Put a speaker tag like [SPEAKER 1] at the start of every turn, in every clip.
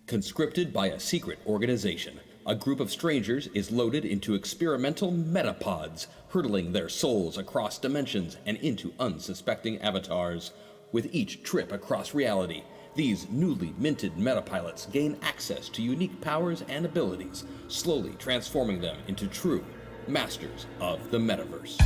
[SPEAKER 1] Conscripted by a secret organization, a group of strangers is loaded into experimental metapods, hurtling their souls across dimensions and into unsuspecting avatars. With each trip across reality, these newly minted metapilots gain access to unique powers and abilities, slowly transforming them into true masters of the Metaverse.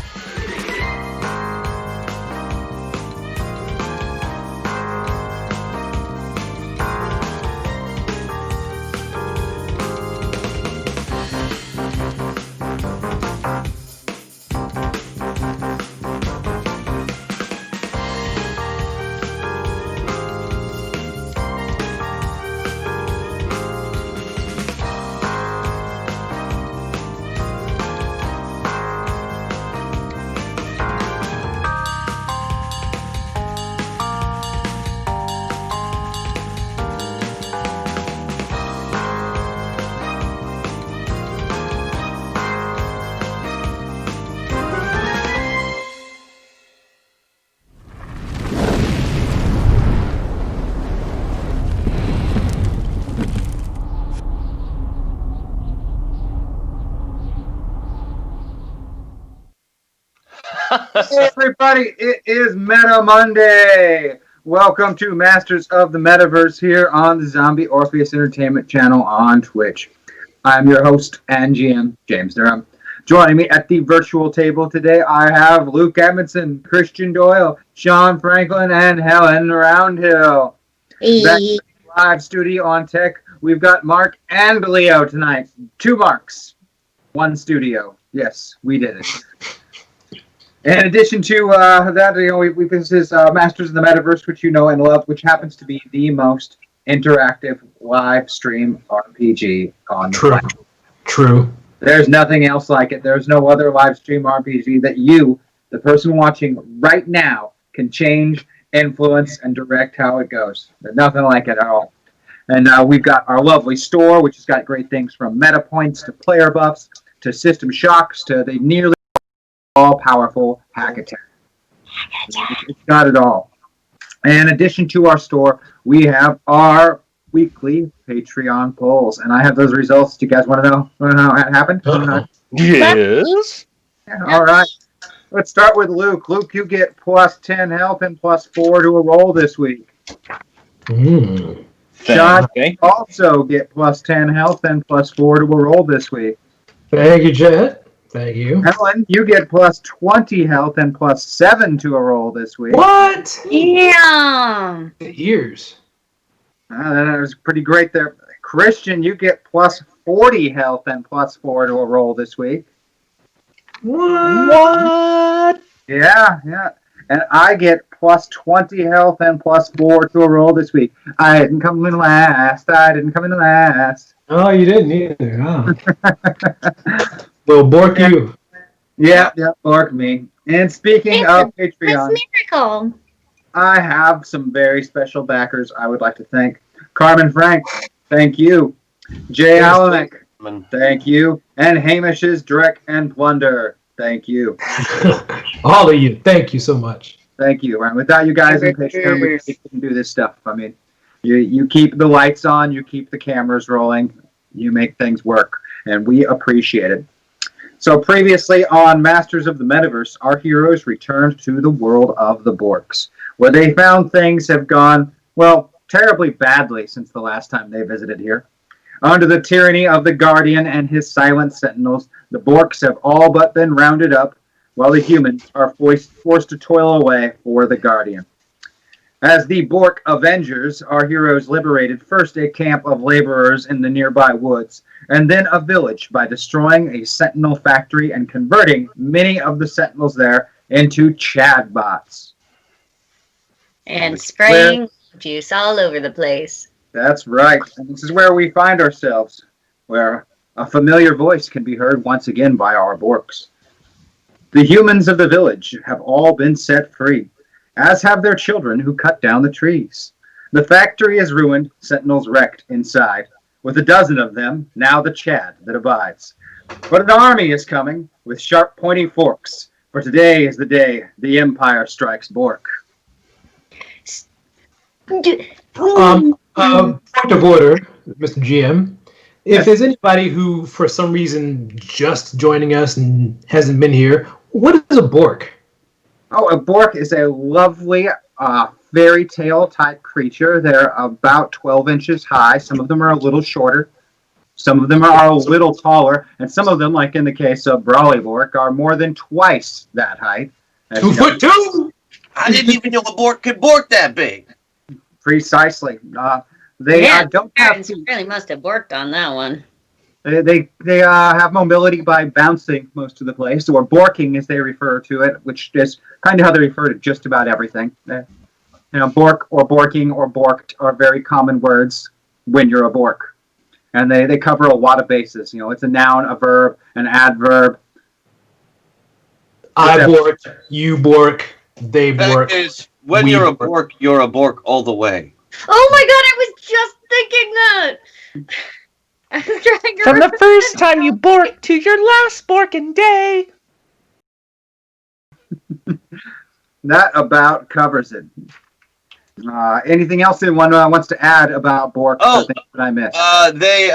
[SPEAKER 2] Hey everybody, it is Meta Monday. Welcome to Masters of the Metaverse here on the Zombie Orpheus Entertainment channel on Twitch. I'm your host and GM, James Durham. Joining me at the virtual table today, I have Luke Edmondson, Christian Doyle, Sean Franklin, and Helen Roundhill. Back in the live studio on tech, we've got Mark and Leo tonight. 2 Marks, 1 studio. Yes, we did it. In addition to that, this is Masters of the Metaverse, which you know and love, which happens to be the most interactive live stream RPG on the planet.
[SPEAKER 3] True.
[SPEAKER 2] There's nothing else like it. There's no other live stream RPG that you, the person watching right now, can change, influence, and direct how it goes. There's nothing like it at all. And we've got our lovely store, which has got great things from meta points to player buffs to system shocks to the nearly all-powerful hack attack. It's got it all. In addition to our store, we have our weekly Patreon polls, and I have those results. Do you guys want to know how it happened?
[SPEAKER 4] Yes.
[SPEAKER 2] All right. Let's start with Luke. Luke, you get plus 10 health and plus 4 to a roll this week. Sean,
[SPEAKER 4] Okay.
[SPEAKER 2] also get plus 10 health and plus 4 to a roll this week.
[SPEAKER 3] Thank you, Jet. Thank you.
[SPEAKER 2] Helen, you get plus 20 health and plus 7 to a roll this week.
[SPEAKER 3] What?
[SPEAKER 5] Yeah.
[SPEAKER 3] Ears.
[SPEAKER 2] That was pretty great there. Christian, you get plus 40 health and plus 4 to a roll this week.
[SPEAKER 4] What?
[SPEAKER 2] Yeah. And I get plus 20 health and plus 4 to a roll this week. I didn't come in last.
[SPEAKER 3] Oh, you didn't either, huh? Well, Bork you.
[SPEAKER 2] Yeah, Bork me. And speaking of Patreon,
[SPEAKER 5] Miracle.
[SPEAKER 2] I have some very special backers I would like to thank. Carmen Frank, thank you. Jay Alanick, thank you. And Hamish's Dreck and Plunder, thank you.
[SPEAKER 3] All of you, thank you so much.
[SPEAKER 2] Thank you. And without you guys in Patreon, we couldn't do this stuff. I mean, you keep the lights on, you keep the cameras rolling, you make things work, and we appreciate it. So previously on Masters of the Metaverse, our heroes returned to the world of the Borks, where they found things have gone, well, terribly badly since the last time they visited here. Under the tyranny of the Guardian and his silent sentinels, the Borks have all but been rounded up, while the humans are forced to toil away for the Guardian. As the Bork Avengers, our heroes liberated first a camp of laborers in the nearby woods, and then a village by destroying a sentinel factory and converting many of the sentinels there into Chad bots.
[SPEAKER 5] And spraying juice all over the place.
[SPEAKER 2] That's right. And this is where we find ourselves, where a familiar voice can be heard once again by our Borks. The humans of the village have all been set free, as have their children who cut down the trees. The factory is ruined, sentinels wrecked inside, with a dozen of them, now the Chad that abides. But an army is coming, with sharp pointy forks, for today is the day the Empire strikes Bork.
[SPEAKER 3] Point of order. Mr. GM.
[SPEAKER 2] Yes.
[SPEAKER 3] If there's anybody who, for some reason, just joining us and hasn't been here, what is a Bork?
[SPEAKER 2] Oh, a Bork is a lovely fairy tale type creature. They're about 12 inches high. Some of them are a little shorter. Some of them are a little taller. And some of them, like in the case of Brawly Bork, are more than twice that height. As you know,
[SPEAKER 3] 2'2".
[SPEAKER 6] I didn't even know a Bork could Bork that big.
[SPEAKER 2] Precisely. They don't have
[SPEAKER 5] Parents
[SPEAKER 2] feet.
[SPEAKER 5] really must have worked on that one.
[SPEAKER 2] They have mobility by bouncing most of the place, or borking as they refer to it, which is kind of how they refer to just about everything. Bork or borking or borked are very common words when you're a Bork. And they cover a lot of bases. It's a noun, a verb, an adverb.
[SPEAKER 3] I Bork, you Bork, they Bork.
[SPEAKER 6] Fact is, when
[SPEAKER 3] we
[SPEAKER 6] you're a
[SPEAKER 3] Bork.
[SPEAKER 6] Bork, you're a Bork all the way.
[SPEAKER 5] Oh my god, I was just thinking that! I'm trying to
[SPEAKER 4] From the
[SPEAKER 5] remember
[SPEAKER 4] first time you borked to your last borking day.
[SPEAKER 2] That about covers it. Anything else anyone wants to add about Bork?
[SPEAKER 6] Oh,
[SPEAKER 2] That I missed.
[SPEAKER 6] They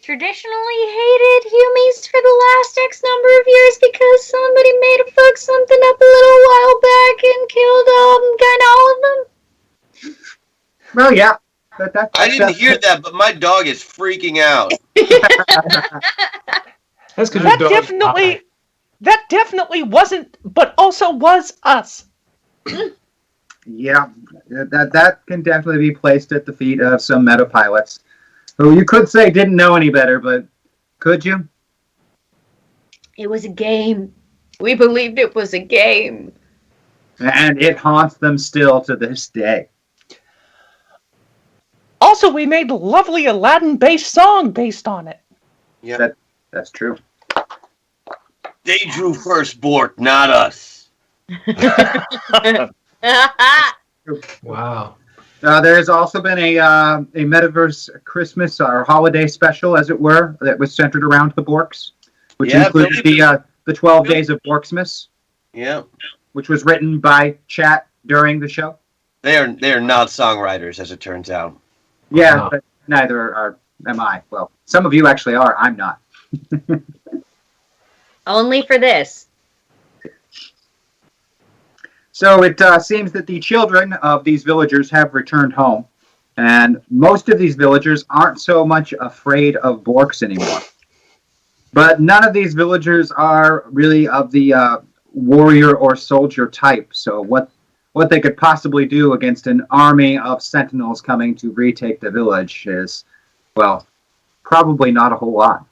[SPEAKER 5] traditionally hated humies for the last X number of years because somebody made a fuck something up a little while back and killed kind of all of them.
[SPEAKER 2] Well, yeah.
[SPEAKER 6] I didn't hear that, but my dog is freaking out.
[SPEAKER 3] That's because your dog.
[SPEAKER 4] That definitely wasn't, but also was us.
[SPEAKER 2] Yeah, that can definitely be placed at the feet of some meta pilots who you could say didn't know any better, but could you?
[SPEAKER 5] It was a game. We believed it was a game.
[SPEAKER 2] And it haunts them still to this day.
[SPEAKER 4] Also, we made a lovely Aladdin-based song based on it.
[SPEAKER 6] Yeah,
[SPEAKER 2] That's true.
[SPEAKER 6] they drew first, Bork, not us.
[SPEAKER 3] Wow.
[SPEAKER 2] There's also been a Metaverse Christmas or holiday special, as it were, that was centered around the Borks, which included the 12 Days of Borksmas,
[SPEAKER 6] Yeah,
[SPEAKER 2] which was written by chat during the show.
[SPEAKER 6] they are not songwriters, as it turns out.
[SPEAKER 2] Yeah,
[SPEAKER 3] Wow.
[SPEAKER 2] but neither am I. Well, some of you actually are. I'm not.
[SPEAKER 5] Only for this.
[SPEAKER 2] So it seems that the children of these villagers have returned home, and most of these villagers aren't so much afraid of Borks anymore. But none of these villagers are really of the warrior or soldier type. So what they could possibly do against an army of sentinels coming to retake the village is, well, probably not a whole lot.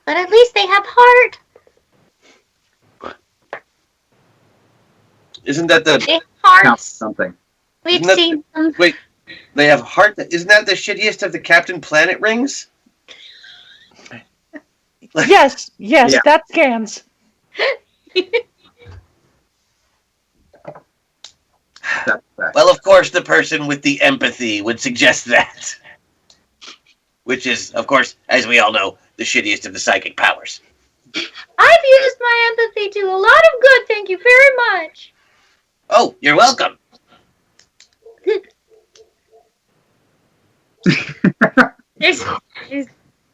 [SPEAKER 5] But at least they have heart.
[SPEAKER 6] Isn't that the
[SPEAKER 5] They have
[SPEAKER 2] Count
[SPEAKER 5] hearts.
[SPEAKER 2] something.
[SPEAKER 5] We've
[SPEAKER 6] Isn't that
[SPEAKER 5] seen them.
[SPEAKER 6] wait? They have heart. Isn't that the shittiest of the Captain Planet rings?
[SPEAKER 4] Yes,
[SPEAKER 2] Yeah.
[SPEAKER 4] that scans.
[SPEAKER 2] That's that.
[SPEAKER 6] Well, of course, the person with the empathy would suggest that. Which is, of course, as we all know, the shittiest of the psychic powers.
[SPEAKER 5] I've used my empathy to a lot of good, thank you very much.
[SPEAKER 6] Oh, you're welcome.
[SPEAKER 5] There's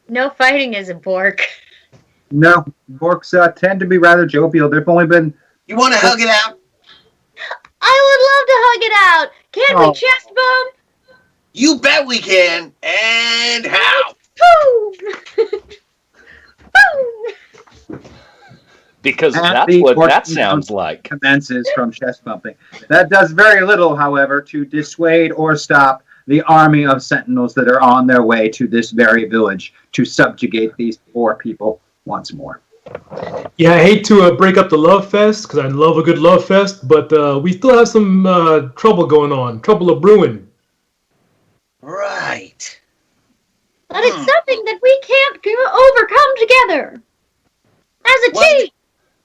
[SPEAKER 5] no fighting as a Bork.
[SPEAKER 2] No, Borks tend to be rather jovial. There've only been
[SPEAKER 6] You want to hug it out?
[SPEAKER 5] I would love to hug it out. Can't
[SPEAKER 2] Oh.
[SPEAKER 5] we chest bump?
[SPEAKER 6] You bet we can. And how?
[SPEAKER 5] Boom! Boom!
[SPEAKER 4] Because
[SPEAKER 2] And
[SPEAKER 4] that's
[SPEAKER 2] the
[SPEAKER 4] what that
[SPEAKER 2] Bork
[SPEAKER 4] sounds like.
[SPEAKER 2] commences from chest bumping. That does very little, however, to dissuade or stop the army of sentinels that are on their way to this very village to subjugate these poor people once more.
[SPEAKER 3] Yeah, I hate to break up the love fest because I love a good love fest, but we still have some trouble going on. Trouble of brewing.
[SPEAKER 6] Right.
[SPEAKER 5] But it's something that we can't overcome together. As a
[SPEAKER 6] Well,
[SPEAKER 5] team.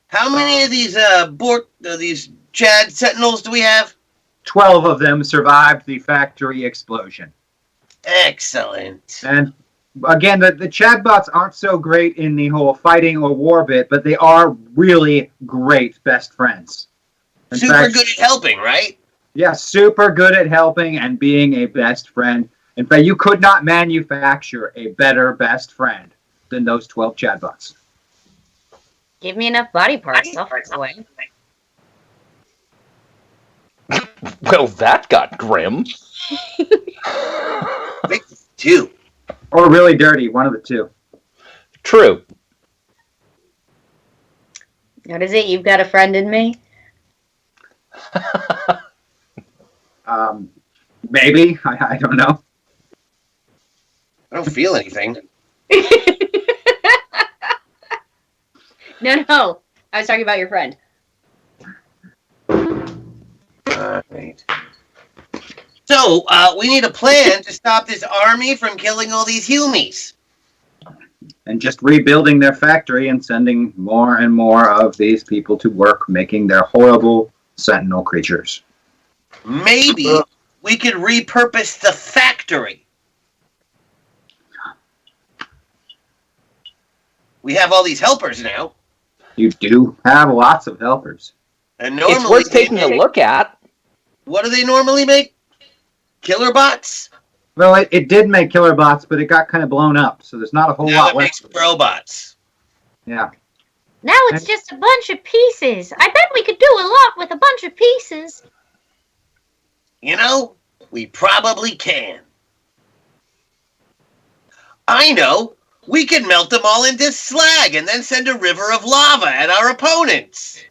[SPEAKER 6] How many of these Bork, these Chad Sentinels do we have?
[SPEAKER 2] 12 of them survived the factory explosion.
[SPEAKER 6] Excellent.
[SPEAKER 2] And again, the chatbots aren't so great in the whole fighting or war bit, but they are really great best friends. In
[SPEAKER 6] Super
[SPEAKER 2] fact,
[SPEAKER 6] good at helping, right?
[SPEAKER 2] yeah, super good at helping and being a best friend. In fact, you could not manufacture a better best friend than those 12 chatbots.
[SPEAKER 5] Give me enough body parts. I'll fix away.
[SPEAKER 4] Well, that got grim.
[SPEAKER 6] Fix 2.
[SPEAKER 2] Or really dirty, one of the two.
[SPEAKER 4] True.
[SPEAKER 5] What is it? You've got a friend in me?
[SPEAKER 2] Maybe. I don't know.
[SPEAKER 6] I don't feel anything.
[SPEAKER 5] No. I was talking about your friend.
[SPEAKER 6] Alright. So, we need a plan to stop this army from killing all these humies.
[SPEAKER 2] And just rebuilding their factory and sending more and more of these people to work making their horrible sentinel creatures.
[SPEAKER 6] Maybe we could repurpose the factory. We have all these helpers now.
[SPEAKER 2] You do have lots of helpers.
[SPEAKER 6] And normally
[SPEAKER 4] It's worth taking a look at.
[SPEAKER 6] What do they normally make? Killer bots?
[SPEAKER 2] Well, it did make killer bots, but it got kind of blown up, so there's not a whole
[SPEAKER 6] Now
[SPEAKER 2] lot
[SPEAKER 6] it makes
[SPEAKER 2] left.
[SPEAKER 6] robots.
[SPEAKER 2] Yeah.
[SPEAKER 5] Now it's just a bunch of pieces. I bet we could do a lot with a bunch of pieces.
[SPEAKER 6] You know, we probably can. I know. We can melt them all into slag and then send a river of lava at our opponents.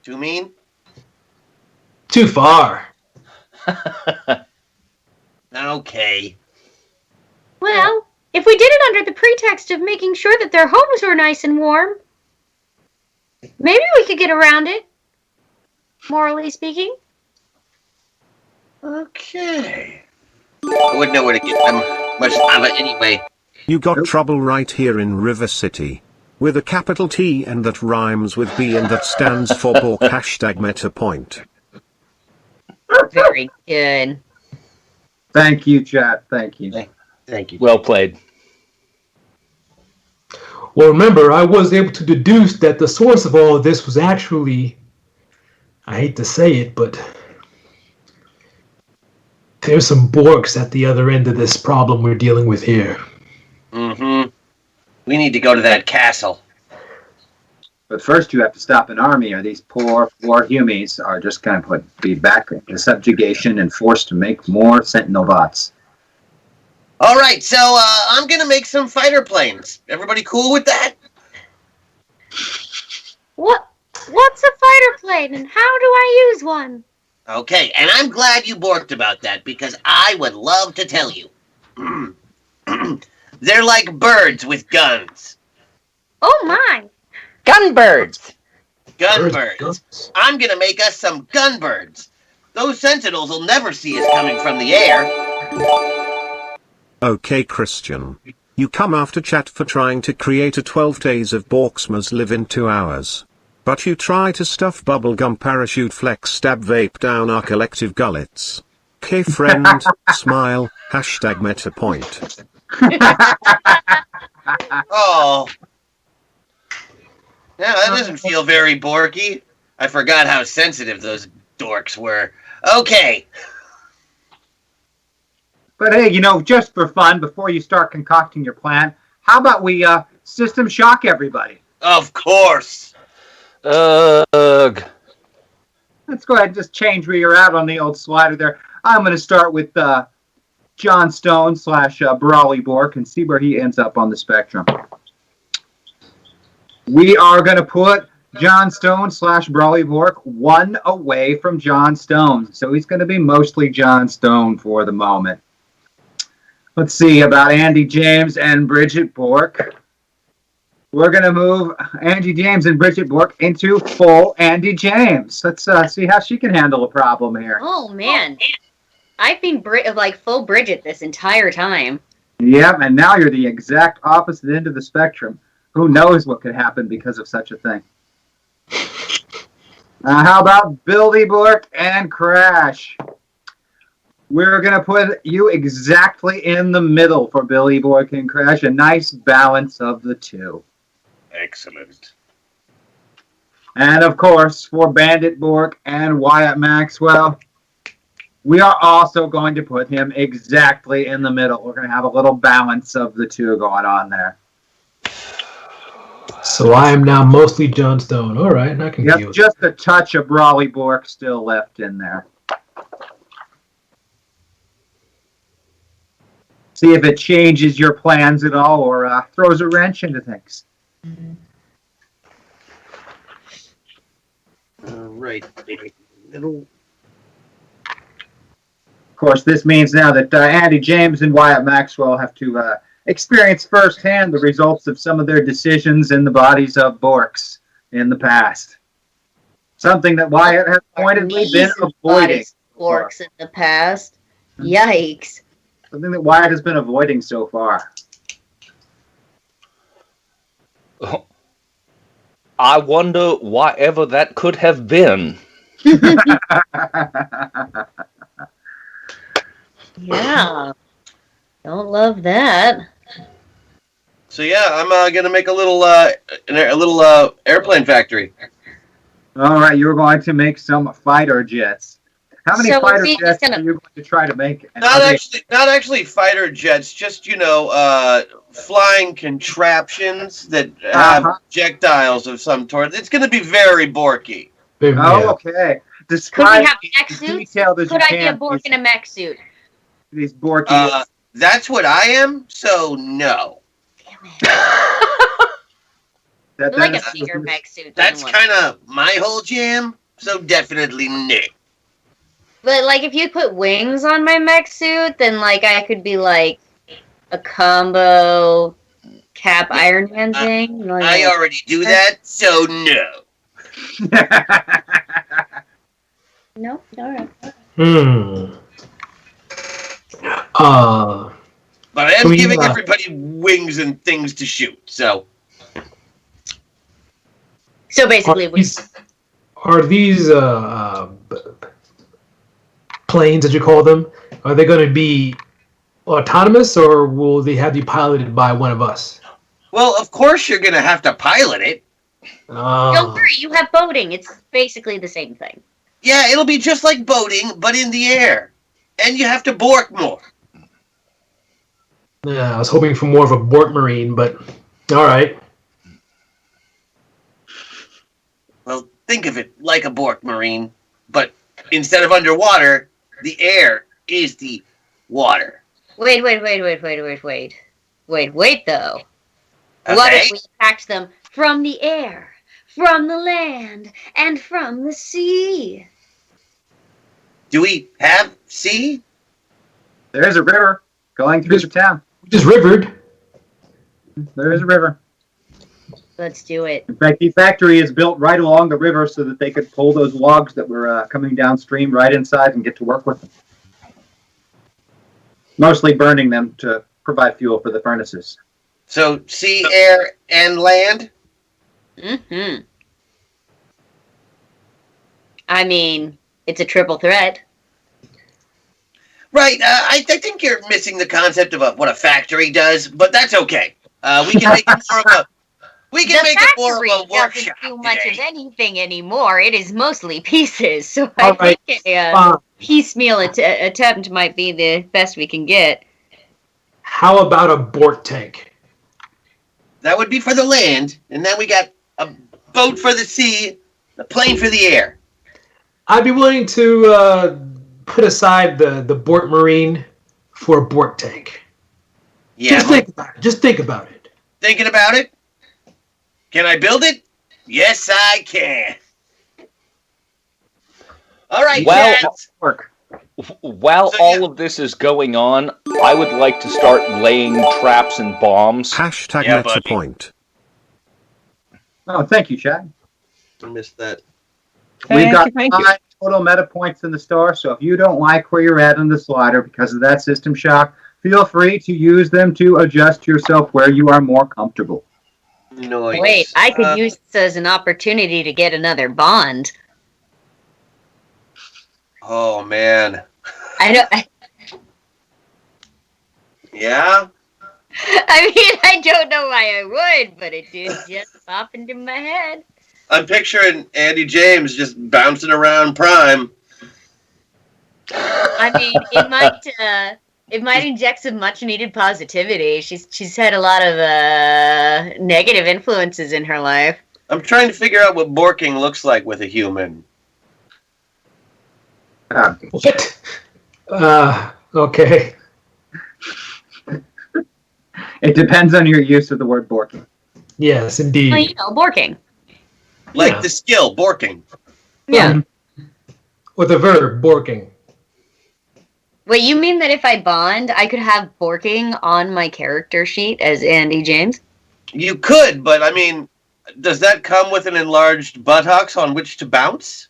[SPEAKER 6] Too mean?
[SPEAKER 3] Too far.
[SPEAKER 6] Okay.
[SPEAKER 5] Well, if we did it under the pretext of making sure that their homes were nice and warm, maybe we could get around it, morally speaking.
[SPEAKER 6] Okay. I wouldn't know where to get them much lava anyway.
[SPEAKER 7] You got trouble right here in River City. With a capital T and that rhymes with B and that stands for Bork #MetaPoint.
[SPEAKER 5] Very good.
[SPEAKER 2] Thank you, chat. Thank you.
[SPEAKER 6] Thank you.
[SPEAKER 4] Well played.
[SPEAKER 3] Well, remember, I was able to deduce that the source of all of this was actually, I hate to say it, but there's some Borks at the other end of this problem we're dealing with here.
[SPEAKER 6] Mm-hmm. We need to go to that castle.
[SPEAKER 2] But first you have to stop an army, or these poor humies are just going to be back into subjugation and forced to make more sentinel bots.
[SPEAKER 6] All right, so I'm going to make some fighter planes. Everybody cool with that?
[SPEAKER 5] What's a fighter plane and how do I use one?
[SPEAKER 6] Okay, and I'm glad you borked about that because I would love to tell you. They're like birds with guns.
[SPEAKER 5] Oh my!
[SPEAKER 4] Gunbirds!
[SPEAKER 6] Gunbirds. I'm going to make us some gunbirds. Those sentinels will never see us coming from the air.
[SPEAKER 7] Okay, Christian. You come after chat for trying to create a 12 days of Borksmas live in 2 hours. But you try to stuff bubblegum parachute flex stab vape down our collective gullets. K friend, smile, #MetaPoint.
[SPEAKER 6] Oh. Yeah, that doesn't feel very borky. I forgot how sensitive those dorks were. Okay.
[SPEAKER 2] But hey, just for fun, before you start concocting your plan, how about we system shock everybody?
[SPEAKER 6] Of course.
[SPEAKER 4] Ugh.
[SPEAKER 2] Let's go ahead and just change where you're at on the old slider there. I'm going to start with John Stone / Brawley Bork and see where he ends up on the spectrum. We are going to put John Stone / Brawley Bork one away from John Stone. So he's going to be mostly John Stone for the moment. Let's see about Andy James and Bridget Bork. We're going to move Andy James and Bridget Bork into full Andy James. Let's see how she can handle a problem here.
[SPEAKER 5] Oh man, I've been full Bridget this entire time.
[SPEAKER 2] Yep, and now you're the exact opposite end of the spectrum. Who knows what could happen because of such a thing? How about Billy Bork and Crash? We're going to put you exactly in the middle for Billy Bork and Crash. A nice balance of the two.
[SPEAKER 6] Excellent.
[SPEAKER 2] And of course, for Bandit Bork and Wyatt Maxwell, We are also going to put him exactly in the middle. We're going to have a little balance of the two going on there.
[SPEAKER 3] So I am now mostly John Stone. All right, I can deal
[SPEAKER 2] Yep,
[SPEAKER 3] with
[SPEAKER 2] just a touch of Raleigh Bork still left in there. See if it changes your plans at all or throws a wrench into things.
[SPEAKER 6] Right. Middle.
[SPEAKER 2] Of course, this means now that Andy James and Wyatt Maxwell have to experience firsthand the results of some of their decisions in the bodies of Borks in the past. Something that Wyatt has pointedly been avoiding.
[SPEAKER 5] Borks in the past. Yikes.
[SPEAKER 2] Something that Wyatt has been avoiding so far.
[SPEAKER 4] I wonder whatever that could have been.
[SPEAKER 5] Yeah. Don't love that.
[SPEAKER 6] So yeah, I'm gonna make a little airplane factory.
[SPEAKER 2] All right, you're going to make some fighter jets. How many
[SPEAKER 5] So
[SPEAKER 2] fighter
[SPEAKER 5] we
[SPEAKER 2] jets
[SPEAKER 5] gonna-
[SPEAKER 2] are you going to try to make? And
[SPEAKER 6] Not
[SPEAKER 2] are they-
[SPEAKER 6] actually fighter jets. Just flying contraptions that have projectiles of some sort. It's gonna be very borky.
[SPEAKER 3] it.
[SPEAKER 2] Oh, okay.
[SPEAKER 5] Could
[SPEAKER 2] Describe
[SPEAKER 5] we have mech
[SPEAKER 2] as
[SPEAKER 5] suits?
[SPEAKER 2] detailed as
[SPEAKER 5] Could
[SPEAKER 2] you
[SPEAKER 5] I be a
[SPEAKER 2] can.
[SPEAKER 5] Bork in a mech suit?
[SPEAKER 2] These Borky.
[SPEAKER 6] That's what I am. So no.
[SPEAKER 5] Damn it.
[SPEAKER 2] that,
[SPEAKER 5] I like
[SPEAKER 2] that
[SPEAKER 5] a
[SPEAKER 2] is-
[SPEAKER 5] bigger mech suit.
[SPEAKER 6] That's
[SPEAKER 5] than one.
[SPEAKER 6] kind of my whole jam. So definitely no.
[SPEAKER 5] But like, if you put wings on my mech suit, then like I could be like a combo Cap Iron Man thing. Like,
[SPEAKER 6] I already do that. So no.
[SPEAKER 5] no, all right.
[SPEAKER 6] But I am
[SPEAKER 3] Can we,
[SPEAKER 6] giving everybody wings and things to shoot. So
[SPEAKER 5] So basically,
[SPEAKER 3] Are these planes, as you call them, are they going to be autonomous, or will they have you piloted by one of us?
[SPEAKER 6] well, of course you're gonna have to pilot it.
[SPEAKER 5] don't worry, you have boating. It's basically the same thing.
[SPEAKER 6] Yeah, it'll be just like boating, but in the air. And you have to bork more.
[SPEAKER 3] Yeah, I was hoping for more of a Bork Marine, but all right.
[SPEAKER 6] Well, think of it like a bork marine, but instead of underwater, the air is the water.
[SPEAKER 5] Wait, though.
[SPEAKER 6] Okay?
[SPEAKER 5] What if we attacked them from the air, from the land, and from the sea?
[SPEAKER 6] Do we have sea?
[SPEAKER 2] There is a river going through the town.
[SPEAKER 3] Just rivered.
[SPEAKER 2] There is a river.
[SPEAKER 5] Let's do it.
[SPEAKER 2] In fact, the factory is built right along the river so that they could pull those logs that were coming downstream right inside and get to work with them. Mostly burning them to provide fuel for the furnaces.
[SPEAKER 6] So sea, air, and land?
[SPEAKER 5] Mm-hmm. I mean, it's a triple threat.
[SPEAKER 6] Right, I think you're missing the concept of what a factory does, but that's okay. We can make it more of a
[SPEAKER 5] Doesn't
[SPEAKER 6] workshop
[SPEAKER 5] do much
[SPEAKER 6] today.
[SPEAKER 5] of anything anymore. It is mostly pieces. So
[SPEAKER 3] All
[SPEAKER 5] I
[SPEAKER 3] right,
[SPEAKER 5] think a
[SPEAKER 3] fine.
[SPEAKER 5] piecemeal attempt might be the best we can get.
[SPEAKER 3] How about a Bork tank?
[SPEAKER 6] That would be for the land, and then we got a boat for the sea, a plane for the air.
[SPEAKER 3] I'd be willing to put aside the Bork Marine for a Bork tank.
[SPEAKER 6] Yeah,
[SPEAKER 3] Just think about it. Just think about it.
[SPEAKER 6] thinking about it? Can I build it? Yes, I can. All right,
[SPEAKER 4] Well,
[SPEAKER 6] cats.
[SPEAKER 2] Work.
[SPEAKER 4] While
[SPEAKER 6] So,
[SPEAKER 4] all of this is going on, I would like to start laying traps and bombs.
[SPEAKER 7] Hashtag
[SPEAKER 6] Yeah,
[SPEAKER 7] meta
[SPEAKER 6] buddy.
[SPEAKER 7] point.
[SPEAKER 2] Oh, thank you, Chad.
[SPEAKER 6] I missed that.
[SPEAKER 2] We've got
[SPEAKER 4] Thank you.
[SPEAKER 2] 5 total meta points in the store, so if you don't like where you're at in the slider because of that system shock, feel free to use them to adjust yourself where you are more comfortable.
[SPEAKER 6] Noise.
[SPEAKER 5] Wait, I could use this as an opportunity to get another bond.
[SPEAKER 6] Oh man.
[SPEAKER 5] I don't.
[SPEAKER 6] Yeah.
[SPEAKER 5] I mean, I don't know why I would, but it did just pop into my head.
[SPEAKER 6] I'm picturing Andy James just bouncing around Prime.
[SPEAKER 5] I mean, it might inject some much needed positivity. She's had a lot of negative influences in her life.
[SPEAKER 6] I'm trying to figure out what borking looks like with a human.
[SPEAKER 3] What? Okay.
[SPEAKER 2] It depends on your use of the word borking.
[SPEAKER 3] Yes,
[SPEAKER 5] Well,
[SPEAKER 3] indeed.
[SPEAKER 5] you know, borking.
[SPEAKER 6] Like
[SPEAKER 3] Yeah.
[SPEAKER 6] the skill, borking.
[SPEAKER 5] Yeah.
[SPEAKER 3] With a verb, borking.
[SPEAKER 5] Wait, you mean that if I bond, I could have borking on my character sheet as Andy James?
[SPEAKER 6] You could, but I mean, does that come with an enlarged buttocks on which to bounce?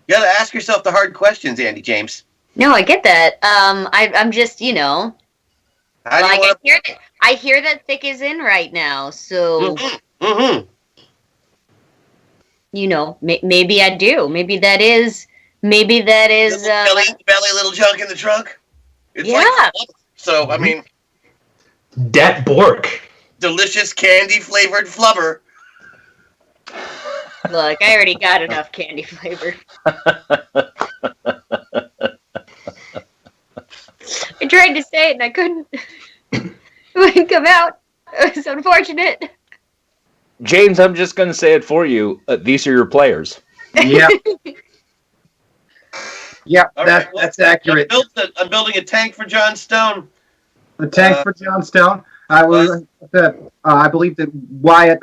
[SPEAKER 6] You gotta ask yourself the hard questions, Andy James.
[SPEAKER 5] No, I get that. I'm just, you know,
[SPEAKER 6] How do you
[SPEAKER 5] like
[SPEAKER 6] want
[SPEAKER 5] I hear that Thick is in right now, so
[SPEAKER 6] Mm-hmm.
[SPEAKER 5] you know, maybe I do. Maybe that is. Maybe that is.
[SPEAKER 6] Belly, little junk in the trunk. It's
[SPEAKER 5] Yeah.
[SPEAKER 6] like so. I mean,
[SPEAKER 3] Dat Bork.
[SPEAKER 6] delicious candy flavored flubber.
[SPEAKER 5] Look, I already got enough candy flavor. I tried to say it and I couldn't. It wouldn't come out. It was unfortunate.
[SPEAKER 4] James, I'm just going to say it for you. These are your players.
[SPEAKER 2] Yep. Yep,
[SPEAKER 6] All right, well,
[SPEAKER 2] that's accurate.
[SPEAKER 6] I'm building a tank for John Stone.
[SPEAKER 2] The tank for John Stone. I believe that Wyatt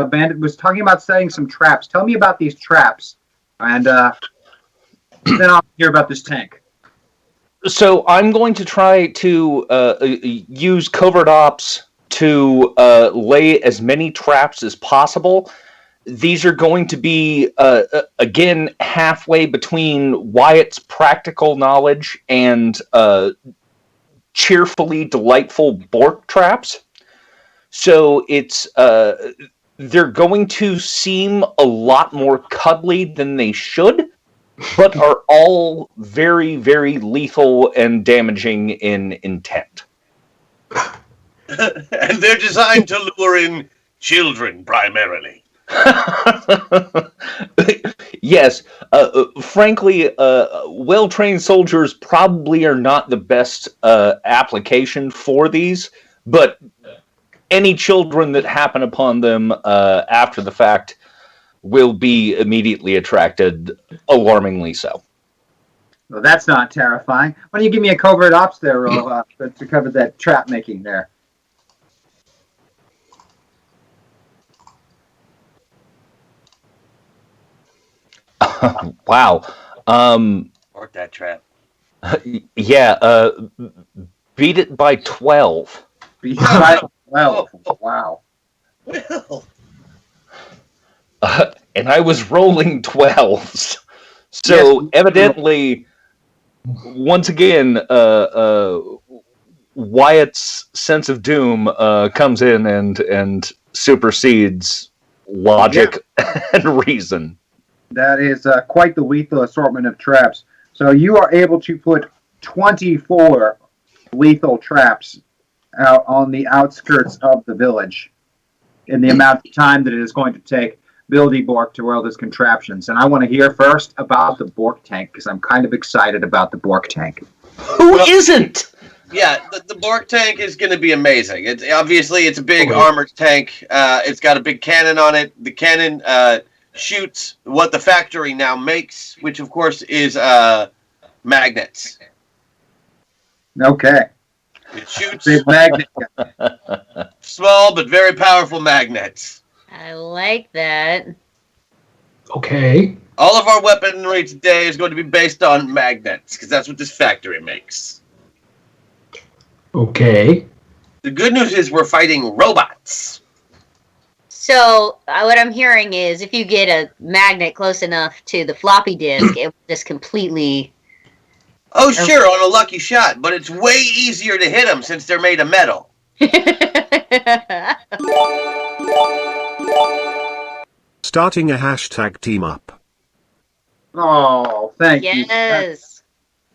[SPEAKER 2] / Bandit was talking about setting some traps. Tell me about these traps, and then I'll hear about this tank.
[SPEAKER 4] So I'm going to try to use covert ops to lay as many traps as possible. These are going to be, again, halfway between Wyatt's practical knowledge and cheerfully delightful Bork traps. So it's they're going to seem a lot more cuddly than they should, but are all very, very lethal and damaging in intent.
[SPEAKER 6] And they're designed to lure in children primarily.
[SPEAKER 4] Yes, frankly, well-trained soldiers probably are not the best application for these, but any children that happen upon them after the fact will be immediately attracted, alarmingly so.
[SPEAKER 2] Well, that's not terrifying. Why don't you give me a covert ops there, roll, to cover that trap making there?
[SPEAKER 4] Wow.
[SPEAKER 6] Work that trap.
[SPEAKER 4] Yeah, beat it by 12.
[SPEAKER 2] Well, wow.
[SPEAKER 6] Well,
[SPEAKER 4] And I was rolling 12s. So
[SPEAKER 2] Yes.
[SPEAKER 4] evidently, once again, Wyatt's sense of doom comes in and supersedes logic and reason.
[SPEAKER 2] That is quite the lethal assortment of traps. So you are able to put 24 lethal traps out on the outskirts of the village in the amount of time that it is going to take Bildy Bork to roll his contraptions. And I want to hear first about the Bork tank because I'm kind of excited about the Bork tank.
[SPEAKER 4] Who isn't?
[SPEAKER 6] yeah, the Bork tank is going to be amazing. It's a big armored tank. It's got a big cannon on it. The cannon shoots what the factory now makes, which of course is magnets.
[SPEAKER 2] Okay.
[SPEAKER 6] It shoots
[SPEAKER 2] Big magnet.
[SPEAKER 6] small but very powerful magnets.
[SPEAKER 5] I like that.
[SPEAKER 3] Okay.
[SPEAKER 6] All of our weaponry today is going to be based on magnets because that's what this factory makes.
[SPEAKER 3] Okay.
[SPEAKER 6] The good news is we're fighting robots.
[SPEAKER 5] So what I'm hearing is if you get a magnet close enough to the floppy disk, it will just completely...
[SPEAKER 6] Oh, sure, on a lucky shot, but it's way easier to hit them since they're made of metal.
[SPEAKER 7] Starting a hashtag team up.
[SPEAKER 2] Oh, thank you.
[SPEAKER 5] Yes.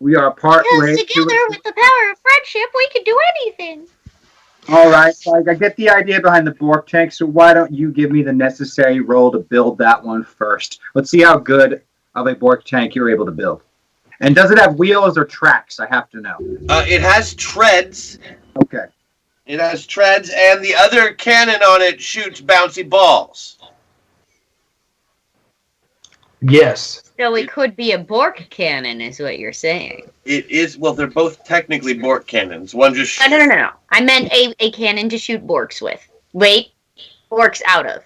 [SPEAKER 2] We are part way
[SPEAKER 5] Because together with the power of friendship, we could do anything.
[SPEAKER 2] All right, so I get the idea behind the Bork tank, so why don't you give me the necessary roll to build that one first? Let's see how good of a Bork tank you're able to build. And does it have wheels or tracks? I have to know.
[SPEAKER 6] It has treads.
[SPEAKER 2] Okay.
[SPEAKER 6] It has treads, and the other cannon on it shoots bouncy balls.
[SPEAKER 3] Yes.
[SPEAKER 5] So it could be a Bork cannon, is what you're saying.
[SPEAKER 6] It is, well, they're both technically Bork cannons. One just
[SPEAKER 5] No. I meant a cannon to shoot Borks with. Wait, Borks out of.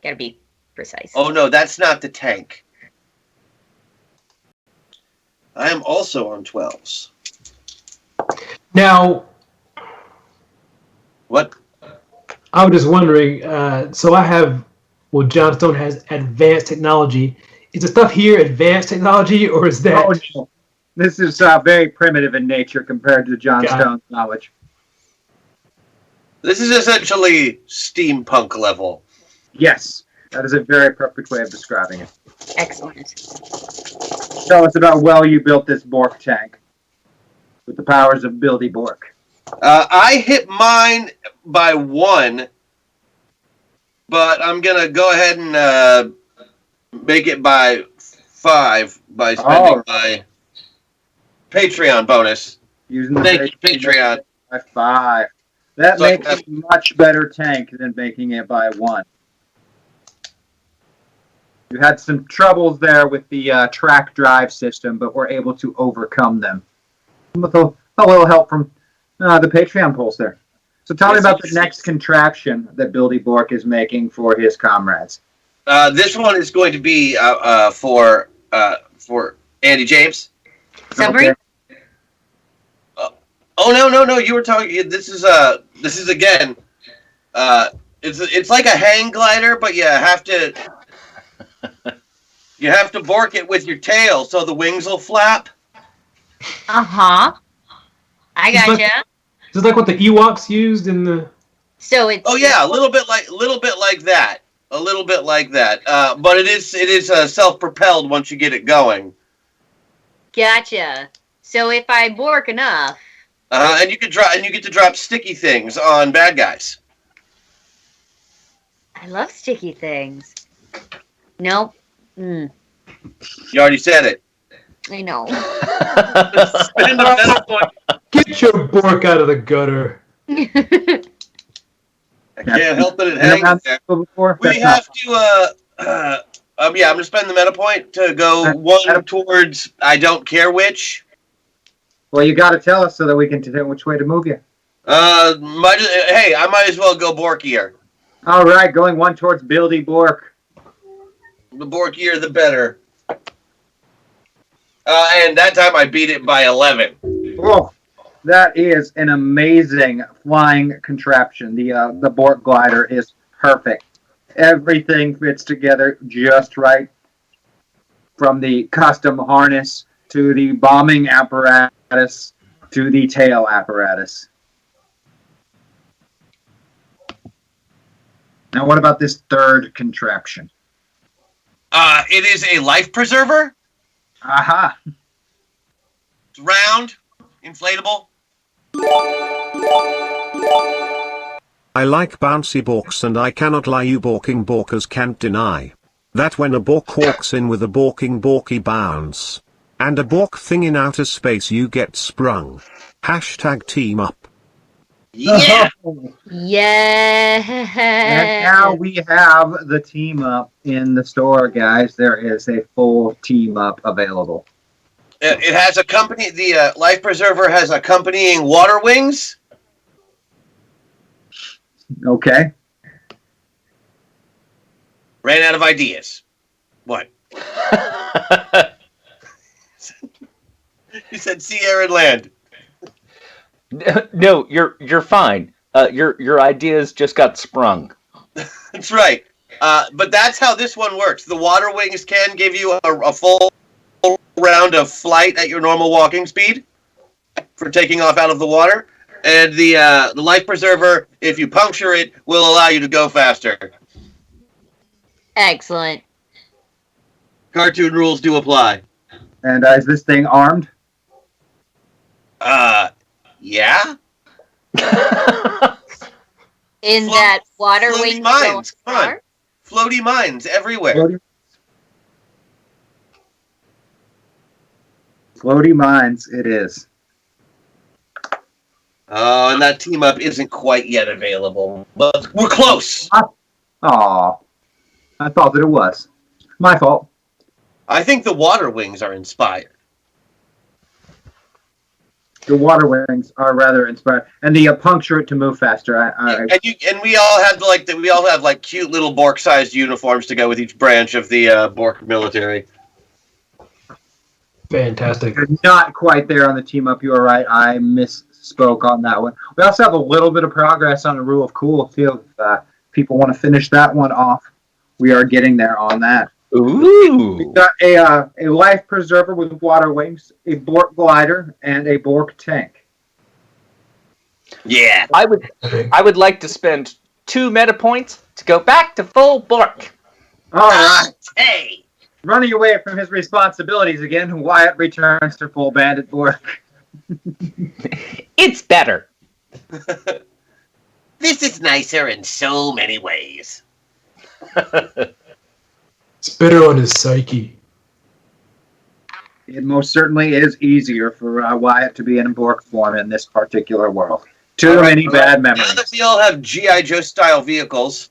[SPEAKER 5] Gotta be precise.
[SPEAKER 6] Oh, no, that's not the tank. I am also on 12s.
[SPEAKER 3] Now,
[SPEAKER 6] What?
[SPEAKER 3] I was just wondering. So I have, well, Johnstone has advanced technology. Is the stuff here advanced technology, or is that?
[SPEAKER 2] Oh, no. This is very primitive in nature compared to John Stone's knowledge.
[SPEAKER 6] This is essentially steampunk level.
[SPEAKER 2] Yes, that is a very perfect way of describing it.
[SPEAKER 5] Excellent.
[SPEAKER 2] Tell us about you built this Bork tank with the powers of Bildy Bork.
[SPEAKER 6] I hit mine by 1, but I'm going to go ahead and make it by 5 by spending my Patreon bonus.
[SPEAKER 2] Using the
[SPEAKER 6] Thank you, Patreon.
[SPEAKER 2] By 5. That makes a much better tank than making it by 1. You had some troubles there with the track drive system, but we're able to overcome them with a little help from the Patreon polls there. So tell me about the next contraption that Bildy Bork is making for his comrades.
[SPEAKER 6] This one is going to be for Andy James.
[SPEAKER 5] Submarine?
[SPEAKER 2] Okay.
[SPEAKER 6] Oh no! You were talking. This is again. It's like a hang glider, but you have to bork it with your tail so the wings will flap.
[SPEAKER 5] I gotcha.
[SPEAKER 3] Is this like what the Ewoks used in the?
[SPEAKER 5] So it's.
[SPEAKER 6] Oh yeah, a little bit like that. But it is self-propelled once you get it going.
[SPEAKER 5] Gotcha. So if I bork enough.
[SPEAKER 6] And you get to drop sticky things on bad guys.
[SPEAKER 5] I love sticky things. Nope.
[SPEAKER 6] You already said it.
[SPEAKER 5] I know.
[SPEAKER 6] Spend a meta point.
[SPEAKER 3] Get your Bork out of the gutter.
[SPEAKER 6] I can't help it. It hangs there. We have to. I'm gonna spend the meta point to go 1 towards I don't care which.
[SPEAKER 2] Well, you got to tell us so that we can tell which way to move you.
[SPEAKER 6] I might as well go Borkier.
[SPEAKER 2] All right, going 1 towards Bildy Bork.
[SPEAKER 6] The Borkier, the better. And that time I beat it by 11.
[SPEAKER 2] Oh, that is an amazing flying contraption. The Bork glider is perfect. Everything fits together just right, from the custom harness to the bombing apparatus to the tail apparatus. Now, what about this third contraption?
[SPEAKER 6] It is a life preserver.
[SPEAKER 2] Aha!
[SPEAKER 6] It's round, inflatable.
[SPEAKER 7] I like bouncy Borks, and I cannot lie, you borking Borkers can't deny that when a Bork walks in with a borking Borky bounce and a Bork thing in outer space, you get sprung. # team up.
[SPEAKER 6] Yeah.
[SPEAKER 5] Yeah.
[SPEAKER 2] And now we have the team up in the store, guys. There is a full team up available.
[SPEAKER 6] It has the life preserver has accompanying water wings.
[SPEAKER 2] Okay.
[SPEAKER 6] Ran out of ideas. What? You said sea, air, and land.
[SPEAKER 4] No, you're fine. Your ideas just got sprung.
[SPEAKER 6] That's right. But that's how this one works. The water wings can give you a full round of flight at your normal walking speed for taking off out of the water. And the life preserver, if you puncture it, will allow you to go faster.
[SPEAKER 5] Excellent.
[SPEAKER 6] Cartoon rules do apply.
[SPEAKER 2] And is this thing armed?
[SPEAKER 6] Yeah.
[SPEAKER 5] In that water
[SPEAKER 6] floaty
[SPEAKER 5] wing
[SPEAKER 6] mines. Come on. Floaty mines everywhere.
[SPEAKER 2] Floaty Mines, it is.
[SPEAKER 6] Oh, and that team up isn't quite yet available, but we're close.
[SPEAKER 2] Aw, I thought that it was. My fault.
[SPEAKER 6] I think the Water Wings are inspired.
[SPEAKER 2] The Water Wings are rather inspiring, and the puncture it to move faster.
[SPEAKER 6] And we all have like cute little Bork-sized uniforms to go with each branch of the Bork military.
[SPEAKER 3] Fantastic.
[SPEAKER 2] You're not quite there on the team up. You are right. I misspoke on that one. We also have a little bit of progress on the Rule of Cool. If people want to finish that one off, we are getting there on that.
[SPEAKER 4] Ooh.
[SPEAKER 2] We've got a life preserver with water wings, a Bork glider, and a Bork tank.
[SPEAKER 6] Yeah.
[SPEAKER 4] I would like to spend 2 meta points to go back to full Bork.
[SPEAKER 2] All right.
[SPEAKER 6] Hey.
[SPEAKER 2] Running away from his responsibilities again, Wyatt returns to full bandit Bork.
[SPEAKER 4] It's better.
[SPEAKER 6] This is nicer in so many ways.
[SPEAKER 3] It's better on his psyche.
[SPEAKER 2] It most certainly is easier for Wyatt to be in Bork form in this particular world. Too many bad
[SPEAKER 6] Now
[SPEAKER 2] memories.
[SPEAKER 6] that we all have G.I. Joe style vehicles,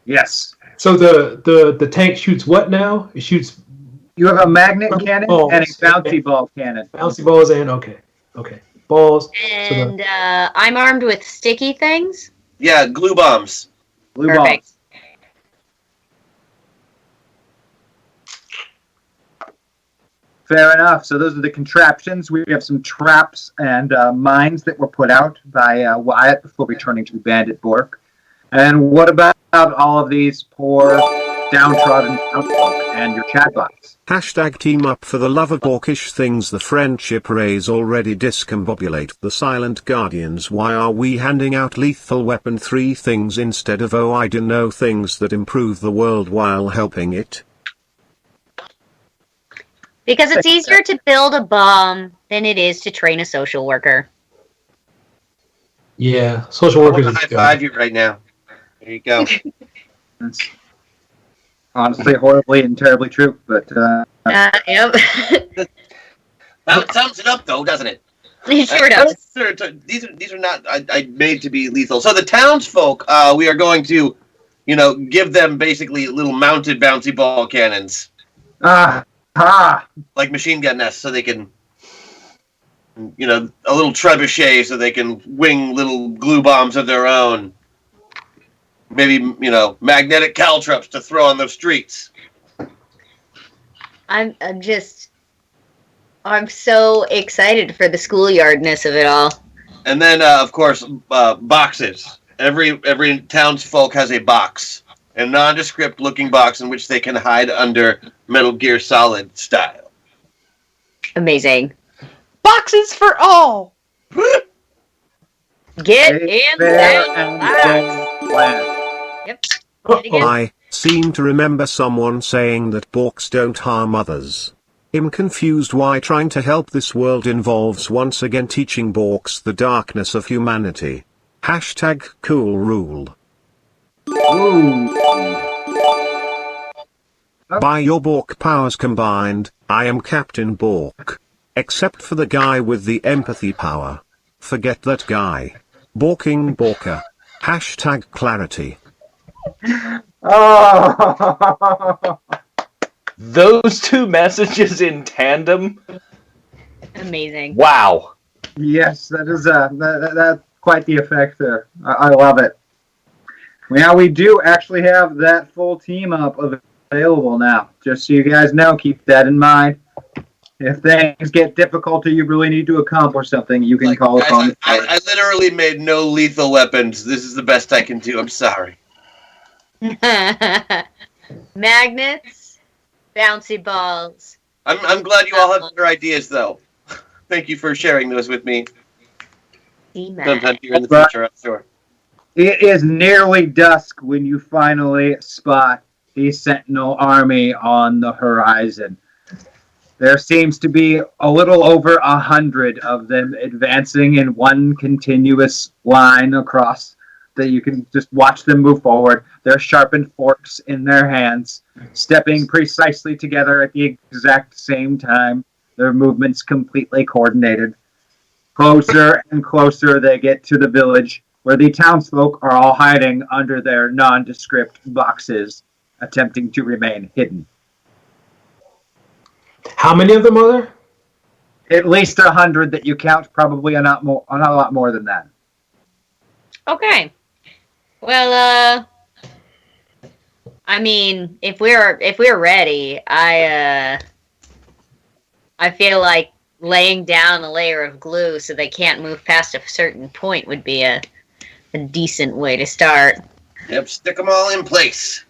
[SPEAKER 2] Yes.
[SPEAKER 3] So the tank shoots what now? It shoots
[SPEAKER 2] You have a magnet cannon
[SPEAKER 3] balls.
[SPEAKER 2] and a bouncy ball cannon.
[SPEAKER 3] bouncy balls and okay. Balls.
[SPEAKER 5] And I'm armed with sticky things.
[SPEAKER 6] yeah, glue bombs.
[SPEAKER 2] Blue
[SPEAKER 5] Perfect.
[SPEAKER 2] balls. Fair enough. So those are the contraptions. We have some traps and mines that were put out by Wyatt before returning to Bandit Bork. And what about all of these poor, downtrodden townsfolk and your chatbots?
[SPEAKER 7] Hashtag team up for the love of Borkish things. The friendship rays already discombobulate the silent guardians. Why are we handing out lethal weapon 3 things instead of I do know things that improve the world while helping it?
[SPEAKER 5] Because it's easier to build a bomb than it is to train a social worker.
[SPEAKER 3] Yeah, social
[SPEAKER 6] I
[SPEAKER 3] workers.
[SPEAKER 6] want to high five you right now. There you go.
[SPEAKER 2] That's honestly horribly and terribly true, but
[SPEAKER 5] Yep.
[SPEAKER 6] That sums it up, though, doesn't it?
[SPEAKER 5] It sure does.
[SPEAKER 6] These are not made to be lethal. So the townsfolk, we are going to, give them basically little mounted bouncy ball cannons, like machine gun nests, so they can, a little trebuchet, so they can wing little glue bombs of their own. Maybe magnetic caltrops to throw on the streets.
[SPEAKER 5] I'm so excited for the schoolyardness of it all.
[SPEAKER 6] And then, of course, boxes. Every townsfolk has a box, a nondescript-looking box in which they can hide under Metal Gear Solid style.
[SPEAKER 5] Amazing.
[SPEAKER 4] Boxes for all.
[SPEAKER 5] Get in there. Yep. Get again.
[SPEAKER 7] I seem to remember someone saying that Borks don't harm others. I'm confused why trying to help this world involves once again teaching Borks the darkness of humanity. Hashtag cool rule. By your Bork powers combined, I am Captain Bork. Except for the guy with the empathy power. Forget that guy. Borking Borker. Hashtag clarity.
[SPEAKER 2] Oh.
[SPEAKER 4] Those 2 messages in tandem.
[SPEAKER 5] Amazing.
[SPEAKER 4] Wow.
[SPEAKER 2] Yes, that is that's quite the effect there. I love it. Now we do actually have that full team up available now. Just so you guys know, keep that in mind. If things get difficult or you really need to accomplish something, you can call upon it.
[SPEAKER 6] I literally made no lethal weapons. This is the best I can do. I'm sorry.
[SPEAKER 5] Magnets, bouncy balls.
[SPEAKER 6] I'm glad you all have better ideas, though. Thank you for sharing those with me. Sometime here in the future, I'm sure.
[SPEAKER 2] It is nearly dusk when you finally spot the Sentinel army on the horizon. There seems to be a little over 100 of them advancing in one continuous line across that you can just watch them move forward. Their sharpened forks in their hands, stepping precisely together at the exact same time. their movements completely coordinated. Closer and closer they get to the village, where the townsfolk are all hiding under their nondescript boxes, attempting to remain hidden.
[SPEAKER 3] How many of them are there?
[SPEAKER 2] At least 100 that you count, probably not a lot more than that.
[SPEAKER 5] Okay. Well, I mean, if we're ready, I feel like laying down a layer of glue so they can't move past a certain point would be a decent way to start.
[SPEAKER 6] Yep, stick them all in place.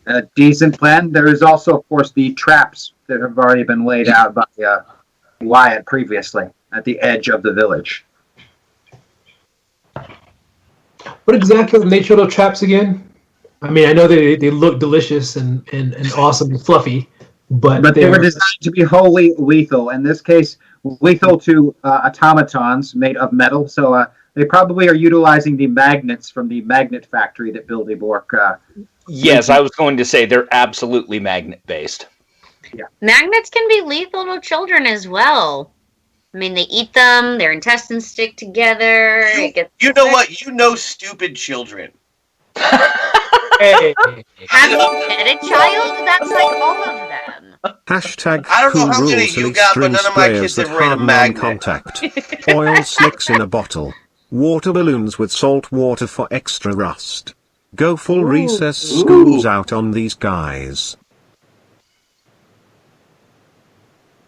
[SPEAKER 2] A decent plan. There is also, of course, the traps that have already been laid out by Wyatt previously at the edge of the village.
[SPEAKER 3] What exactly are the nature of those traps again? I mean, I know they look delicious and awesome and fluffy, but
[SPEAKER 2] they were designed to be wholly lethal. In this case, lethal to automatons made of metal. So they probably are utilizing the magnets from the magnet factory that Billy Bork.
[SPEAKER 4] Yes, I was going to say they're absolutely magnet-based.
[SPEAKER 2] Yeah.
[SPEAKER 5] Magnets can be lethal to children as well. I mean, they eat them, their intestines stick together.
[SPEAKER 6] You know what? You know stupid children.
[SPEAKER 3] Hey.
[SPEAKER 5] Have you met a child? That's like all of them.
[SPEAKER 7] Hashtag
[SPEAKER 6] I don't know
[SPEAKER 7] cool
[SPEAKER 6] how many
[SPEAKER 7] rules
[SPEAKER 6] you
[SPEAKER 7] elite
[SPEAKER 6] got, but
[SPEAKER 7] string
[SPEAKER 6] none of my
[SPEAKER 7] sprayers
[SPEAKER 6] kids
[SPEAKER 7] that
[SPEAKER 6] have ran a
[SPEAKER 7] harden on
[SPEAKER 6] magnet.
[SPEAKER 7] contact. Oil slicks in a bottle. Water balloons with salt water for extra rust. Go full recess schools out on these guys.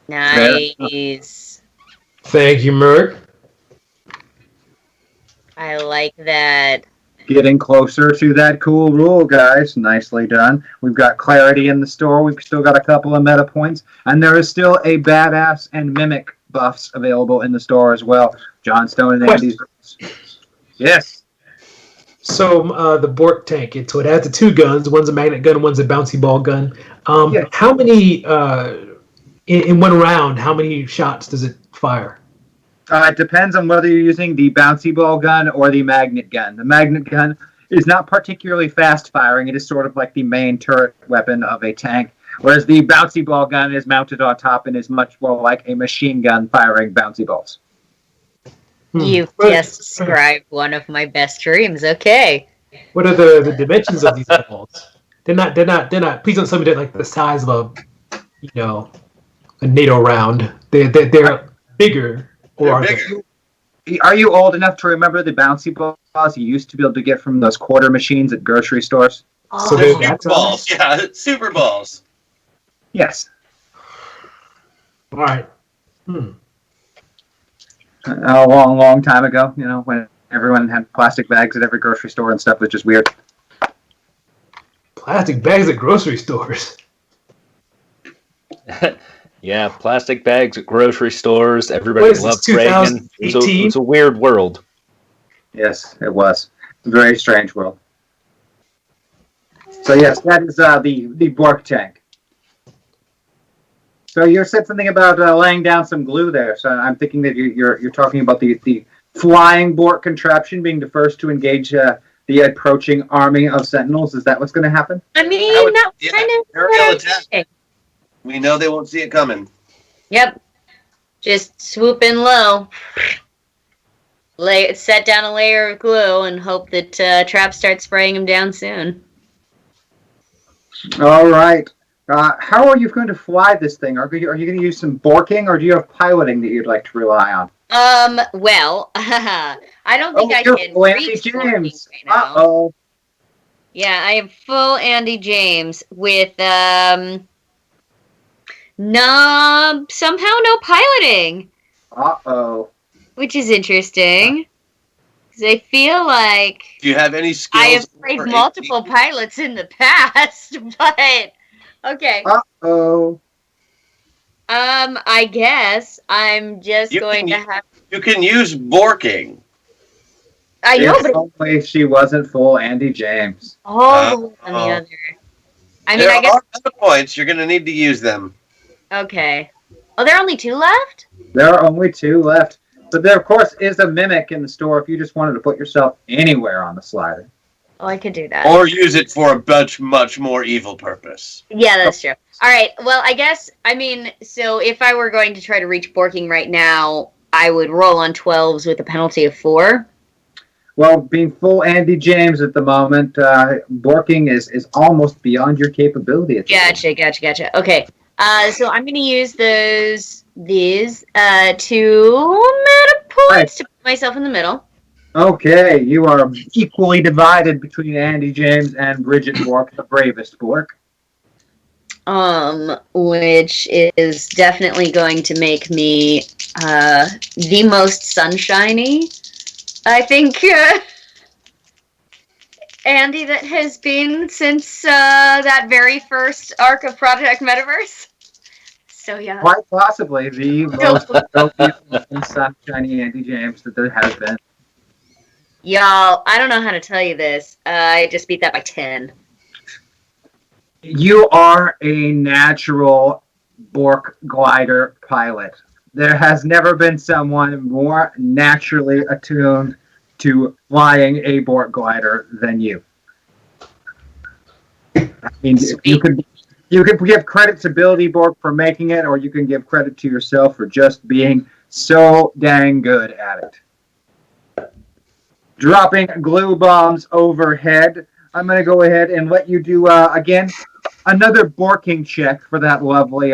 [SPEAKER 5] Nice.
[SPEAKER 3] Thank you, Merc.
[SPEAKER 5] I like that.
[SPEAKER 2] Getting closer to that cool rule, guys. Nicely done. We've got clarity in the store. We've still got a couple of meta points. And there is still a badass and mimic buffs available in the store as well. John Stone and Andy's. Yes.
[SPEAKER 3] So the Bork tank, it has the two guns. One's a magnet gun, one's a bouncy ball gun.
[SPEAKER 2] Yeah.
[SPEAKER 3] How many, in one round, how many shots does it fire?
[SPEAKER 2] It depends on whether you're using the bouncy ball gun or the magnet gun. The magnet gun is not particularly fast firing. It is sort of like the main turret weapon of a tank, whereas the bouncy ball gun is mounted on top and is much more like a machine gun firing bouncy balls.
[SPEAKER 5] You've just described one of my best dreams. Okay.
[SPEAKER 3] What are the dimensions of these balls? They're not. Please don't tell me they're like the size of a NATO round. They're bigger.
[SPEAKER 6] They're bigger.
[SPEAKER 2] Are you old enough to remember the bouncy balls you used to be able to get from those quarter machines at grocery stores?
[SPEAKER 3] So
[SPEAKER 6] The super balls. Yeah, super balls.
[SPEAKER 2] Yes.
[SPEAKER 3] All right.
[SPEAKER 2] A long, long time ago, when everyone had plastic bags at every grocery store and stuff was just weird.
[SPEAKER 3] Plastic bags at grocery stores.
[SPEAKER 4] Yeah, plastic bags at grocery stores. Everybody loved Reagan. It was a weird world.
[SPEAKER 2] Yes, it was. It's a very strange world. So yes, that is the Bork tank. So you said something about laying down some glue there. So I'm thinking that you're talking about the flying Bork contraption being the first to engage the approaching army of Sentinels. Is that what's going to happen?
[SPEAKER 5] I mean, that's kind of
[SPEAKER 6] aerial attack. We know they won't see it coming.
[SPEAKER 5] Yep. Just swoop in low. Set down a layer of glue and hope that traps start spraying them down soon.
[SPEAKER 2] All right. How are you going to fly this thing? Are you going to use some borking, or do you have piloting that you'd like to rely on?
[SPEAKER 5] Well, I don't think I can reach
[SPEAKER 2] James.
[SPEAKER 5] Right now.
[SPEAKER 2] Uh-oh.
[SPEAKER 5] Yeah, I have full Andy James with somehow no piloting.
[SPEAKER 2] Uh-oh.
[SPEAKER 5] Which is interesting. Because I feel like
[SPEAKER 6] Do you have any skills?
[SPEAKER 5] I have played multiple pilots in the past, but okay.
[SPEAKER 2] Uh-oh.
[SPEAKER 5] I guess I'm just going to have.
[SPEAKER 6] You can use borking.
[SPEAKER 5] I know,
[SPEAKER 2] If only she wasn't full Andy James.
[SPEAKER 5] on the other. I mean,
[SPEAKER 6] There
[SPEAKER 5] I guess.
[SPEAKER 6] are other points. You're going to need to use them.
[SPEAKER 5] Okay. Oh, there are only 2 left?
[SPEAKER 2] There are only 2 left. But there, of course, is a mimic in the store if you just wanted to put yourself anywhere on the slider.
[SPEAKER 5] Oh, I could do that.
[SPEAKER 6] Or use it for a much more evil purpose.
[SPEAKER 5] Yeah, that's true. All right. Well, so if I were going to try to reach Borking right now, I would roll on 12s with a penalty of 4.
[SPEAKER 2] Well, being full Andy James at the moment, borking is almost beyond your capability. At this point.
[SPEAKER 5] Gotcha. Okay. So I'm going to use these 2 meta points to put myself in the middle.
[SPEAKER 2] Okay, you are equally divided between Andy James and Bridget Bork, the bravest Bork.
[SPEAKER 5] Which is definitely going to make me the most sunshiny, I think, Andy, that has been since that very first arc of Project Metaverse. So yeah.
[SPEAKER 2] Quite possibly the most beautiful and sunshiny Andy James that there has been.
[SPEAKER 5] Y'all, I don't know how to tell you this. I just beat that by 10.
[SPEAKER 2] You are a natural Bork glider pilot. There has never been someone more naturally attuned to flying a Bork glider than you. I mean, you could give credit to Billy Bork for making it, or you can give credit to yourself for just being so dang good at it. Dropping glue bombs overhead. I'm going to go ahead and let you do, again, another borking check for that lovely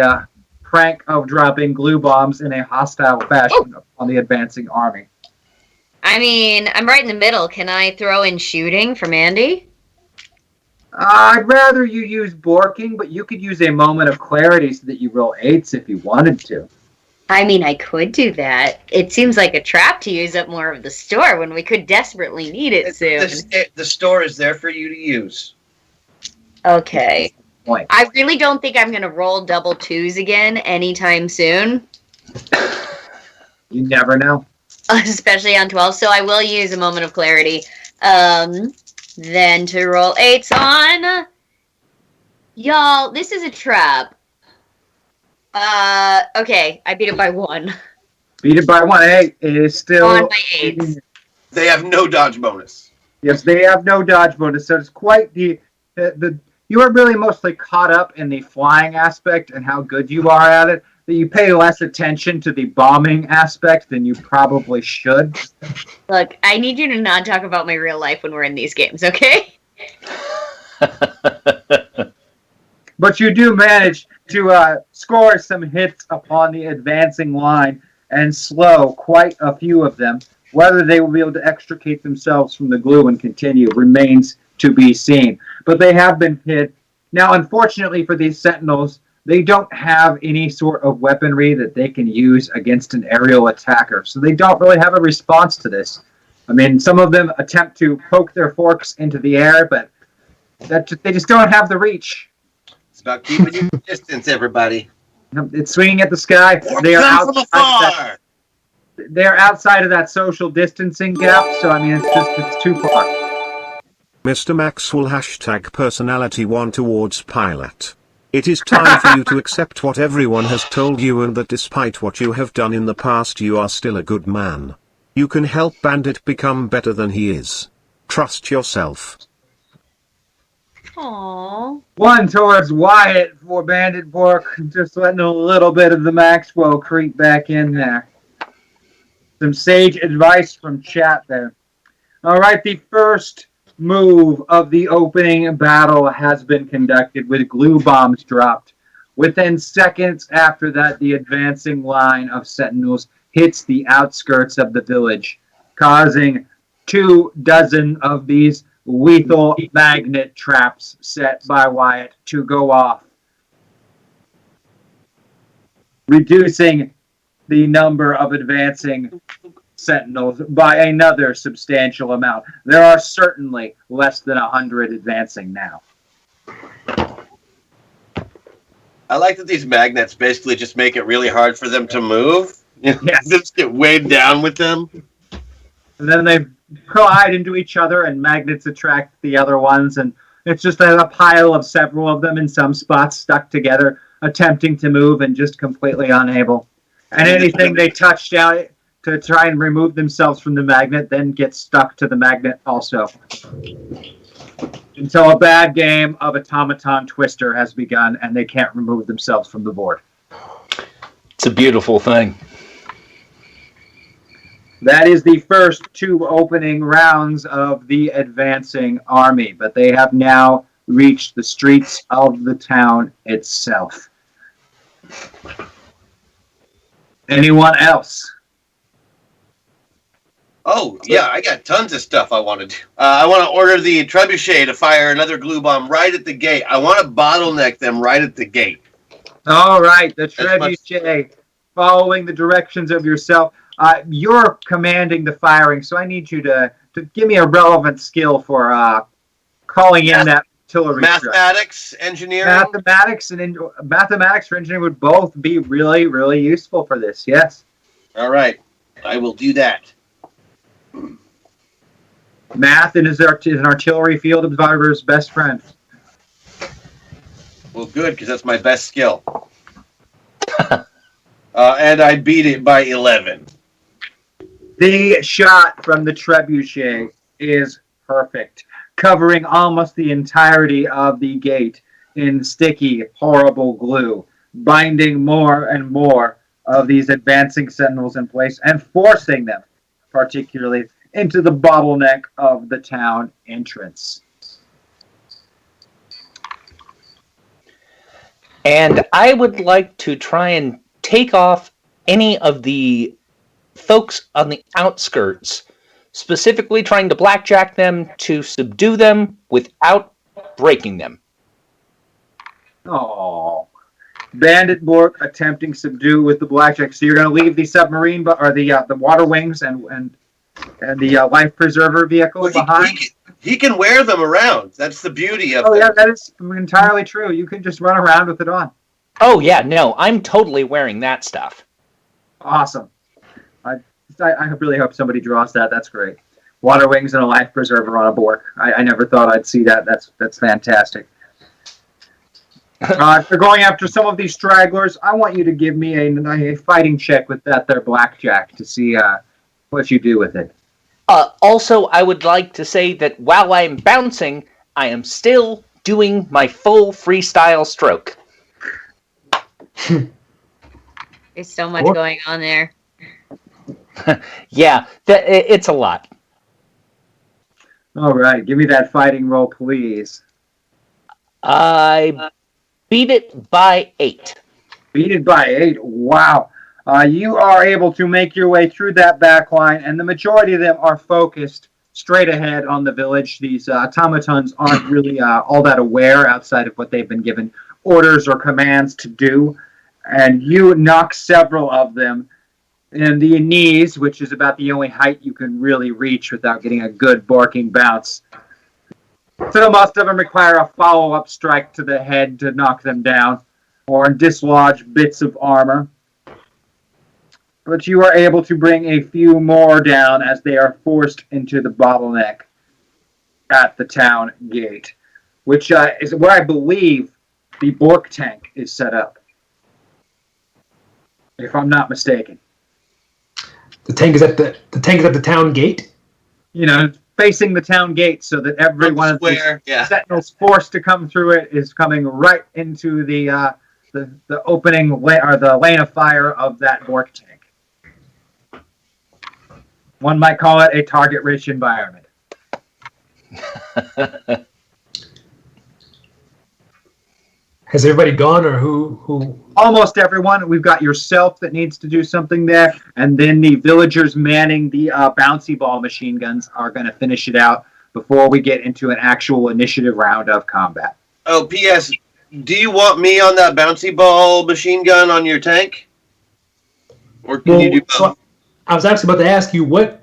[SPEAKER 2] prank of dropping glue bombs in a hostile fashion on the advancing army.
[SPEAKER 5] I mean, I'm right in the middle. Can I throw in shooting from Andy?
[SPEAKER 2] I'd rather you use borking, but you could use a moment of clarity so that you roll 8s if you wanted to.
[SPEAKER 5] I mean, I could do that. It seems like a trap to use up more of the store when we could desperately need it soon.
[SPEAKER 6] The store is there for you to use.
[SPEAKER 5] Okay.
[SPEAKER 2] Point.
[SPEAKER 5] I really don't think I'm going to roll double 2s again anytime soon.
[SPEAKER 2] You never know.
[SPEAKER 5] Especially on 12, so I will use a moment of clarity. Then to roll 8s on. Y'all, this is a trap. Okay, I beat it by 1.
[SPEAKER 2] Beat it by 1. Hey, it is still
[SPEAKER 5] On my 8s.
[SPEAKER 6] They have no dodge bonus.
[SPEAKER 2] Yes, they have no dodge bonus, so it's quite the you are really mostly caught up in the flying aspect and how good you are at it, that you pay less attention to the bombing aspect than you probably should.
[SPEAKER 5] Look, I need you to not talk about my real life when we're in these games, okay?
[SPEAKER 2] But you do manage to score some hits upon the advancing line and slow quite a few of them. Whether they will be able to extricate themselves from the glue and continue remains to be seen. But they have been hit. Now, unfortunately for these Sentinels, they don't have any sort of weaponry that they can use against an aerial attacker. So they don't really have a response to this. I mean, some of them attempt to poke their forks into the air, but they just don't have the reach.
[SPEAKER 6] It's about keeping your distance, everybody.
[SPEAKER 2] It's swinging at the sky. They are outside. They're outside of that social distancing gap, so I mean, it's too far.
[SPEAKER 7] Mr. Maxwell #personality1 towards pilot. It is time for you to accept what everyone has told you and that despite what you have done in the past you are still a good man. You can help Bandit become better than he is. Trust yourself.
[SPEAKER 5] Aww.
[SPEAKER 2] 1 towards Wyatt for Bandit Bork, just letting a little bit of the Maxwell creep back in there. Some sage advice from chat there. All right, the first move of the opening battle has been conducted with glue bombs dropped. Within seconds after that, the advancing line of Sentinels hits the outskirts of the village, causing 24 of these lethal magnet traps set by Wyatt to go off, reducing the number of advancing Sentinels by another substantial amount. There are certainly less than 100 advancing now.
[SPEAKER 6] I like that these magnets basically just make it really hard for them to move.
[SPEAKER 2] Yes.
[SPEAKER 6] They just get weighed down with them.
[SPEAKER 2] And then they collide into each other and magnets attract the other ones, and it's just a pile of several of them in some spots stuck together, attempting to move and just completely unable. And anything they touch down to try and remove themselves from the magnet then gets stuck to the magnet also. until a bad game of automaton twister has begun and they can't remove themselves from the board.
[SPEAKER 4] It's a beautiful thing.
[SPEAKER 2] That is the first 2 opening rounds of the advancing army, but they have now reached the streets of the town itself. Anyone else?
[SPEAKER 6] Oh, yeah, I got tons of stuff I want to do. I want to order the trebuchet to fire another glue bomb right at the gate. I want to bottleneck them right at the gate.
[SPEAKER 2] All right, the trebuchet, following the directions of yourself. You're commanding the firing, so I need you to give me a relevant skill for calling in that artillery strike.
[SPEAKER 6] Mathematics, engineering.
[SPEAKER 2] Mathematics for engineering would both be really, really useful for this. Yes.
[SPEAKER 6] All right, I will do that.
[SPEAKER 2] Math is an artillery field observer's best friend.
[SPEAKER 6] Well, good, because that's my best skill. And I beat it by 11.
[SPEAKER 2] The shot from the trebuchet is perfect, covering almost the entirety of the gate in sticky, horrible glue, binding more and more of these advancing sentinels in place and forcing them, particularly, into the bottleneck of the town entrance.
[SPEAKER 4] And I would like to try and take off any of the folks on the outskirts, specifically trying to blackjack them to subdue them without breaking them.
[SPEAKER 2] Oh, Bandit Bork attempting subdue with the blackjack. So you're going to leave the submarine, or the water wings and the life preserver vehicle behind.
[SPEAKER 6] He can wear them around. That's the beauty of
[SPEAKER 2] Oh
[SPEAKER 6] them.
[SPEAKER 2] yeah, that is entirely true. You can just run around with it on.
[SPEAKER 4] Oh yeah, no, I'm totally wearing that stuff.
[SPEAKER 2] Awesome. I really hope somebody draws that. That's great. Water wings and a life preserver on a Bork. I never thought I'd see that. That's fantastic. If you're going after some of these stragglers, I want you to give me a fighting check with that there blackjack to see what you do with it.
[SPEAKER 4] Also, I would like to say that while I'm bouncing, I am still doing my full freestyle stroke.
[SPEAKER 5] There's so much going on there.
[SPEAKER 4] Yeah, it's a lot.
[SPEAKER 2] All right, give me that fighting roll, please.
[SPEAKER 4] I beat it by 8.
[SPEAKER 2] Beat it by 8. Wow. You are able to make your way through that back line, and the majority of them are focused straight ahead on the village. These automatons aren't really all that aware outside of what they've been given orders or commands to do. And you knock several of them in the knees, which is about the only height you can really reach without getting a good barking bounce. So most of them require a follow-up strike to the head to knock them down, or dislodge bits of armor. But you are able to bring a few more down as they are forced into the bottleneck at the town gate, which is where I believe the Bork tank is set up, if I'm not mistaken.
[SPEAKER 3] The tank is at the town gate.
[SPEAKER 2] You know, facing the town gate, so that every one of the sentinels forced to come through it is coming right into the opening or the lane of fire of that Bork tank. One might call it a target-rich environment.
[SPEAKER 3] Has everybody gone, or who?
[SPEAKER 2] Almost everyone. We've got yourself that needs to do something there, and then the villagers manning the bouncy ball machine guns are going to finish it out before we get into an actual initiative round of combat.
[SPEAKER 6] Oh, P.S. Do you want me on that bouncy ball machine gun on your tank? Or can you do both?
[SPEAKER 3] So I was actually about to ask you what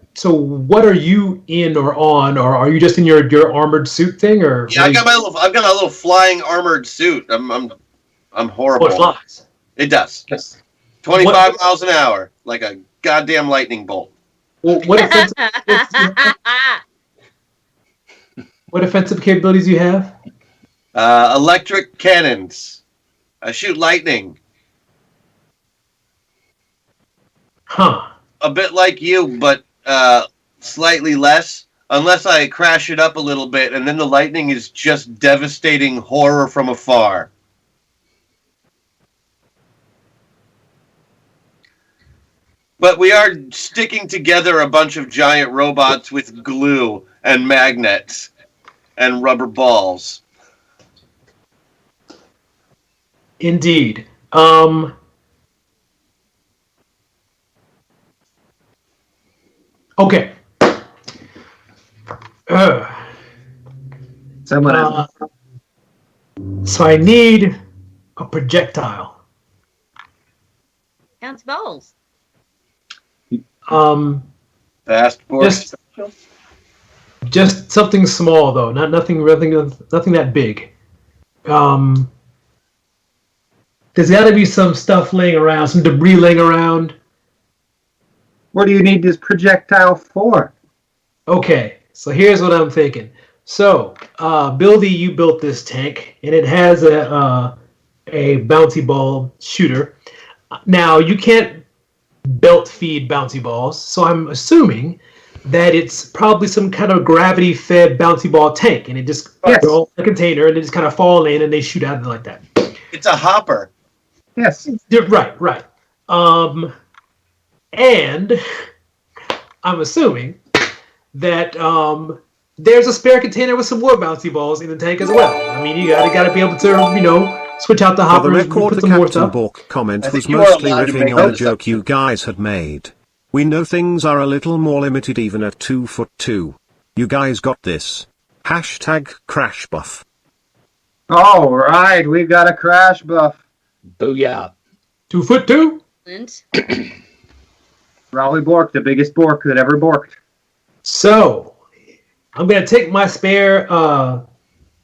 [SPEAKER 3] are you in or on, or are you just in your armored suit thing, or?
[SPEAKER 6] Yeah, I've got a little flying armored suit. I'm horrible.
[SPEAKER 3] Oh, it flies.
[SPEAKER 6] It does.
[SPEAKER 3] Yes.
[SPEAKER 6] 25 miles an hour, like a goddamn lightning bolt.
[SPEAKER 3] Well, what offensive capabilities do you have?
[SPEAKER 6] Electric cannons. I shoot lightning.
[SPEAKER 3] Huh.
[SPEAKER 6] A bit like you, but slightly less. unless I crash it up a little bit, and then the lightning is just devastating horror from afar. But we are sticking together a bunch of giant robots with glue and magnets and rubber balls.
[SPEAKER 3] Indeed. Okay.
[SPEAKER 2] Someone else.
[SPEAKER 3] So I need a projectile.
[SPEAKER 5] Counts balls.
[SPEAKER 6] Fast Bork.
[SPEAKER 3] Just something small though, nothing that big. There's got to be some stuff laying around, some debris laying around.
[SPEAKER 2] What do you need this projectile for?
[SPEAKER 3] Okay, so here's what I'm thinking. So, Bildy, you built this tank, and it has a bouncy ball shooter. Now, you can't belt feed bouncy balls, so I'm assuming that it's probably some kind of gravity-fed bouncy ball tank, and it just rolls in a container, and they just kind of fall in, and they shoot out of it like that.
[SPEAKER 6] It's a hopper.
[SPEAKER 2] Yes.
[SPEAKER 3] Right. And I'm assuming that there's a spare container with some more bouncy balls in the tank as well. I mean, you gotta be able to, switch out the
[SPEAKER 7] For
[SPEAKER 3] hopper
[SPEAKER 7] the
[SPEAKER 3] and
[SPEAKER 7] record,
[SPEAKER 3] put
[SPEAKER 7] the
[SPEAKER 3] some more
[SPEAKER 7] Captain
[SPEAKER 3] stuff.
[SPEAKER 7] Bork comment
[SPEAKER 6] I
[SPEAKER 7] was
[SPEAKER 6] think you are
[SPEAKER 7] mostly
[SPEAKER 6] allowed to
[SPEAKER 7] riffing
[SPEAKER 6] make
[SPEAKER 7] on a
[SPEAKER 6] those
[SPEAKER 7] joke you guys had made. We know things are a little more limited even at 2'2". You guys got this. Hashtag crash buff.
[SPEAKER 2] All right, we've got a crash buff.
[SPEAKER 4] Booyah.
[SPEAKER 3] 2'2".
[SPEAKER 5] And
[SPEAKER 2] Raleigh Bork, the biggest Bork that ever borked.
[SPEAKER 3] So, I'm gonna take my spare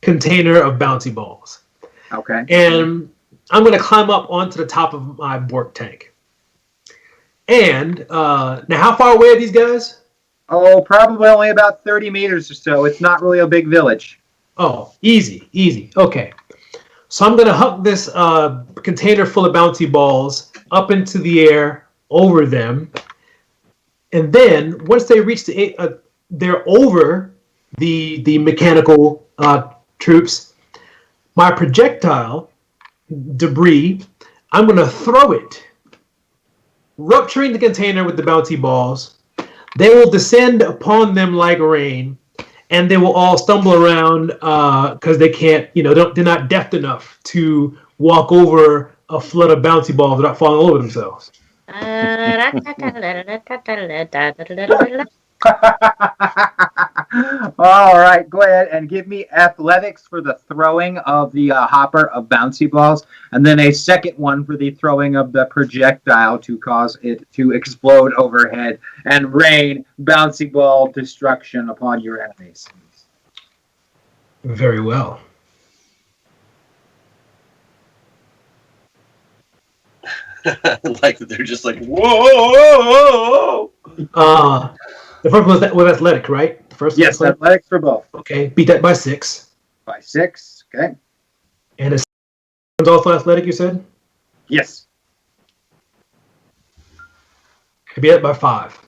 [SPEAKER 3] container of bouncy balls,
[SPEAKER 2] Okay.
[SPEAKER 3] and I'm gonna climb up onto the top of my Bork tank. And now, how far away are these guys?
[SPEAKER 2] Oh, probably only about 30 meters or so. It's not really a big village.
[SPEAKER 3] Oh, easy. Okay. So I'm going to huck this container full of bouncy balls up into the air over them. And then once they reach they're over the mechanical troops, my projectile debris, I'm going to throw it, rupturing the container with the bouncy balls. They will descend upon them like rain, and they will all stumble around because they can't, they're not deft enough to walk over a flood of bouncy balls without falling over themselves.
[SPEAKER 2] All right, go ahead and give me athletics for the throwing of the hopper of bouncy balls, and then a second one for the throwing of the projectile to cause it to explode overhead and rain bouncy ball destruction upon your enemies.
[SPEAKER 3] Very well.
[SPEAKER 6] Like they're just like, whoa.
[SPEAKER 3] The first one was athletic, right? The first one
[SPEAKER 2] Yes,
[SPEAKER 3] was
[SPEAKER 2] athletics for both.
[SPEAKER 3] Okay, beat that by 6.
[SPEAKER 2] By 6, okay.
[SPEAKER 3] And it's also athletic, you said?
[SPEAKER 2] Yes.
[SPEAKER 3] I beat it by 5.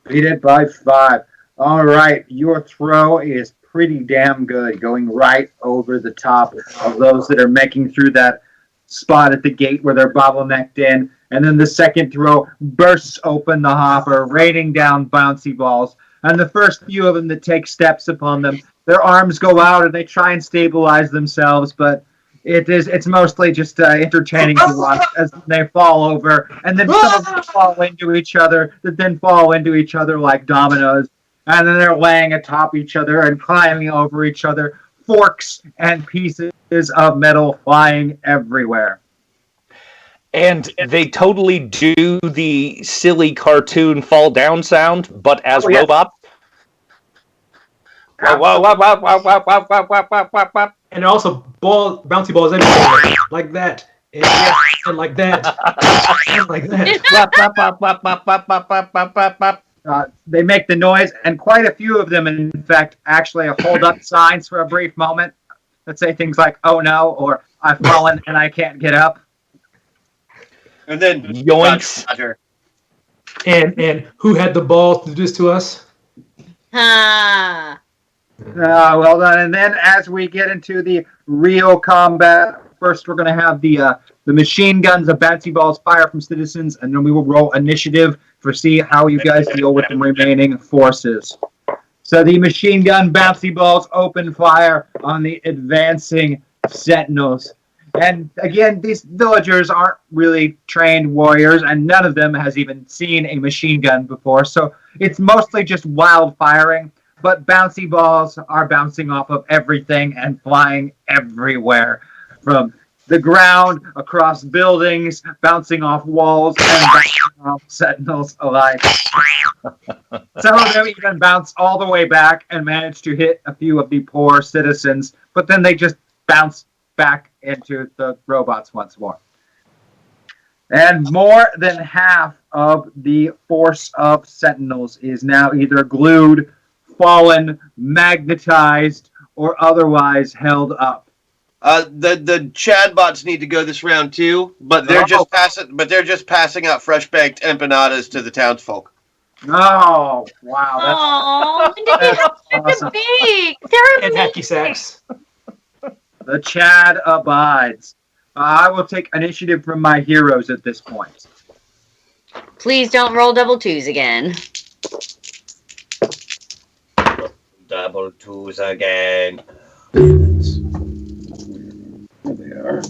[SPEAKER 2] Beat it by 5. All right, your throw is pretty damn good, going right over the top of those that are making through that spot at the gate where they're bottlenecked in. And then the second throw bursts open the hopper, raining down bouncy balls. And the first few of them that take steps upon them, their arms go out and they try and stabilize themselves, but it's mostly just entertaining to watch as they fall over, and then some of them fall into each other, that then fall into each other like dominoes, and then they're laying atop each other and climbing over each other, forks and pieces of metal flying everywhere.
[SPEAKER 4] And they totally do the silly cartoon fall down sound, but as robots.
[SPEAKER 3] And also bouncy balls everywhere, like that, and like that, and like that.
[SPEAKER 2] They make the noise, and quite a few of them, in fact, actually hold up signs for a brief moment that say things like, "Oh no," or "I've fallen and I can't get up."
[SPEAKER 6] And then
[SPEAKER 4] yoinks.
[SPEAKER 3] And who had the balls to do this to us?
[SPEAKER 5] Ah.
[SPEAKER 2] Well done. And then as we get into the real combat, first we're going to have the machine guns of bouncy balls fire from citizens, and then we will roll initiative for see how you guys deal with the remaining forces. So the machine gun bouncy balls open fire on the advancing sentinels. And again, these villagers aren't really trained warriors, and none of them has even seen a machine gun before. So it's mostly just wild firing, but bouncy balls are bouncing off of everything and flying everywhere. From the ground, across buildings, bouncing off walls, and bouncing off sentinels alike. Some of them even bounce all the way back and manage to hit a few of the poor citizens, but then they just bounce back into the robots once more. And more than half of the force of sentinels is now either glued, fallen, magnetized, or otherwise held up.
[SPEAKER 6] The Chad bots need to go this round too, but they're just passing out fresh baked empanadas to the townsfolk.
[SPEAKER 2] Oh, wow.
[SPEAKER 5] Oh, when did you have such
[SPEAKER 2] awesome.
[SPEAKER 5] a big? They're
[SPEAKER 3] And hacky
[SPEAKER 5] amazing.
[SPEAKER 3] sacks.
[SPEAKER 2] The Chad abides. I will take initiative from my heroes at this point.
[SPEAKER 5] Please don't roll double twos again.
[SPEAKER 6] Double twos again.
[SPEAKER 2] There they are.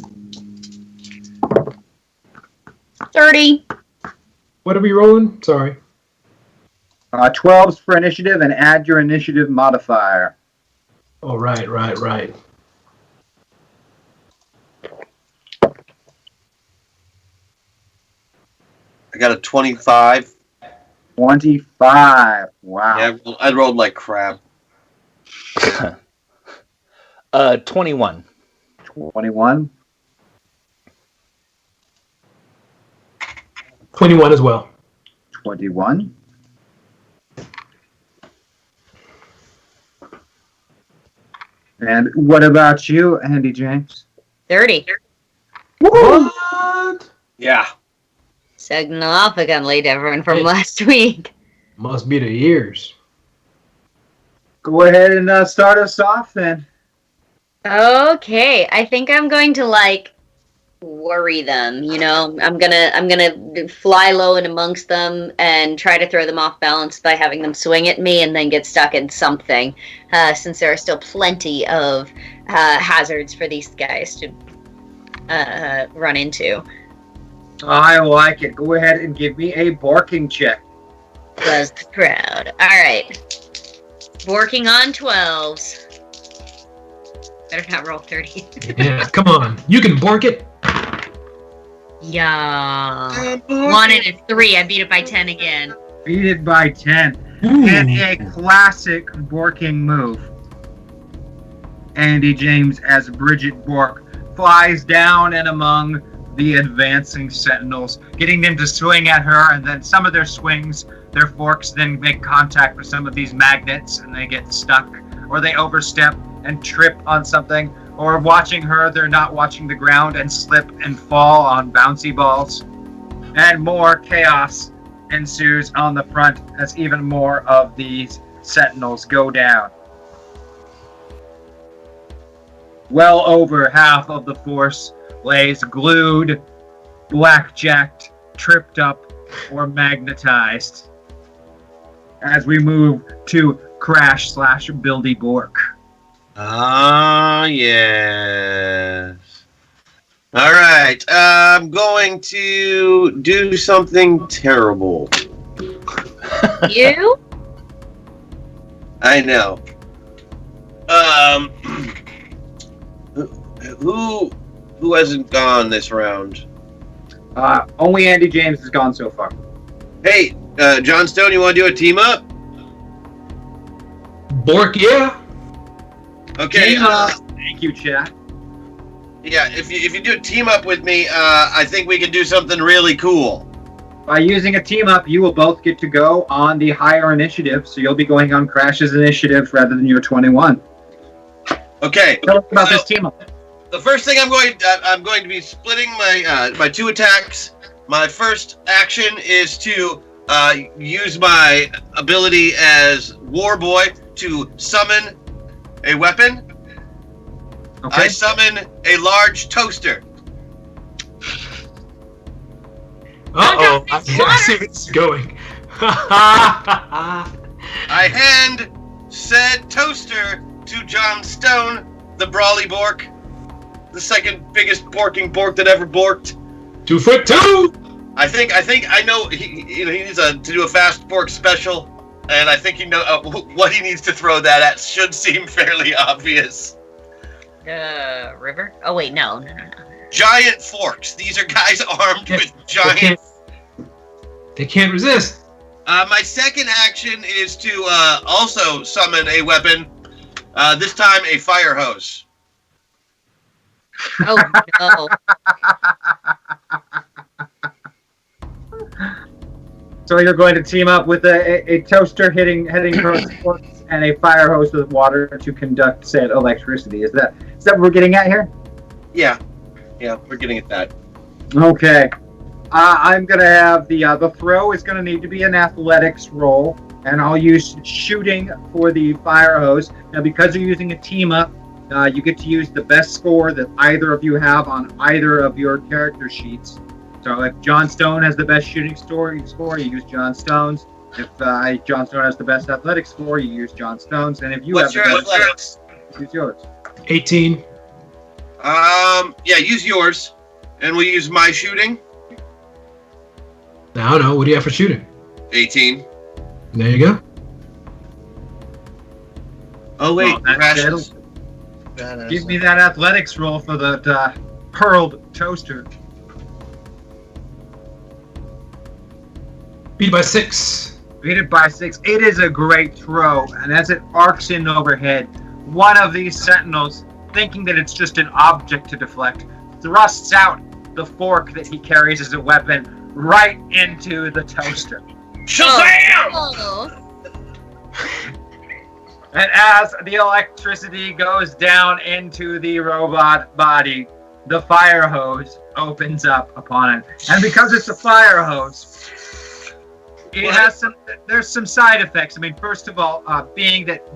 [SPEAKER 5] 30.
[SPEAKER 3] What are we rolling? Sorry.
[SPEAKER 2] 12s for initiative, and add your initiative modifier.
[SPEAKER 3] Oh, right.
[SPEAKER 6] I got a 25.
[SPEAKER 2] 25. Wow.
[SPEAKER 6] Yeah, I rolled like crap.
[SPEAKER 4] 21.
[SPEAKER 2] 21.
[SPEAKER 3] 21 as well.
[SPEAKER 2] 21. And what about you, Andy James?
[SPEAKER 5] 30.
[SPEAKER 3] What?
[SPEAKER 6] Yeah.
[SPEAKER 5] Significantly different from last week.
[SPEAKER 3] Must be the years.
[SPEAKER 2] Go ahead and start us off then.
[SPEAKER 5] Okay, I think I'm going to worry them. You know, I'm gonna fly low in amongst them and try to throw them off balance by having them swing at me and then get stuck in something. Since there are still plenty of hazards for these guys to run into.
[SPEAKER 2] I like it. Go ahead and give me a barking check.
[SPEAKER 5] Was the crowd. Alright. Working on 12s. Better not roll 30.
[SPEAKER 3] Yeah, come on. You can bork it.
[SPEAKER 5] Yeah. 1 and a 3. I beat it by 10 again.
[SPEAKER 2] Beat it by 10.
[SPEAKER 3] Ooh.
[SPEAKER 2] And a classic Borking move. Andy James as Bridget Bork flies down and among the advancing sentinels, getting them to swing at her, and then some of their swings, their forks then make contact with some of these magnets and they get stuck, or they overstep and trip on something, or watching her, they're not watching the ground and slip and fall on bouncy balls. And more chaos ensues on the front as even more of these sentinels go down. Well over half of the force lays glued, blackjacked, tripped up, or magnetized as we move to Crash/Buildy Bork.
[SPEAKER 6] Ah, yes. All right. I'm going to do something terrible.
[SPEAKER 5] You?
[SPEAKER 6] I know. Who hasn't gone this round?
[SPEAKER 2] Only Andy James has gone so far.
[SPEAKER 6] Hey, John Stone, you want to do a team up?
[SPEAKER 3] Bork, yeah.
[SPEAKER 6] Okay.
[SPEAKER 2] Thank you, chat.
[SPEAKER 6] Yeah, if you do a team up with me, I think we can do something really cool.
[SPEAKER 2] By using a team up, you will both get to go on the higher initiative, so you'll be going on Crash's initiative rather than your 21.
[SPEAKER 6] Okay.
[SPEAKER 2] Tell us about this team up.
[SPEAKER 6] The first thing I'm going to be splitting my 2 attacks. My first action is to use my ability as War Boy to summon a weapon.
[SPEAKER 2] Okay.
[SPEAKER 6] I summon a large toaster.
[SPEAKER 3] Uh-oh. I see where this is going.
[SPEAKER 6] I hand said toaster to John Stone, the Brawly Bork, the second biggest borking Bork that ever borked.
[SPEAKER 3] 2'2".
[SPEAKER 6] I think I know he needs to do a fast Bork special, and I think what he needs to throw that at should seem fairly obvious.
[SPEAKER 5] River? Oh, wait, no.
[SPEAKER 6] Giant forks. These are guys armed with giant.
[SPEAKER 3] They can't resist.
[SPEAKER 6] My second action is to also summon a weapon. This time, a fire hose.
[SPEAKER 5] Oh, no.
[SPEAKER 2] So you're going to team up with a toaster heading towards forks and a fire hose with water to conduct said electricity. Is that what we're getting at here?
[SPEAKER 6] Yeah, we're getting at that.
[SPEAKER 2] Okay. I'm gonna have the throw is gonna need to be an athletics roll, and I'll use shooting for the fire hose. Now, because you're using a team up, you get to use the best score that either of you have on either of your character sheets. So if John Stone has the best shooting score, you use John Stone's. If John Stone has the best athletic score, you use John Stone's. And if you
[SPEAKER 6] What's
[SPEAKER 2] have
[SPEAKER 6] your
[SPEAKER 2] the best
[SPEAKER 6] athletics?
[SPEAKER 2] use yours.
[SPEAKER 3] 18.
[SPEAKER 6] Yeah, use yours, and we'll use my shooting.
[SPEAKER 3] I don't know. What do you have for shooting?
[SPEAKER 6] 18.
[SPEAKER 3] There you go.
[SPEAKER 6] Oh wait,
[SPEAKER 2] Well,
[SPEAKER 6] rations.
[SPEAKER 2] Give me that athletics roll for the hurled toaster.
[SPEAKER 3] Beat by 6.
[SPEAKER 2] Beat it by 6. It is a great throw, and as it arcs in overhead, one of these sentinels, thinking that it's just an object to deflect, thrusts out the fork that he carries as a weapon right into the toaster.
[SPEAKER 6] Shazam!
[SPEAKER 5] Oh.
[SPEAKER 2] And as the electricity goes down into the robot body, the fire hose opens up upon it. And because it's a fire hose, there's some side effects. I mean, first of all, being that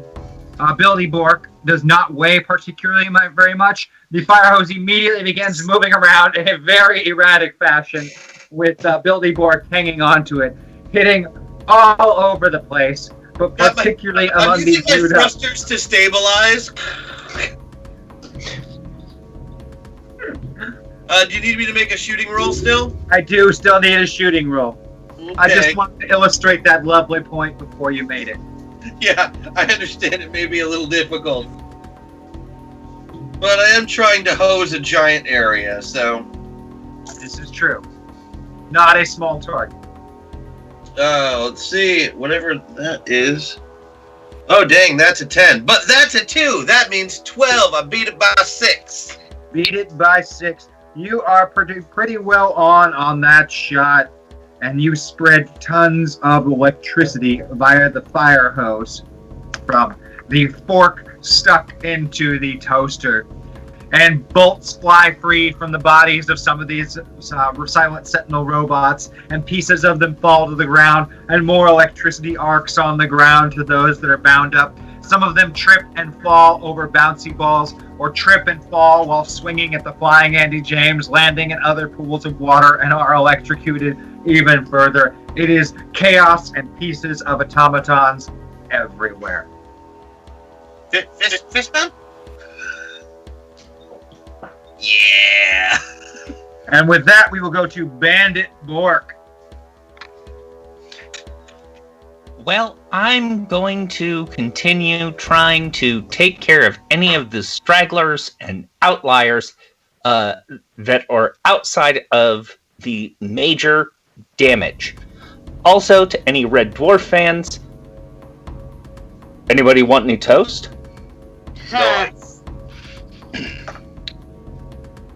[SPEAKER 2] Billy Bork does not weigh particularly very much, the fire hose immediately begins moving around in a very erratic fashion, with Billy Bork hanging onto it, hitting all over the place, but particularly among
[SPEAKER 6] I'm
[SPEAKER 2] these
[SPEAKER 6] using my
[SPEAKER 2] dudes.
[SPEAKER 6] thrusters to stabilize. Do you need me to make a shooting roll still?
[SPEAKER 2] I do still need a shooting roll.
[SPEAKER 6] Okay.
[SPEAKER 2] I just wanted to illustrate that lovely point before you made it.
[SPEAKER 6] Yeah, I understand it may be a little difficult. But I am trying to hose a giant area, so...
[SPEAKER 2] This is true. Not a small target.
[SPEAKER 6] Let's see, whatever that is. Oh, dang, that's a 10. But that's a 2! That means 12. I beat it by 6.
[SPEAKER 2] Beat it by 6. You are pretty well on that shot, and you spread tons of electricity via the fire hose from the fork stuck into the toaster. And bolts fly free from the bodies of some of these silent sentinel robots, and pieces of them fall to the ground, and more electricity arcs on the ground to those that are bound up. Some of them trip and fall over bouncy balls, or trip and fall while swinging at the flying Andy James, landing in other pools of water, and are electrocuted even further. It is chaos and pieces of automatons everywhere.
[SPEAKER 6] Fist bump? Yeah!
[SPEAKER 2] And with that, we will go to Bandit Bork.
[SPEAKER 8] Well, I'm going to continue trying to take care of any of the stragglers and outliers that are outside of the major damage. Also, to any Red Dwarf fans, anybody want any toast?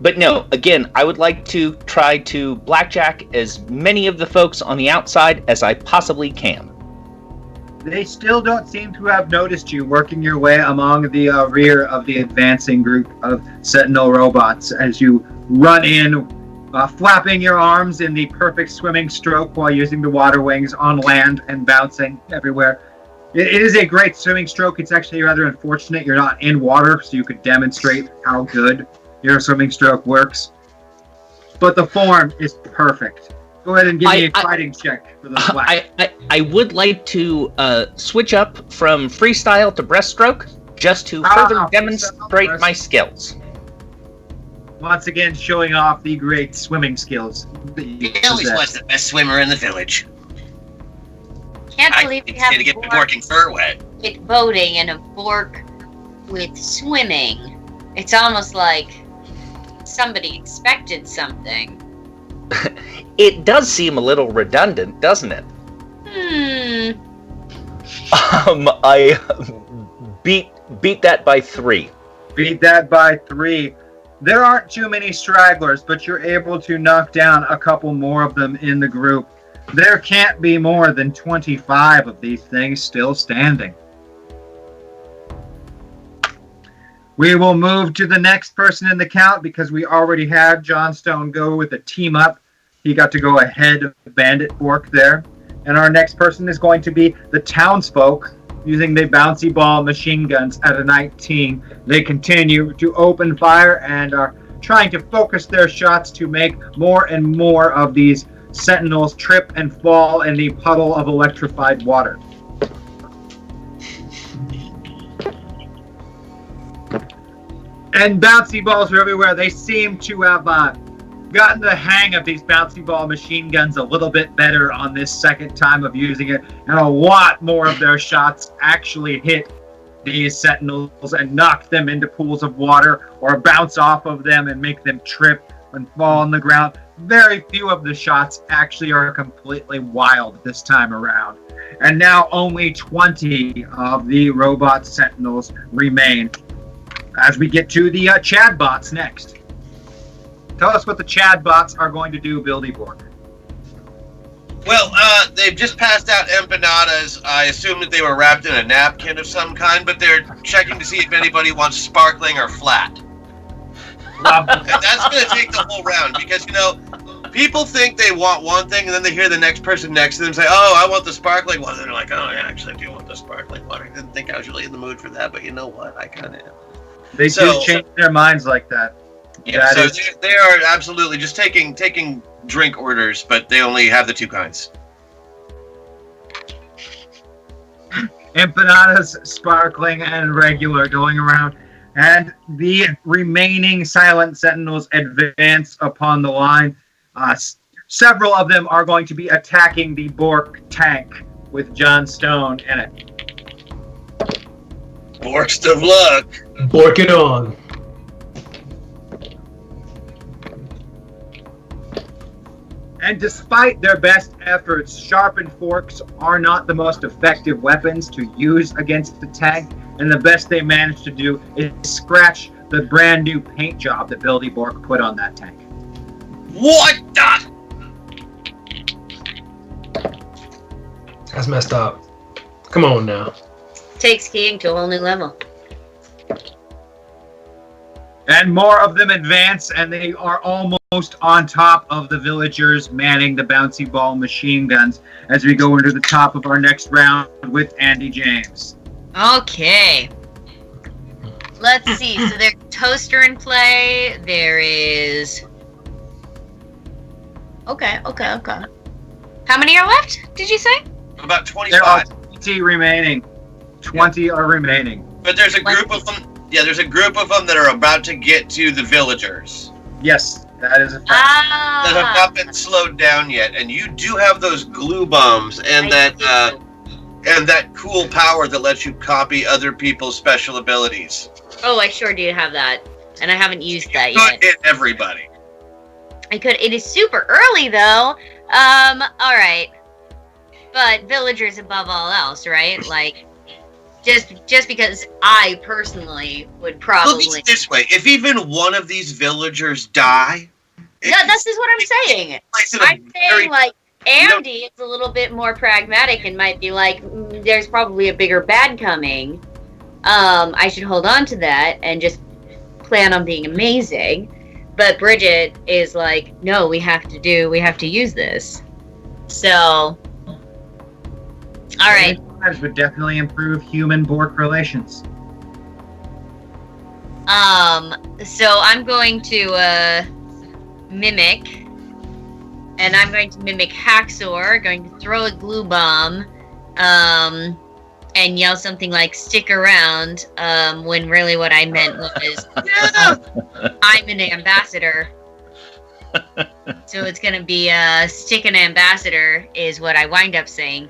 [SPEAKER 8] But no, again, I would like to try to blackjack as many of the folks on the outside as I possibly can.
[SPEAKER 2] They still don't seem to have noticed you working your way among the rear of the advancing group of Sentinel robots as you run in flapping your arms in the perfect swimming stroke while using the water wings on land and bouncing everywhere. It is a great swimming stroke. It's actually rather unfortunate you're not in water, so you could demonstrate how good your swimming stroke works. But the form is perfect. Go ahead and give me a fighting check for the flash.
[SPEAKER 8] I would like to switch up from freestyle to breaststroke just to further demonstrate my skills.
[SPEAKER 2] Once again, showing off the great swimming skills.
[SPEAKER 6] He always was the best swimmer in the village.
[SPEAKER 5] Can't believe we have
[SPEAKER 6] to get my Borking fur wet.
[SPEAKER 5] With boating and a Bork with swimming. It's almost like somebody expected something.
[SPEAKER 8] It does seem a little redundant, doesn't it? I beat that by 3.
[SPEAKER 2] Beat that by 3. There aren't too many stragglers, but you're able to knock down a couple more of them in the group. There can't be more than 25 of these things still standing. We will move to the next person in the count because we already had John Stone go with a team up. He got to go ahead of Bandit Bork there. And our next person is going to be the townsfolk using the bouncy ball machine guns at a 19. They continue to open fire and are trying to focus their shots to make more and more of these sentinels trip and fall in the puddle of electrified water. And bouncy balls are everywhere. They seem to have gotten the hang of these bouncy ball machine guns a little bit better on this second time of using it, and a lot more of their shots actually hit these sentinels and knock them into pools of water or bounce off of them and make them trip and fall on the ground. Very few of the shots actually are completely wild this time around. And now only 20 of the robot sentinels remain. As we get to the Chad bots next. Tell us what the Chad bots are going to do, Billy Bork.
[SPEAKER 6] Well, they've just passed out empanadas. I assume that they were wrapped in a napkin of some kind, but they're checking to see if anybody wants sparkling or flat. And that's going to take the whole round because, you know, people think they want one thing and then they hear the next person next to them say, oh, I want the sparkling one. And they're like, oh, yeah, actually, I do want the sparkling one. I didn't think I was really in the mood for that, but you know what? I kind of am.
[SPEAKER 2] They do change their minds like that.
[SPEAKER 6] Yeah, so they are absolutely just taking drink orders, but they only have the 2 kinds.
[SPEAKER 2] Empanadas, sparkling, and regular going around. And the remaining silent sentinels advance upon the line. Several of them are going to be attacking the Bork tank with John Stone in it.
[SPEAKER 6] Worst of luck.
[SPEAKER 3] Bork it on.
[SPEAKER 2] And despite their best efforts, sharpened forks are not the most effective weapons to use against the tank, and the best they managed to do is scratch the brand new paint job that Billy Bork put on that tank.
[SPEAKER 6] What the?
[SPEAKER 3] That's messed up. Come on now.
[SPEAKER 5] Takes skiing to a whole new level.
[SPEAKER 2] And more of them advance, and they are almost on top of the villagers manning the bouncy ball machine guns as we go into the top of our next round with Andy James.
[SPEAKER 5] Okay. Let's see. So there's toaster in play. There is... Okay. How many are left, did you say?
[SPEAKER 6] About 25.
[SPEAKER 2] There are 20 remaining. 20 are remaining.
[SPEAKER 6] But there's a group of them. Yeah, there's a group of them that are about to get to the villagers.
[SPEAKER 2] Yes, that is a fact.
[SPEAKER 6] That have not been slowed down yet, and you do have those glue bombs and that cool power that lets you copy other people's special abilities.
[SPEAKER 5] Oh, I sure do have that, and I haven't used that
[SPEAKER 6] Not
[SPEAKER 5] yet.
[SPEAKER 6] hit everybody.
[SPEAKER 5] I could. It is super early though. All right, but villagers above all else, right? Like. Just because I personally would probably...
[SPEAKER 6] Look at it this way. If even one of these villagers die...
[SPEAKER 5] Yeah, this is what I'm saying. I'm saying, like, Andy is a little bit more pragmatic and might be like, there's probably a bigger bad coming. I should hold on to that and just plan on being amazing. But Bridget is like, no, we have to use this. So, all right.
[SPEAKER 2] Would definitely improve human-Bork relations.
[SPEAKER 5] So I'm going to mimic, and I'm going to mimic Haxor, going to throw a glue bomb, and yell something like "stick around," when really what I meant was, I'm an ambassador. So it's gonna be "stick an ambassador" is what I wind up saying.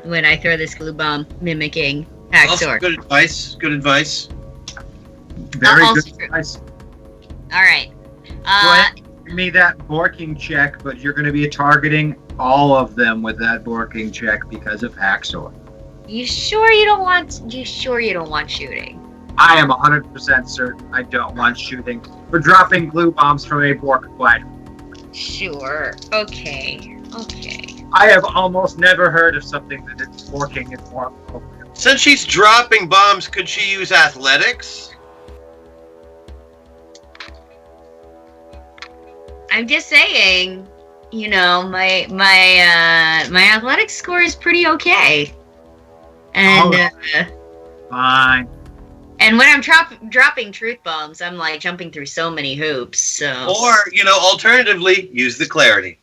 [SPEAKER 5] When I throw this glue bomb, mimicking Haxor.
[SPEAKER 6] Good advice. Good advice.
[SPEAKER 2] Very
[SPEAKER 5] Also
[SPEAKER 2] good
[SPEAKER 5] true.
[SPEAKER 2] advice.
[SPEAKER 5] All right.
[SPEAKER 2] Go ahead. Give me that borking check, but you're going to be targeting all of them with that borking check because of Haxor.
[SPEAKER 5] You sure you don't want shooting?
[SPEAKER 2] I am 100% certain I don't want shooting for dropping glue bombs from a Bork glider.
[SPEAKER 5] Sure. Okay.
[SPEAKER 2] I have almost never heard of something that is borking is more appropriate.
[SPEAKER 6] Since she's dropping bombs, could she use athletics?
[SPEAKER 5] I'm just saying, you know, my athletics score is pretty okay, and
[SPEAKER 2] Fine.
[SPEAKER 5] and when I'm dropping truth bombs, I'm like jumping through so many hoops. So,
[SPEAKER 6] Or, alternatively, use the clarity.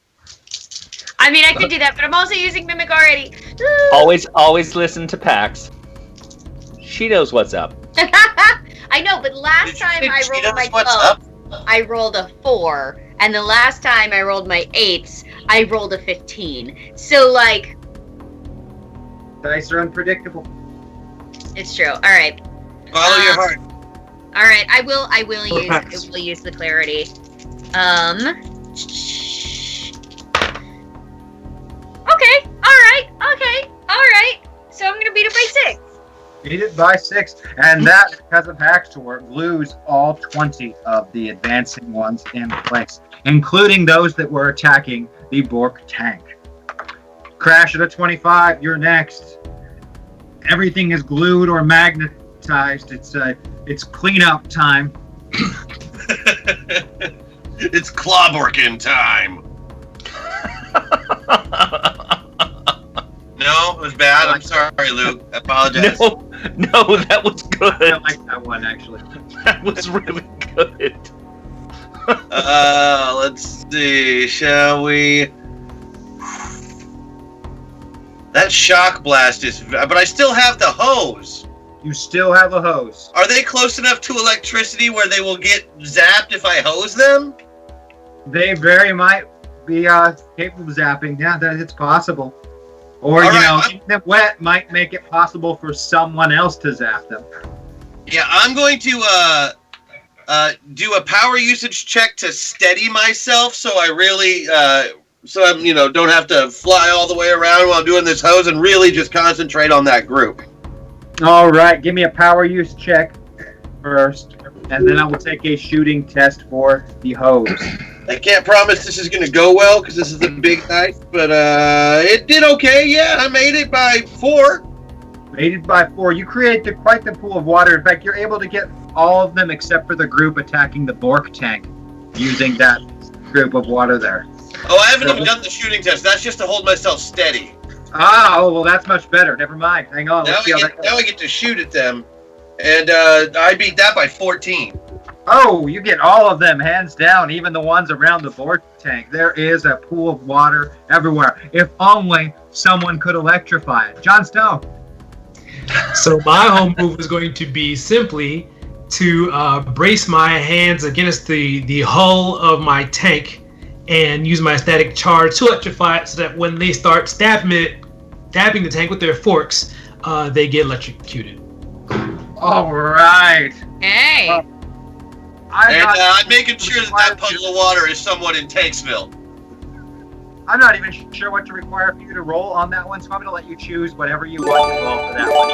[SPEAKER 5] I mean, I could do that, but I'm also using mimic already.
[SPEAKER 4] Always listen to Pax. She knows what's up.
[SPEAKER 5] I know, but last time I
[SPEAKER 6] She
[SPEAKER 5] rolled
[SPEAKER 6] knows
[SPEAKER 5] my
[SPEAKER 6] what's
[SPEAKER 5] 12,
[SPEAKER 6] up.
[SPEAKER 5] I rolled a 4, and the last time I rolled my 8s, I rolled a 15. So, like,
[SPEAKER 2] Dice are unpredictable.
[SPEAKER 5] it's true. All right.
[SPEAKER 6] Follow your heart.
[SPEAKER 5] All right, I will use the clarity. Okay. All right. So I'm gonna beat it by 6.
[SPEAKER 2] Beat it by 6, and that, because of Haxor, glues all 20 of the advancing ones in place, including those that were attacking the Bork tank. Crash at a 25, you're next. Everything is glued or magnetized. It's cleanup time.
[SPEAKER 6] It's clawborking time. No, it was bad. I'm sorry, Luke. I apologize.
[SPEAKER 4] No, that was good.
[SPEAKER 2] I like that one, actually.
[SPEAKER 4] That was really good.
[SPEAKER 6] Let's see. Shall we? That shock blast is. But I still have the hose.
[SPEAKER 2] You still have a hose.
[SPEAKER 6] Are they close enough to electricity where they will get zapped if I hose them?
[SPEAKER 2] They very might be capable of zapping. Yeah, that it's possible. Or, keeping them wet might make it possible for someone else to zap them.
[SPEAKER 6] Yeah, I'm going to do a power usage check to steady myself, so I really, don't have to fly all the way around while doing this hose, and really just concentrate on that group.
[SPEAKER 2] All right, give me a power use check first, and then I will take a shooting test for the hose.
[SPEAKER 6] I can't promise this is going to go well because this is a big dice, but it did okay. Yeah, I made it by 4.
[SPEAKER 2] Made it by 4. You create quite the pool of water. In fact, you're able to get all of them except for the group attacking the Bork tank using that group of water there.
[SPEAKER 6] Oh, I haven't even done the shooting test. That's just to hold myself steady.
[SPEAKER 2] Well, that's much better. Never mind. Hang on.
[SPEAKER 6] Now I get to shoot at them, and I beat that by 14.
[SPEAKER 2] Oh, you get all of them, hands down, even the ones around the Bork tank. There is a pool of water everywhere. If only someone could electrify it. John Stone.
[SPEAKER 3] So my home move is going to be simply to brace my hands against the hull of my tank and use my static charge to electrify it so that when they start stabbing the tank with their forks, they get electrocuted.
[SPEAKER 2] All right.
[SPEAKER 5] Hey.
[SPEAKER 6] I'm making sure that puddle of water is somewhat in Tanksville.
[SPEAKER 2] I'm not even sure what to require for you to roll on that one, so I'm going to let you choose whatever you want to roll for that one,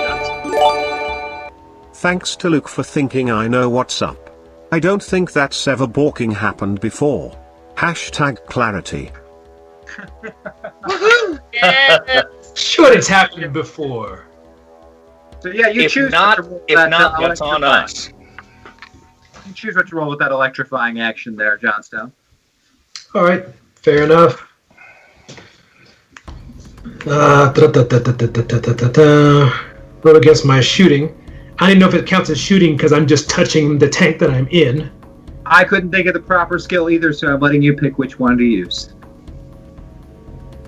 [SPEAKER 2] John.
[SPEAKER 7] Thanks to Luke for thinking I know what's up. I don't think that's ever borking happened before. #clarity.
[SPEAKER 3] Sure, it's happened before.
[SPEAKER 2] So yeah, you
[SPEAKER 4] If
[SPEAKER 2] choose.
[SPEAKER 4] not, what's on us?
[SPEAKER 2] You choose what to roll with that electrifying action there, Johnstone.
[SPEAKER 3] All right, fair enough. Roll against my shooting. I don't know if it counts as shooting because I'm just touching the tank that I'm in.
[SPEAKER 2] I couldn't think of the proper skill either, so I'm letting you pick which one to use.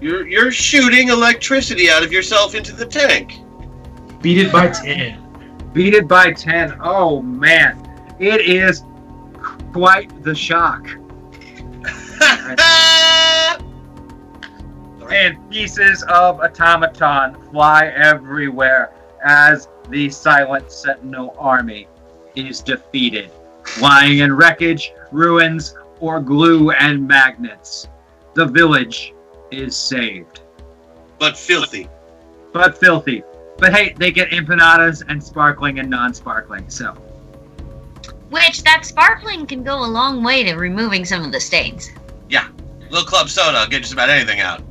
[SPEAKER 6] You're shooting electricity out of yourself into the tank.
[SPEAKER 3] Beat it by 10.
[SPEAKER 2] Beat it by 10. Oh, man. It is quite the shock. And pieces of automaton fly everywhere as the Silent Sentinel army is defeated, lying in wreckage, ruins, or glue and magnets. The village is saved.
[SPEAKER 6] But filthy.
[SPEAKER 2] But filthy. But hey, they get empanadas and sparkling and non-sparkling, so.
[SPEAKER 5] Which, that sparkling can go a long way to removing some of the stains.
[SPEAKER 6] Yeah. Little club soda will get just about anything out.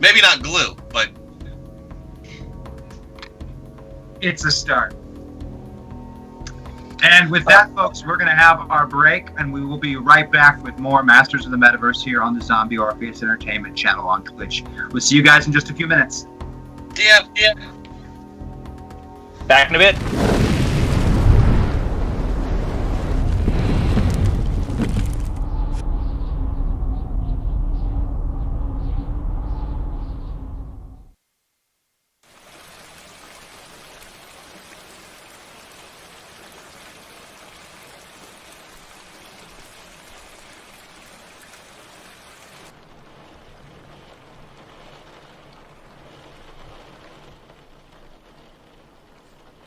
[SPEAKER 6] Maybe not glue, but...
[SPEAKER 2] It's a start. And with that, folks, we're going to have our break, and we will be right back with more Masters of the Metaverse here on the Zombie Orpheus Entertainment channel on Twitch. We'll see you guys in just a few minutes.
[SPEAKER 6] Yeah.
[SPEAKER 8] Back in a bit.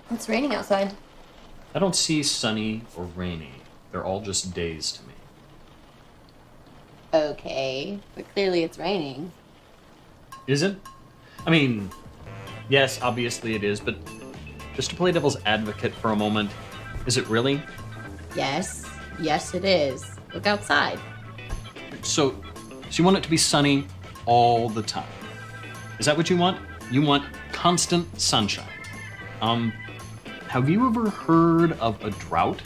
[SPEAKER 9] It's raining outside.
[SPEAKER 10] I don't see sunny or rainy. They're all just days to me.
[SPEAKER 9] Okay, but clearly it's raining.
[SPEAKER 10] Is it? I mean, yes, obviously it is, but just to play devil's advocate for a moment, is it really?
[SPEAKER 9] Yes it is. Look outside.
[SPEAKER 10] So you want it to be sunny all the time. Is that what you want? You want constant sunshine. Have you ever heard of a drought?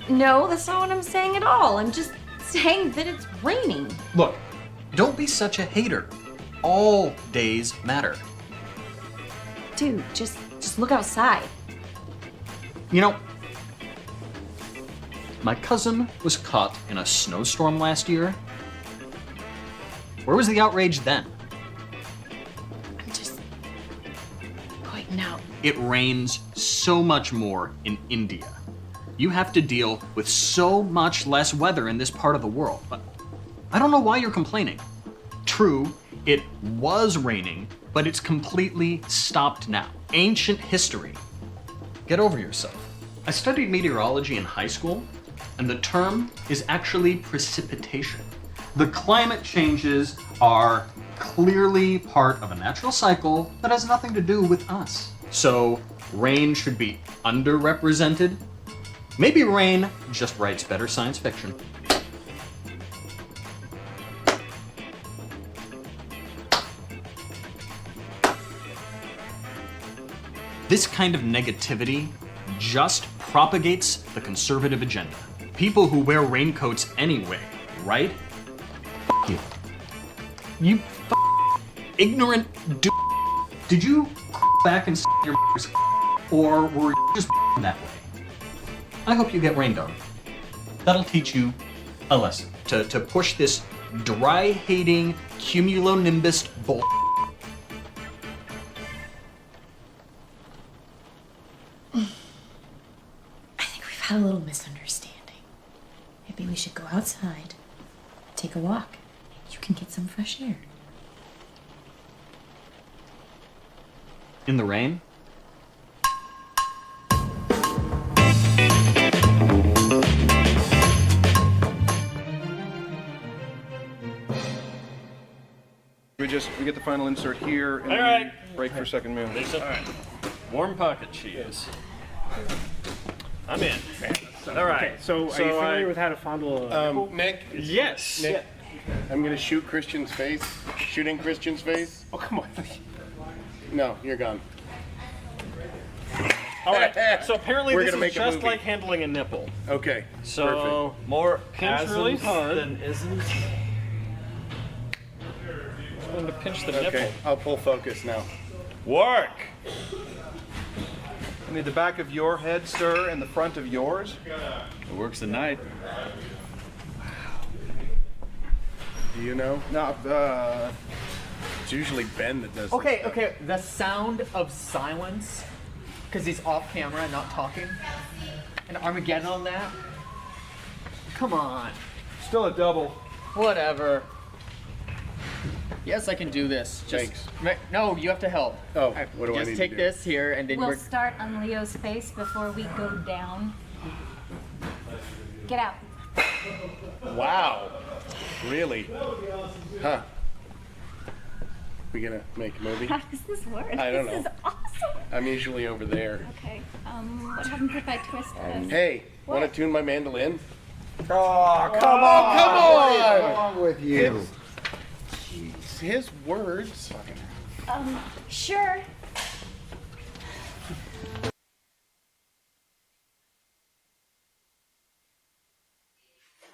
[SPEAKER 9] No, that's not what I'm saying at all. I'm just saying that it's raining.
[SPEAKER 10] Look, don't be such a hater. All days matter.
[SPEAKER 9] Dude, just look outside.
[SPEAKER 10] You know, my cousin was caught in a snowstorm last year. Where was the outrage then?
[SPEAKER 9] I'm just pointing out.
[SPEAKER 10] It rains so much more in India. You have to deal with so much less weather in this part of the world. But I don't know why you're complaining. True, it was raining, but it's completely stopped now. Ancient history. Get over yourself. I studied meteorology in high school, and the term is actually precipitation. The climate changes are clearly part of a natural cycle that has nothing to do with us. So, rain should be underrepresented. Maybe rain just writes better science fiction. This kind of negativity just propagates the conservative agenda. People who wear raincoats anyway, right? F you. You ignorant dude. Did you back and your or were you just that way? I hope you get rained on. That'll teach you a lesson. To push this dry-hating cumulonimbus bull.
[SPEAKER 9] I think we've had a little misunderstanding. Maybe we should go outside, take a walk. You can get some fresh air.
[SPEAKER 10] In the rain?
[SPEAKER 11] We get the final insert here and
[SPEAKER 10] All right.
[SPEAKER 11] break for second move.
[SPEAKER 10] All right. Warm pocket cheese. I'm in. All right.
[SPEAKER 12] Okay, so are you familiar with how to fondle a...
[SPEAKER 11] Nick?
[SPEAKER 10] Yes.
[SPEAKER 11] Nick, I'm going to shoot Christian's face. Shooting Christian's face.
[SPEAKER 12] Oh, come on.
[SPEAKER 11] No, you're gone.
[SPEAKER 12] All right. So apparently
[SPEAKER 11] We're
[SPEAKER 12] this
[SPEAKER 11] gonna
[SPEAKER 12] is
[SPEAKER 11] make a
[SPEAKER 12] just
[SPEAKER 11] movie.
[SPEAKER 12] like handling a nipple.
[SPEAKER 11] Okay.
[SPEAKER 12] So
[SPEAKER 13] More
[SPEAKER 12] pinch
[SPEAKER 13] hasn't
[SPEAKER 12] really hard.
[SPEAKER 13] than isn't.
[SPEAKER 12] I'm going to pinch the
[SPEAKER 11] perfect.
[SPEAKER 12] nipple.
[SPEAKER 11] Okay. I'll pull focus now.
[SPEAKER 12] Work.
[SPEAKER 14] I need the back of your head, sir, and the front of yours.
[SPEAKER 13] It works at night.
[SPEAKER 11] Do you know?
[SPEAKER 14] No,
[SPEAKER 11] It's usually Ben that does.
[SPEAKER 15] Okay,
[SPEAKER 11] this stuff.
[SPEAKER 15] okay. The sound of silence, because he's off camera and not talking, and Armageddon on that. Come on.
[SPEAKER 14] still a double.
[SPEAKER 15] Whatever. Yes, I can do this. Just, no, you have to help.
[SPEAKER 11] Oh, what do I
[SPEAKER 15] Just
[SPEAKER 11] need
[SPEAKER 15] take
[SPEAKER 11] to do?
[SPEAKER 15] this here, and then
[SPEAKER 5] We'll
[SPEAKER 15] we're.
[SPEAKER 5] start on Leo's face before we go down. Get out.
[SPEAKER 11] Wow. Really? Huh. We gonna make a movie?
[SPEAKER 5] How does this work?
[SPEAKER 11] I don't
[SPEAKER 5] This
[SPEAKER 11] know.
[SPEAKER 5] is awesome.
[SPEAKER 11] I'm usually over there.
[SPEAKER 5] Okay. What happens if I twist this?
[SPEAKER 11] Hey, want to tune my mandolin?
[SPEAKER 14] Oh,
[SPEAKER 11] come on! Come on!
[SPEAKER 2] What's wrong with you?
[SPEAKER 11] Jeez, his words.
[SPEAKER 5] Sure.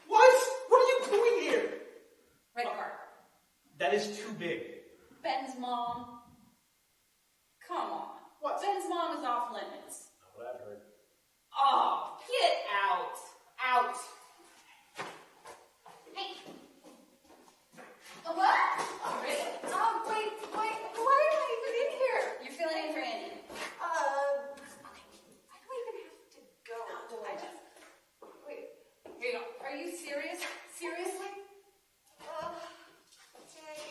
[SPEAKER 3] What? What are you doing here?
[SPEAKER 16] Red card.
[SPEAKER 3] That is too big.
[SPEAKER 16] Ben's mom. Come on. What? Ben's mom is off limits.
[SPEAKER 3] What I've heard.
[SPEAKER 16] Oh, get out. Out. Hey. What? Oh, really? Wait. Why am I even in here? You're filling in for Andy. Okay. I don't even have to go. I just. Wait. Here you go. Are you serious? Seriously? Okay.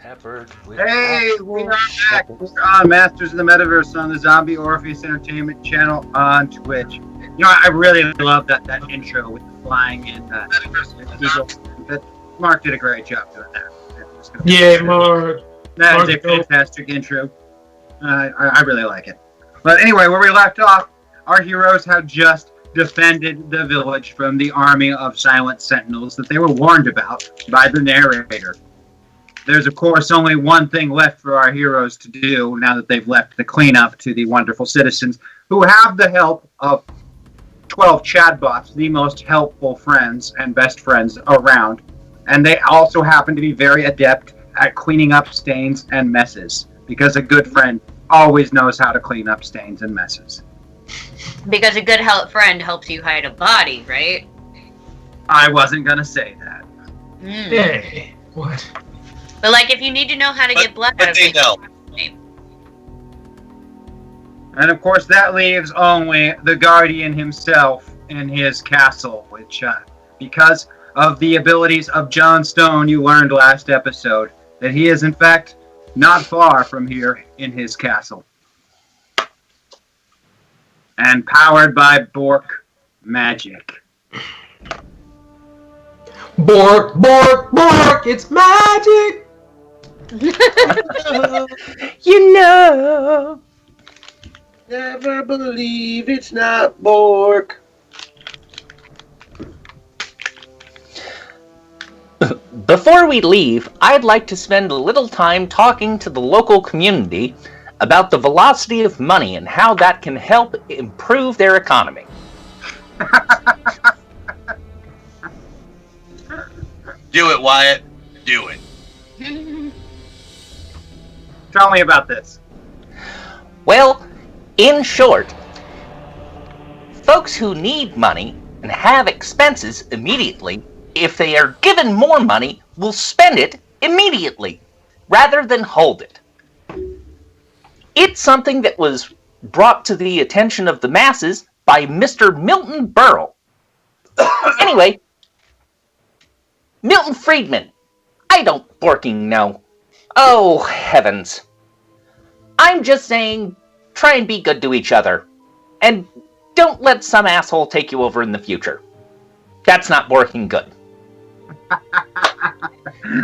[SPEAKER 8] Peppered with
[SPEAKER 2] Hey, we are back. We're on Masters of the Metaverse on the Zombie Orpheus Entertainment channel on Twitch. You know, I really love that intro with the flying in eagle. Mark did a great job doing that.
[SPEAKER 3] Yeah, Mark.
[SPEAKER 2] That is a fantastic intro. I really like it. But anyway, where we left off, our heroes have just defended the village from the army of silent sentinels that they were warned about by the narrator. There's, of course, only one thing left for our heroes to do now that they've left the cleanup to the wonderful citizens who have the help of 12 chatbots, the most helpful friends and best friends around. And they also happen to be very adept at cleaning up stains and messes, because a good friend always knows how to clean up stains and messes.
[SPEAKER 5] Because a good friend helps you hide a body, right?
[SPEAKER 2] I wasn't going to say that.
[SPEAKER 3] Hey, what?
[SPEAKER 5] But like, if you need to know how to get blood out of it,
[SPEAKER 2] and of course, that leaves only the Guardian himself in his castle, which, because of the abilities of Jon Stone, you learned last episode that he is, in fact, not far from here in his castle. And powered by Bork magic.
[SPEAKER 3] Bork, Bork, Bork! It's magic!
[SPEAKER 4] You know.
[SPEAKER 6] Never believe it's not Bork.
[SPEAKER 8] Before we leave, I'd like to spend a little time talking to the local community about the velocity of money and how that can help improve their economy.
[SPEAKER 6] Do it, Wyatt. Do it.
[SPEAKER 2] Tell me about this.
[SPEAKER 8] Well, in short, folks who need money and have expenses immediately, if they are given more money, will spend it immediately, rather than hold it. It's something that was brought to the attention of the masses by Mr. Milton Berle. Anyway, Milton Friedman, I don't borking know. Oh, heavens. I'm just saying, try and be good to each other. And don't let some asshole take you over in the future. That's not working good.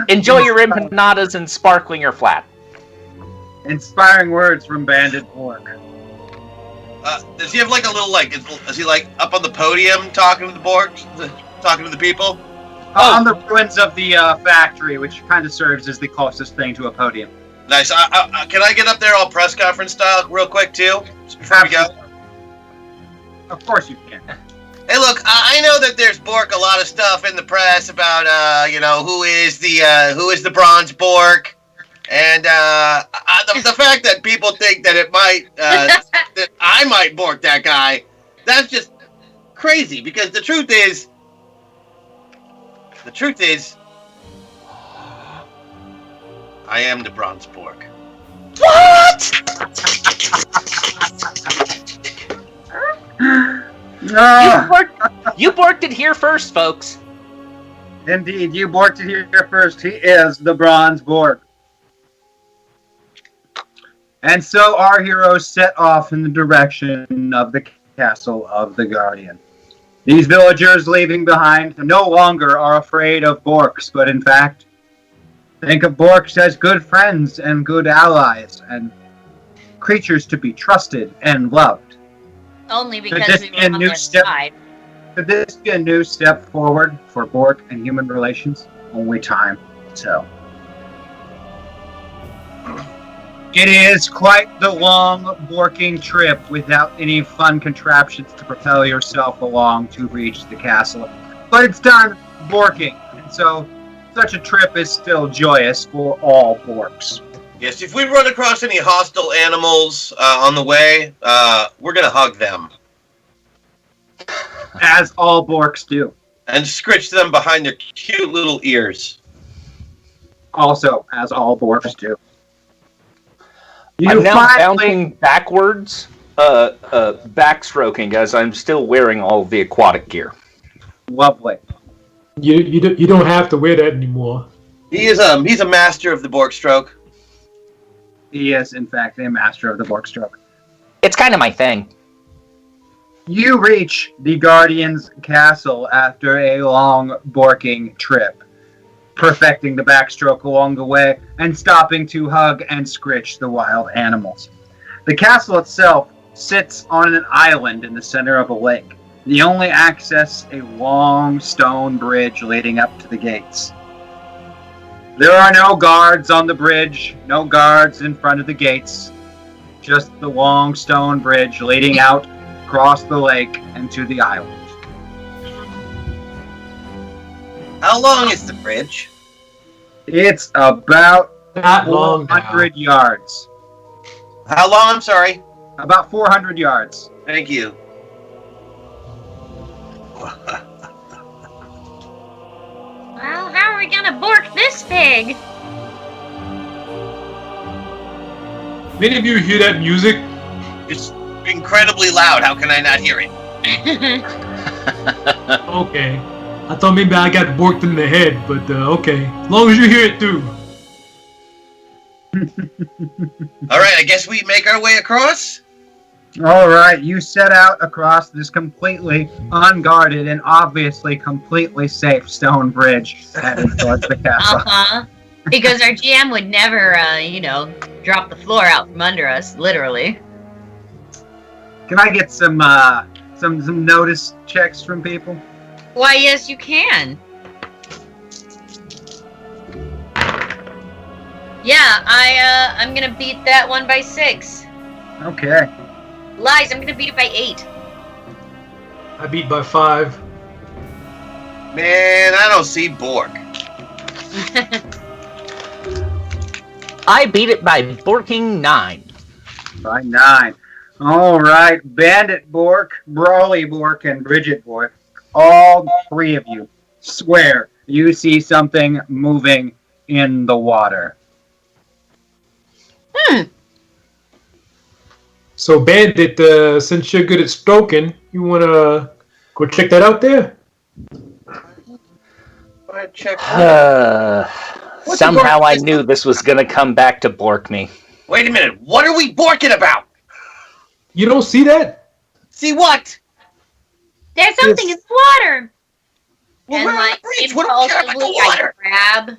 [SPEAKER 8] Enjoy your empanadas and sparkling your flat.
[SPEAKER 2] Inspiring words from Bandit Bork.
[SPEAKER 6] Does he have like a little is he like up on the podium talking to the Borks? Talking to the people?
[SPEAKER 2] On the ruins of the factory, which kind of serves as the closest thing to a podium.
[SPEAKER 6] Nice. Can I get up there all press conference style real quick too? Just before we go?
[SPEAKER 2] Of course you can.
[SPEAKER 6] Hey, look, I know that there's Bork a lot of stuff in the press about, who is the bronze Bork, and the fact that people think that it might, that I might Bork that guy, that's just crazy. Because the truth is, I am the bronze Bork.
[SPEAKER 8] What? You borked it here first, folks.
[SPEAKER 2] Indeed, you borked it here first. He is the bronze Bork. And so our heroes set off in the direction of the castle of the Guardian. These villagers leaving behind no longer are afraid of Borks, but in fact, think of Borks as good friends and good allies and creatures to be trusted and loved.
[SPEAKER 5] Only because we were on their side.
[SPEAKER 2] Could this be a new step forward for Bork and human relations? Only time will tell. It is quite the long borking trip without any fun contraptions to propel yourself along to reach the castle. But it's done borking, and so such a trip is still joyous for all Borks.
[SPEAKER 6] Yes, if we run across any hostile animals on the way, we're going to hug them.
[SPEAKER 2] As all Borks do.
[SPEAKER 6] And scritch them behind their cute little ears.
[SPEAKER 2] Also, as all Borks do.
[SPEAKER 8] I'm now bouncing backwards, backstroking, as I'm still wearing all of the aquatic gear.
[SPEAKER 2] Lovely.
[SPEAKER 3] You don't have to wear that anymore.
[SPEAKER 6] He's a master of the Bork stroke.
[SPEAKER 2] He is, in fact, a master of the Bork stroke.
[SPEAKER 8] It's kind of my thing.
[SPEAKER 2] You reach the Guardian's castle after a long borking trip, perfecting the backstroke along the way and stopping to hug and scritch the wild animals. The castle itself sits on an island in the center of a lake. The only access a long stone bridge leading up to the gates. There are no guards on the bridge, no guards in front of the gates, just the long stone bridge leading out across the lake and to the island.
[SPEAKER 6] How long is the bridge?
[SPEAKER 2] It's about
[SPEAKER 3] Not long
[SPEAKER 2] 400 yards.
[SPEAKER 6] How long? I'm sorry.
[SPEAKER 2] About 400 yards.
[SPEAKER 6] Thank you.
[SPEAKER 5] Well, how are we gonna bork this pig?
[SPEAKER 3] Many of you hear that music?
[SPEAKER 6] It's incredibly loud. How can I not hear it?
[SPEAKER 3] Okay. I thought maybe I got borked in the head, but okay. As long as you hear it too.
[SPEAKER 6] All right, I guess we make our way across.
[SPEAKER 2] All right, you set out across this completely unguarded and obviously completely safe stone bridge heading towards the castle.
[SPEAKER 5] Because our GM would never, drop the floor out from under us, literally.
[SPEAKER 2] Can I get some notice checks from people?
[SPEAKER 5] Why, yes, you can. Yeah, I'm gonna beat that one by 6.
[SPEAKER 2] Okay.
[SPEAKER 5] Lies, I'm gonna beat it by 8.
[SPEAKER 3] I beat by 5.
[SPEAKER 6] Man, I don't see Bork.
[SPEAKER 8] I beat it by borking 9.
[SPEAKER 2] By 9. All right, Bandit Bork, Brawly Bork, and Bridget Bork, all 3 of you swear you see something moving in the water.
[SPEAKER 3] So Bandit, since you're good at stroking, you wanna go check that out there?
[SPEAKER 6] Check.
[SPEAKER 8] Somehow I knew this was gonna come back to bork me.
[SPEAKER 6] Wait a minute. What are we borking about?
[SPEAKER 3] You don't see that?
[SPEAKER 6] See what?
[SPEAKER 5] There's something in the water.
[SPEAKER 6] Well,
[SPEAKER 5] And like impulsively, I grab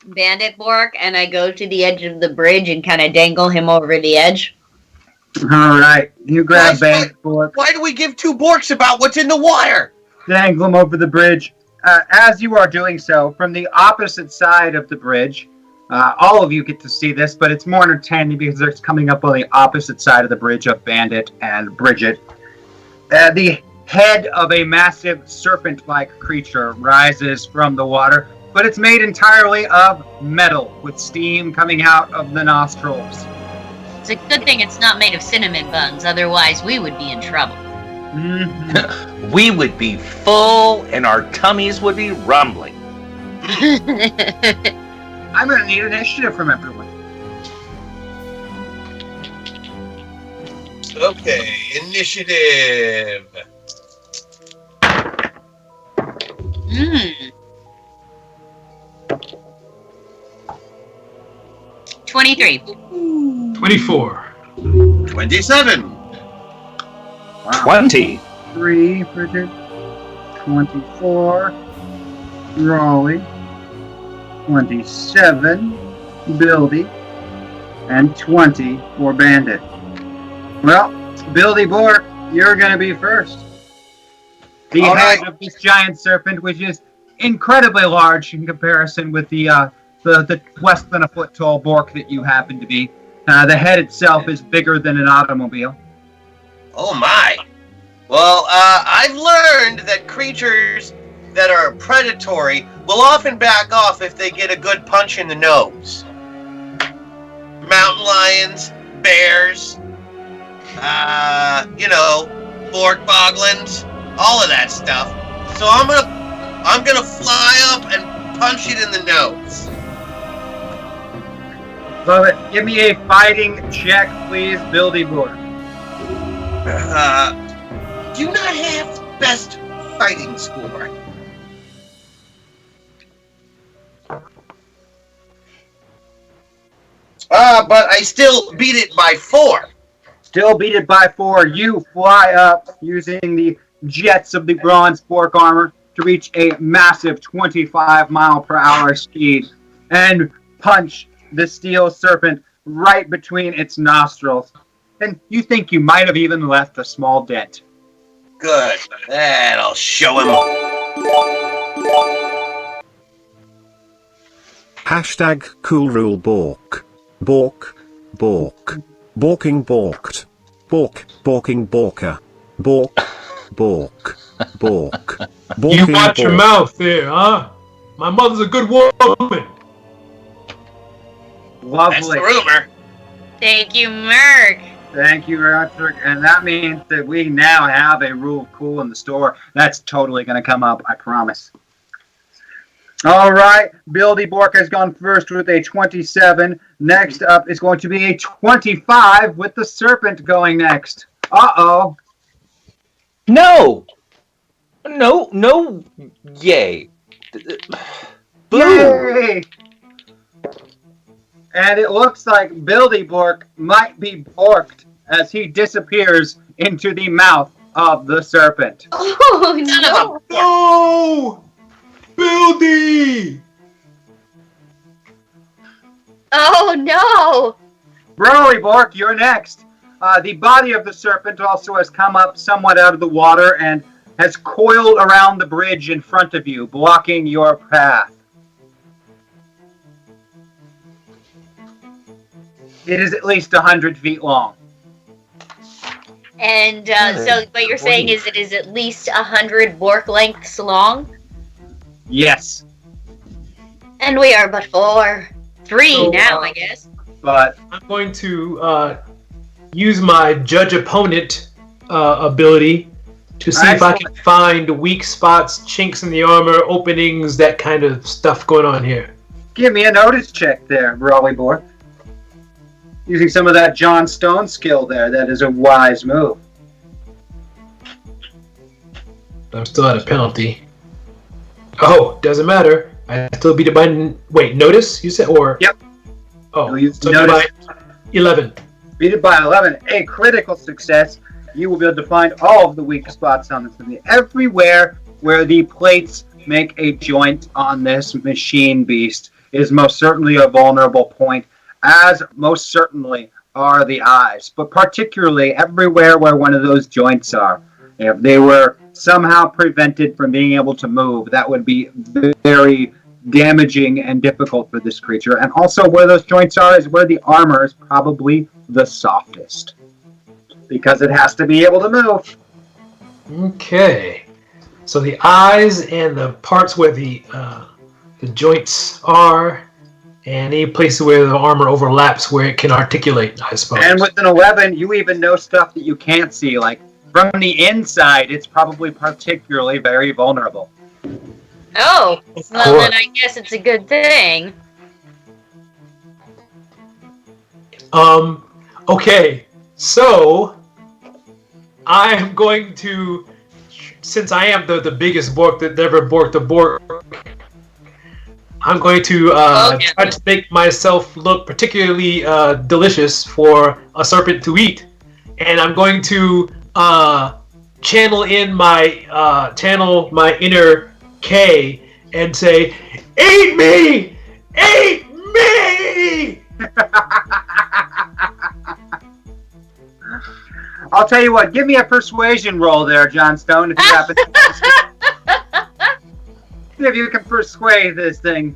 [SPEAKER 5] Bandit Bork and I go to the edge of the bridge and kind of dangle him over the edge.
[SPEAKER 2] All right, you grab Bandit Bork.
[SPEAKER 6] Why do we give 2 Borks about what's in the water?
[SPEAKER 2] Dangle him over the bridge. As you are doing so, from the opposite side of the bridge, all of you get to see this, but it's more entertaining because it's coming up on the opposite side of the bridge of Bandit and Bridget. The head of a massive serpent-like creature rises from the water, but it's made entirely of metal, with steam coming out of the nostrils.
[SPEAKER 5] It's a good thing it's not made of cinnamon buns, otherwise we would be in trouble.
[SPEAKER 2] Mm-hmm.
[SPEAKER 8] We would be full and our tummies would be rumbling.
[SPEAKER 2] I'm going to need initiative from everyone.
[SPEAKER 6] Okay, initiative.
[SPEAKER 5] 23.
[SPEAKER 3] 24.
[SPEAKER 6] 27.
[SPEAKER 2] Wow.
[SPEAKER 8] 20.
[SPEAKER 2] 3, Bridget. 24. Raleigh. 27. Buildy. And 20 for Bandit. Well, Buildy Bork, you're going to be first. The head of this giant serpent, which is incredibly large in comparison with the less than a foot tall Bork that you happen to be. The head itself is bigger than an automobile.
[SPEAKER 6] Oh my. Well, I've learned that creatures that are predatory will often back off if they get a good punch in the nose. Mountain lions, bears, Bork boglins, all of that stuff. So I'm gonna fly up and punch it in the nose.
[SPEAKER 2] Love it. Give me a fighting check, please, Buildy Bork.
[SPEAKER 6] Do not have the best fighting score. But I still beat it by 4.
[SPEAKER 2] Still beat it by 4. You fly up using the jets of the bronze Bork armor to reach a massive 25-mile-per-hour speed and punch the steel serpent right between its nostrils. And you think you might have even left a small dent.
[SPEAKER 6] Good. That'll show him.
[SPEAKER 7] Hashtag cool rule Bork. Bork. Bork. Borking borked. Bork. Borking borker. Bork. Bork. Bork.
[SPEAKER 3] You watch your mouth there, huh? My mother's a good woman.
[SPEAKER 2] Lovely.
[SPEAKER 6] That's the rumor.
[SPEAKER 5] Thank you, Merc.
[SPEAKER 2] Thank you very much, Rick. And that means that we now have a rule of cool in the store. That's totally going to come up, I promise. All right, Buildy Bork has gone first with a 27. Next up is going to be a 25 with the serpent going next. Uh-oh.
[SPEAKER 4] No! No, yay. Boo!
[SPEAKER 2] Yay! And it looks like Buildy Bork might be borked as he disappears into the mouth of the serpent.
[SPEAKER 5] Oh, no.
[SPEAKER 3] No! Buildy!
[SPEAKER 5] Oh, no.
[SPEAKER 2] Broly Bork, you're next. The body of the serpent also has come up somewhat out of the water and has coiled around the bridge in front of you, blocking your path. It is at least 100 feet long.
[SPEAKER 5] And so what you're saying is it is at least 100 Bork lengths long?
[SPEAKER 2] Yes.
[SPEAKER 5] And we are but 4. 3
[SPEAKER 3] So,
[SPEAKER 5] now, I guess.
[SPEAKER 2] But
[SPEAKER 3] I'm going to use my judge opponent ability to see if I can find weak spots, chinks in the armor, openings, that kind of stuff going on here.
[SPEAKER 2] Give me a notice check there, Broly Bork. Using some of that John Stone skill there, that is a wise move.
[SPEAKER 3] I'm still at a penalty. Oh, doesn't matter. I still beat it by... Wait, notice, you said? Or...
[SPEAKER 2] Yep.
[SPEAKER 3] Oh,
[SPEAKER 2] so
[SPEAKER 3] by 11.
[SPEAKER 2] Beat it by 11. A critical success. You will be able to find all of the weak spots on this movie. Everywhere where the plates make a joint on this machine beast is most certainly a vulnerable point, as most certainly are the eyes. But particularly everywhere where one of those joints are. If they were somehow prevented from being able to move, that would be very damaging and difficult for this creature. And also where those joints are is where the armor is probably the softest, because it has to be able to move.
[SPEAKER 3] Okay. So the eyes and the parts where the joints are, and any places where the armor overlaps where it can articulate, I suppose.
[SPEAKER 2] And with an 11, you even know stuff that you can't see. Like, from the inside, it's probably particularly very vulnerable.
[SPEAKER 5] Oh, well then I guess it's a good thing.
[SPEAKER 3] Okay, so I am going to, since I am the biggest Bork that ever borked a Bork, I'm going to try to make myself look particularly delicious for a serpent to eat, and I'm going to channel my inner K and say, "Eat me! Eat me!"
[SPEAKER 2] I'll tell you what, give me a persuasion roll there, John Stone, if you happen to see if you can persuade this thing.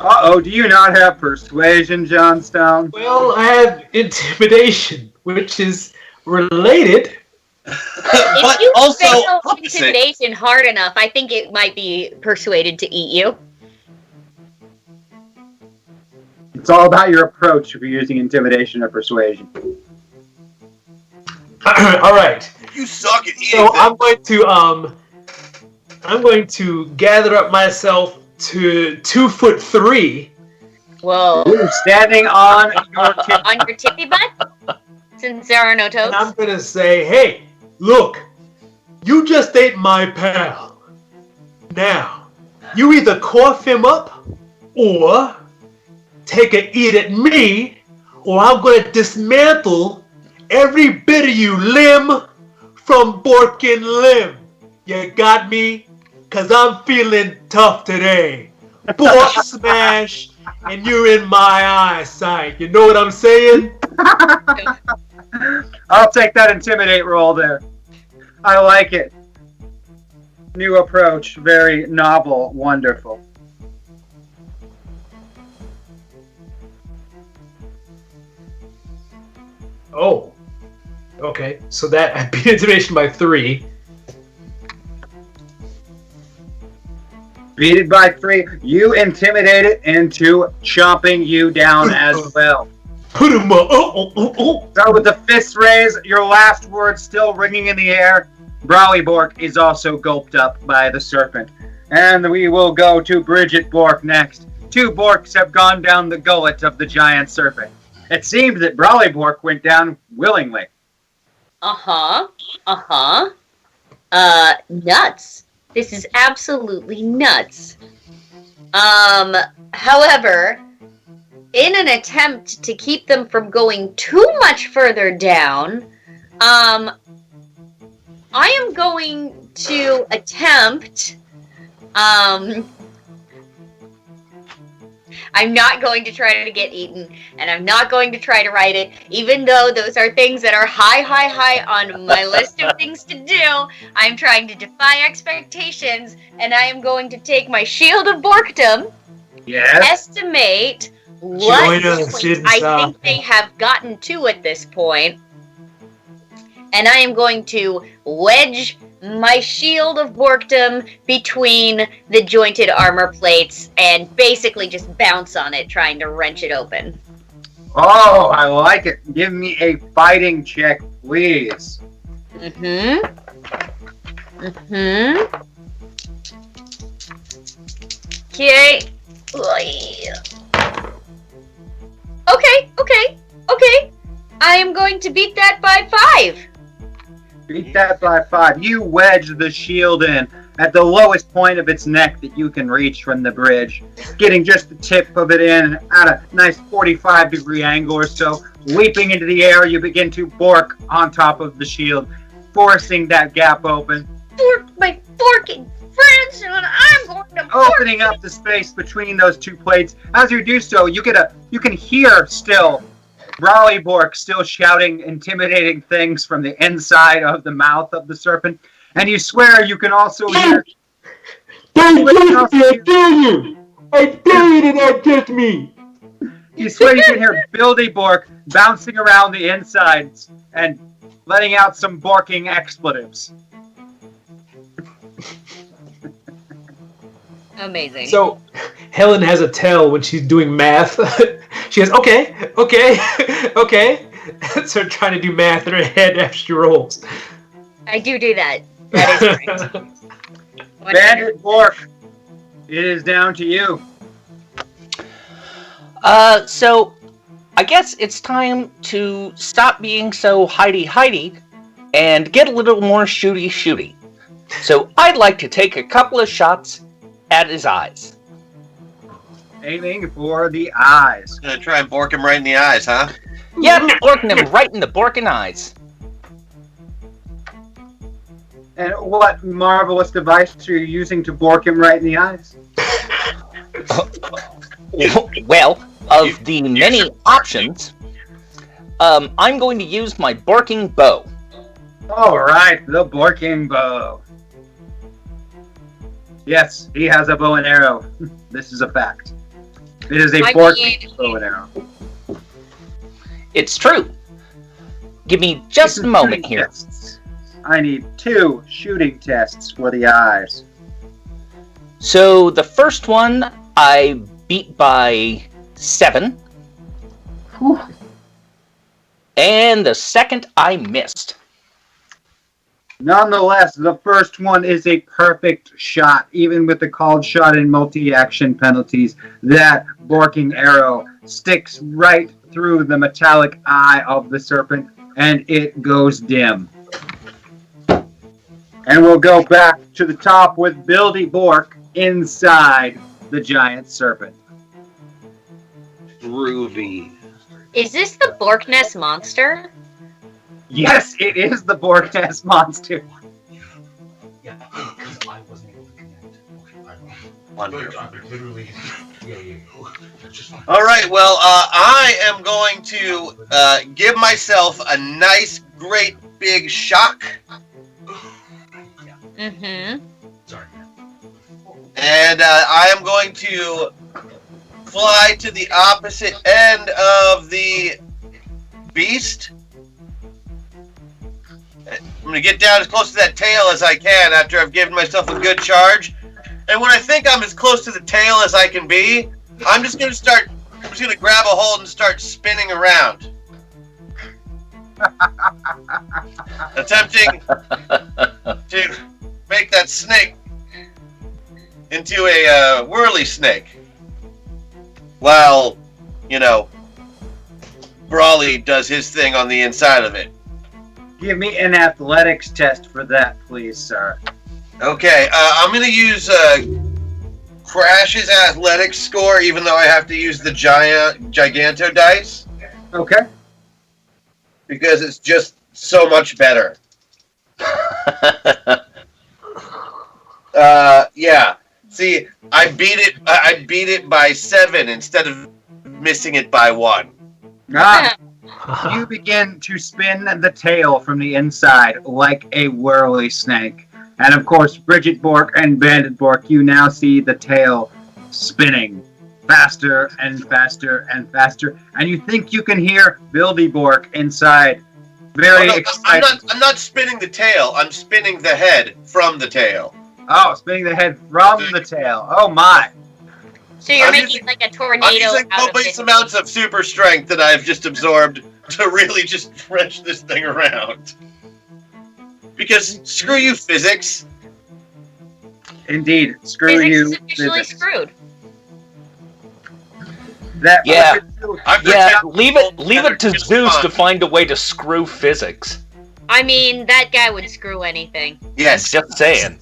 [SPEAKER 2] Uh-oh, do you not have persuasion, John Stone?
[SPEAKER 3] Well, I have intimidation, which is related.
[SPEAKER 5] If you also fail intimidation hard enough, I think it might be persuaded to eat you.
[SPEAKER 2] It's all about your approach if you're using intimidation or persuasion.
[SPEAKER 3] All right.
[SPEAKER 6] You suck at eating.
[SPEAKER 3] So I'm going to gather up myself to 2'3".
[SPEAKER 5] Whoa!
[SPEAKER 2] Ooh, standing on your
[SPEAKER 5] on your tippy butt. Since there are no
[SPEAKER 3] And
[SPEAKER 5] toads.
[SPEAKER 3] I'm gonna say, hey, look, you just ate my pal. Now, you either cough him up, or take a eat at me, or I'm gonna dismantle every bit of you limb from Borkin limb. You got me? Cause I'm feeling tough today. Bork smash, and you're in my eyesight. You know what I'm saying?
[SPEAKER 2] I'll take that intimidate roll there. I like it. New approach, very novel, wonderful.
[SPEAKER 3] Oh. Okay, so that I beat intimidation by 3.
[SPEAKER 2] Beat it by 3. You intimidate it into chomping you down as well.
[SPEAKER 3] Put him up. Oh.
[SPEAKER 2] So with the fists raised, your last word still ringing in the air, Bork is also gulped up by the serpent. And we will go to Bridget Bork next. 2 Borks have gone down the gullet of the giant serpent. It seems that Bork went down willingly.
[SPEAKER 5] Nuts. This is absolutely nuts. However, in an attempt to keep them from going too much further down, I am going to attempt, I'm not going to try to get eaten, and I'm not going to try to ride it, even though those are things that are high on my list of things to do. I'm trying to defy expectations, and I am going to take my shield of Borkdom, estimate what point I think they have gotten to at this point, and I am going to wedge my shield of Borkdom between the jointed armor plates and basically just bounce on it, trying to wrench it open.
[SPEAKER 2] Oh, I like it. Give me a fighting check, please.
[SPEAKER 5] Okay. Okay. I am going to beat that by 5.
[SPEAKER 2] Beat that by 5. You wedge the shield in at the lowest point of its neck that you can reach from the bridge, getting just the tip of it in at a nice 45-degree angle or so. Leaping into the air, you begin to bork on top of the shield, forcing that gap open.
[SPEAKER 5] Bork my borking friends, and I'm going to bork.
[SPEAKER 2] Opening up the space between those 2 plates. As you do so, you can hear still Bork still shouting intimidating things from the inside of the mouth of the serpent, and you swear you can also hear.
[SPEAKER 3] I dare you to not touch me.
[SPEAKER 2] You swear you can hear Bork bouncing around the insides and letting out some borking expletives.
[SPEAKER 5] Amazing.
[SPEAKER 3] So, Helen has a tell when she's doing math. She goes, okay. So trying to do math in her head after she rolls.
[SPEAKER 5] I do that. That is correct.
[SPEAKER 2] Bandit Bork, it is down to you.
[SPEAKER 8] So I guess it's time to stop being so hidey and get a little more shooty. So I'd like to take a couple of shots at his eyes.
[SPEAKER 2] Aiming for the eyes.
[SPEAKER 6] Gonna try and bork him right in the eyes, huh?
[SPEAKER 8] Yep, borking him right in the borking eyes.
[SPEAKER 2] And what marvelous device are you using to bork him right in the eyes?
[SPEAKER 8] Well, of the many options, I'm going to use my borking bow.
[SPEAKER 2] All right, the borking bow. Yes, he has a bow and arrow. This is a fact. It is a borking bow and arrow.
[SPEAKER 8] It's true. Give me just a moment here.
[SPEAKER 2] Tests. I need 2 shooting tests for the eyes.
[SPEAKER 8] So the first one I beat by 7.
[SPEAKER 2] Whew.
[SPEAKER 8] And the second I missed.
[SPEAKER 2] Nonetheless, the first one is a perfect shot, even with the called shot and multi-action penalties. That borking arrow sticks right through the metallic eye of the serpent, and it goes dim. And we'll go back to the top with Buildy Bork inside the giant serpent.
[SPEAKER 4] Groovy.
[SPEAKER 5] Is this the Bork Nest monster?
[SPEAKER 2] Yes, it is the Bork Nest monster.
[SPEAKER 13] Yeah, because I wasn't able to connect.
[SPEAKER 6] Wonderful.
[SPEAKER 13] Yeah.
[SPEAKER 6] All right, well, I am going to give myself a nice, great, big shock.
[SPEAKER 5] Mm-hmm.
[SPEAKER 13] Sorry.
[SPEAKER 6] And I am going to fly to the opposite end of the beast. I'm going to get down as close to that tail as I can after I've given myself a good charge. And when I think I'm as close to the tail as I can be, I'm just going to grab a hold and start spinning around. Attempting to make that snake into a whirly snake. While, Brawley does his thing on the inside of it.
[SPEAKER 2] Give me an athletics test for that, please, sir.
[SPEAKER 6] Okay, I'm going to use Crash's athletics score, even though I have to use the Giganto dice.
[SPEAKER 2] Okay.
[SPEAKER 6] Because it's just so much better. Yeah. See, I beat it by 7 instead of missing it by 1.
[SPEAKER 2] Ah, you begin to spin the tail from the inside like a whirly snake. And of course, Bridget Bork and Bandit Bork, you now see the tail spinning faster and faster and faster. And you think you can hear Buildy Bork inside. Very excited.
[SPEAKER 6] I'm not spinning the tail. I'm spinning the head from the tail.
[SPEAKER 2] Oh, spinning the head from the tail. Oh my.
[SPEAKER 5] So you're making like a tornado.
[SPEAKER 6] I'm using copious amounts of super strength that I've just absorbed to really just wrench this thing around. Because screw you, physics.
[SPEAKER 2] Indeed, screw
[SPEAKER 5] Physics
[SPEAKER 2] you.
[SPEAKER 5] is officially screwed.
[SPEAKER 2] That
[SPEAKER 4] leave it to Zeus to find a way to screw physics.
[SPEAKER 5] I mean, that guy would screw anything.
[SPEAKER 6] Yes,
[SPEAKER 4] just saying.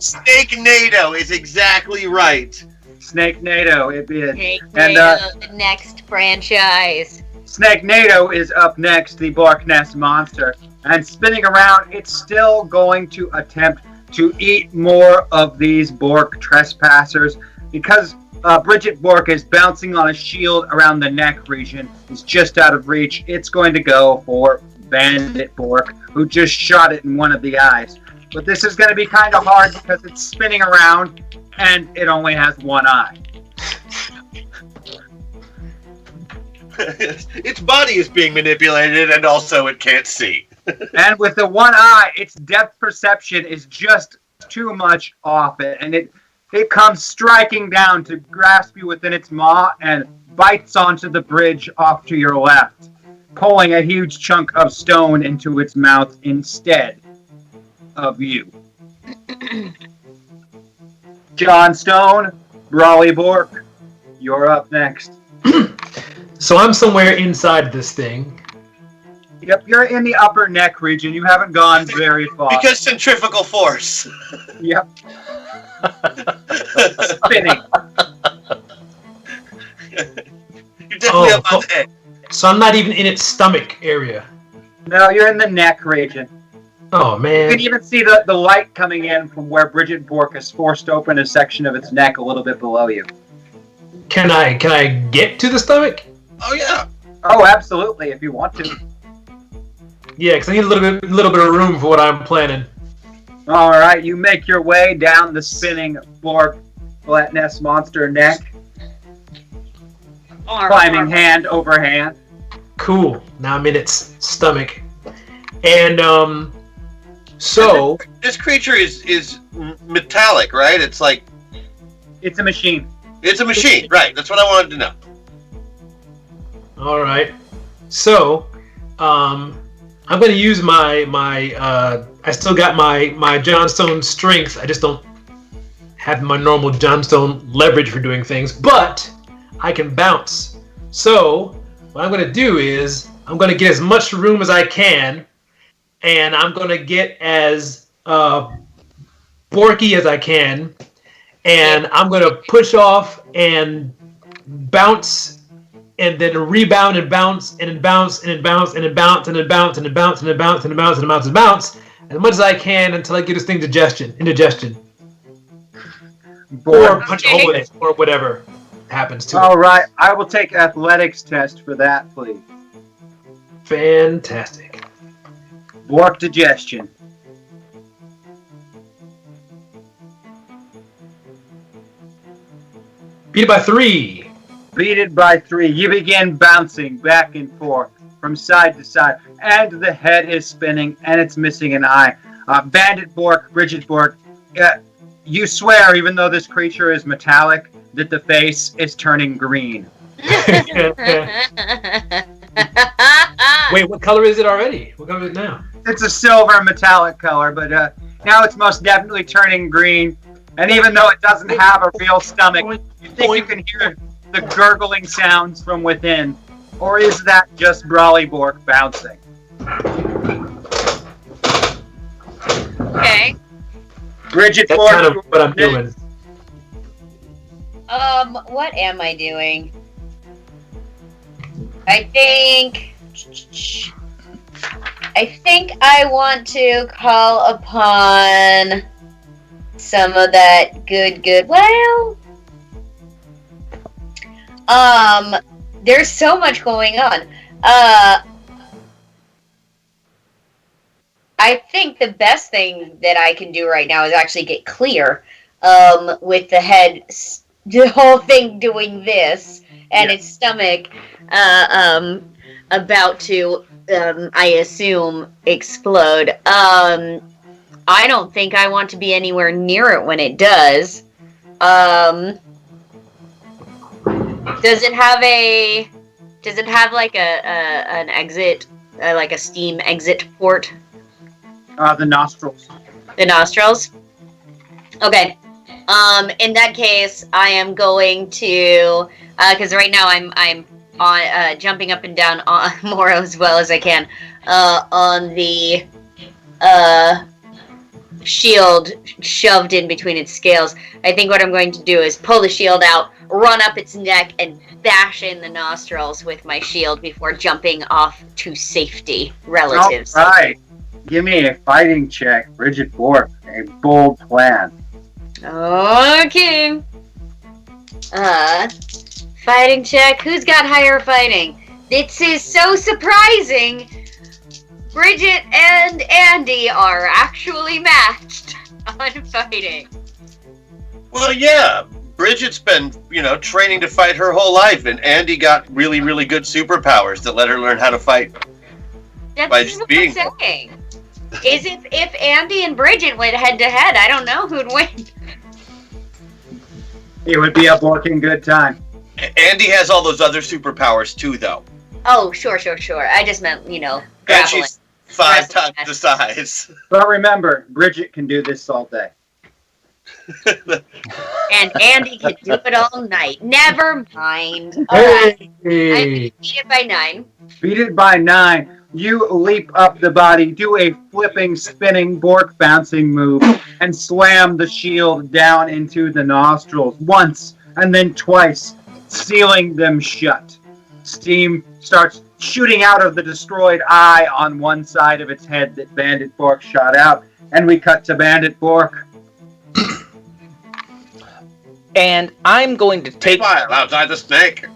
[SPEAKER 6] Snake NATO is exactly right.
[SPEAKER 2] Snake NATO, it is.
[SPEAKER 5] Snake
[SPEAKER 2] And
[SPEAKER 5] NATO, the next franchise.
[SPEAKER 2] Snake NATO is up next, the Bork Nest monster. And spinning around, it's still going to attempt to eat more of these Bork trespassers because Bridget Bork is bouncing on a shield around the neck region. It's just out of reach. It's going to go for Bandit Bork, who just shot it in one of the eyes. But this is going to be kind of hard because it's spinning around and it only has one eye.
[SPEAKER 6] Its body is being manipulated and also it can't see.
[SPEAKER 2] And with the one eye, its depth perception is just too much off it. And it comes striking down to grasp you within its maw and bites onto the bridge off to your left, pulling a huge chunk of stone into its mouth instead of you. John Stone, Brawley Bork, you're up next.
[SPEAKER 3] So I'm somewhere inside this thing.
[SPEAKER 2] Yep, you're in the upper neck region. You haven't gone very far.
[SPEAKER 6] Because centrifugal force.
[SPEAKER 2] Yep. Spinning.
[SPEAKER 6] You're definitely up on the head.
[SPEAKER 3] So I'm not even in its stomach area.
[SPEAKER 2] No, you're in the neck region.
[SPEAKER 3] Oh, man.
[SPEAKER 2] You can even see the light coming in from where Bridget Bork has forced open a section of its neck a little bit below you.
[SPEAKER 3] Can I get to the stomach?
[SPEAKER 6] Oh, yeah.
[SPEAKER 2] Oh, absolutely, if you want to.
[SPEAKER 3] Yeah, because I need a little bit of room for what I'm planning.
[SPEAKER 2] All right, you make your way down the spinning Bork Flat Nest monster neck, climbing hand over hand.
[SPEAKER 3] Cool. Now I'm in its stomach. And, so...
[SPEAKER 6] This creature is metallic, right? It's like...
[SPEAKER 2] It's a machine.
[SPEAKER 6] It's a machine, right. That's what I wanted to know.
[SPEAKER 3] All right. So, I'm going to use my I still got my Johnstone strength. I just don't have my normal Johnstone leverage for doing things, but I can bounce. So, what I'm going to do is I'm going to get as much room as I can, and I'm going to get as borky as I can, and I'm going to push off and bounce, and then rebound and bounce, and then bounce, and then bounce, and then bounce, and then bounce, and then bounce, and then bounce, and then bounce, and then bounce, and bounce, as much as I can until I get this thing indigestion. Or punch a hole in it, or whatever happens to it.
[SPEAKER 2] All right, I will take athletics test for that, please.
[SPEAKER 3] Fantastic.
[SPEAKER 2] Bork digestion.
[SPEAKER 3] Beat it by 3.
[SPEAKER 2] Beat it by 3. You begin bouncing back and forth from side to side, and the head is spinning, and it's missing an eye. Bandit Bork, Bridget Bork, you swear, even though this creature is metallic, that the face is turning green.
[SPEAKER 3] Wait, what color is it already? What color is it now?
[SPEAKER 2] It's a silver metallic color, but now it's most definitely turning green. And even though it doesn't have a real stomach, you think you can hear the gurgling sounds from within. Or is that just Brawly Bork bouncing?
[SPEAKER 5] Okay.
[SPEAKER 2] Bridget
[SPEAKER 3] That's
[SPEAKER 2] Bork,
[SPEAKER 3] kind of what I'm doing.
[SPEAKER 5] What am I doing? I think I want to call upon some of that good. Well, there's so much going on. I think the best thing that I can do right now is actually get clear, with the head, the whole thing doing this, and its stomach, about to, I assume, explode. I don't think I want to be anywhere near it when it does. Does it have like an exit, like a steam exit port?
[SPEAKER 2] The nostrils.
[SPEAKER 5] The nostrils? Okay. In that case, I am going to, because right now I'm on jumping up and down on Moro as well as I can, on the shield shoved in between its scales. I think what I'm going to do is pull the shield out, run up its neck, and bash in the nostrils with my shield before jumping off to safety. Relatives.
[SPEAKER 2] All right. Give me a fighting check, Bridget Bork. A bold plan.
[SPEAKER 5] Okay. Fighting check. Who's got higher fighting? This is so surprising. Bridget and Andy are actually matched on fighting.
[SPEAKER 6] Well, yeah. Bridget's been, training to fight her whole life, and Andy got really, really good superpowers that let her learn how to fight. By just being
[SPEAKER 5] I'm saying. Is if Andy and Bridget went head to head, I don't know who'd win.
[SPEAKER 2] It would be a Borking good time.
[SPEAKER 6] Andy has all those other superpowers too, though.
[SPEAKER 5] Oh, sure. I just meant,
[SPEAKER 6] And
[SPEAKER 5] grappling.
[SPEAKER 6] she's 5 times the size.
[SPEAKER 2] But remember, Bridget can do this all day.
[SPEAKER 5] And Andy can do it all night. Never mind. All right. I'm going to beat it by 9.
[SPEAKER 2] Beat it by 9. You leap up the body, do a flipping, spinning, Bork bouncing move, and slam the shield down into the nostrils once and then twice, sealing them shut. Steam starts shooting out of the destroyed eye on one side of its head that Bandit Bork shot out, and we cut to Bandit Bork.
[SPEAKER 8] And I'm going to take...
[SPEAKER 6] Meanwhile, outside the snake.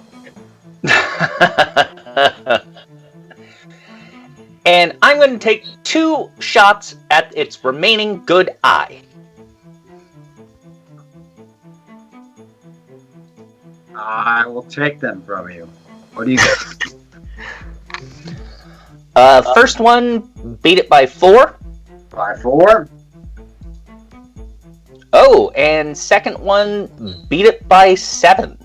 [SPEAKER 8] And I'm going to take 2 shots at its remaining good eye.
[SPEAKER 2] I will take them from you. What do you get?
[SPEAKER 8] First one, beat it by 4.
[SPEAKER 2] By 4.
[SPEAKER 8] Oh, and second one, beat it by 7.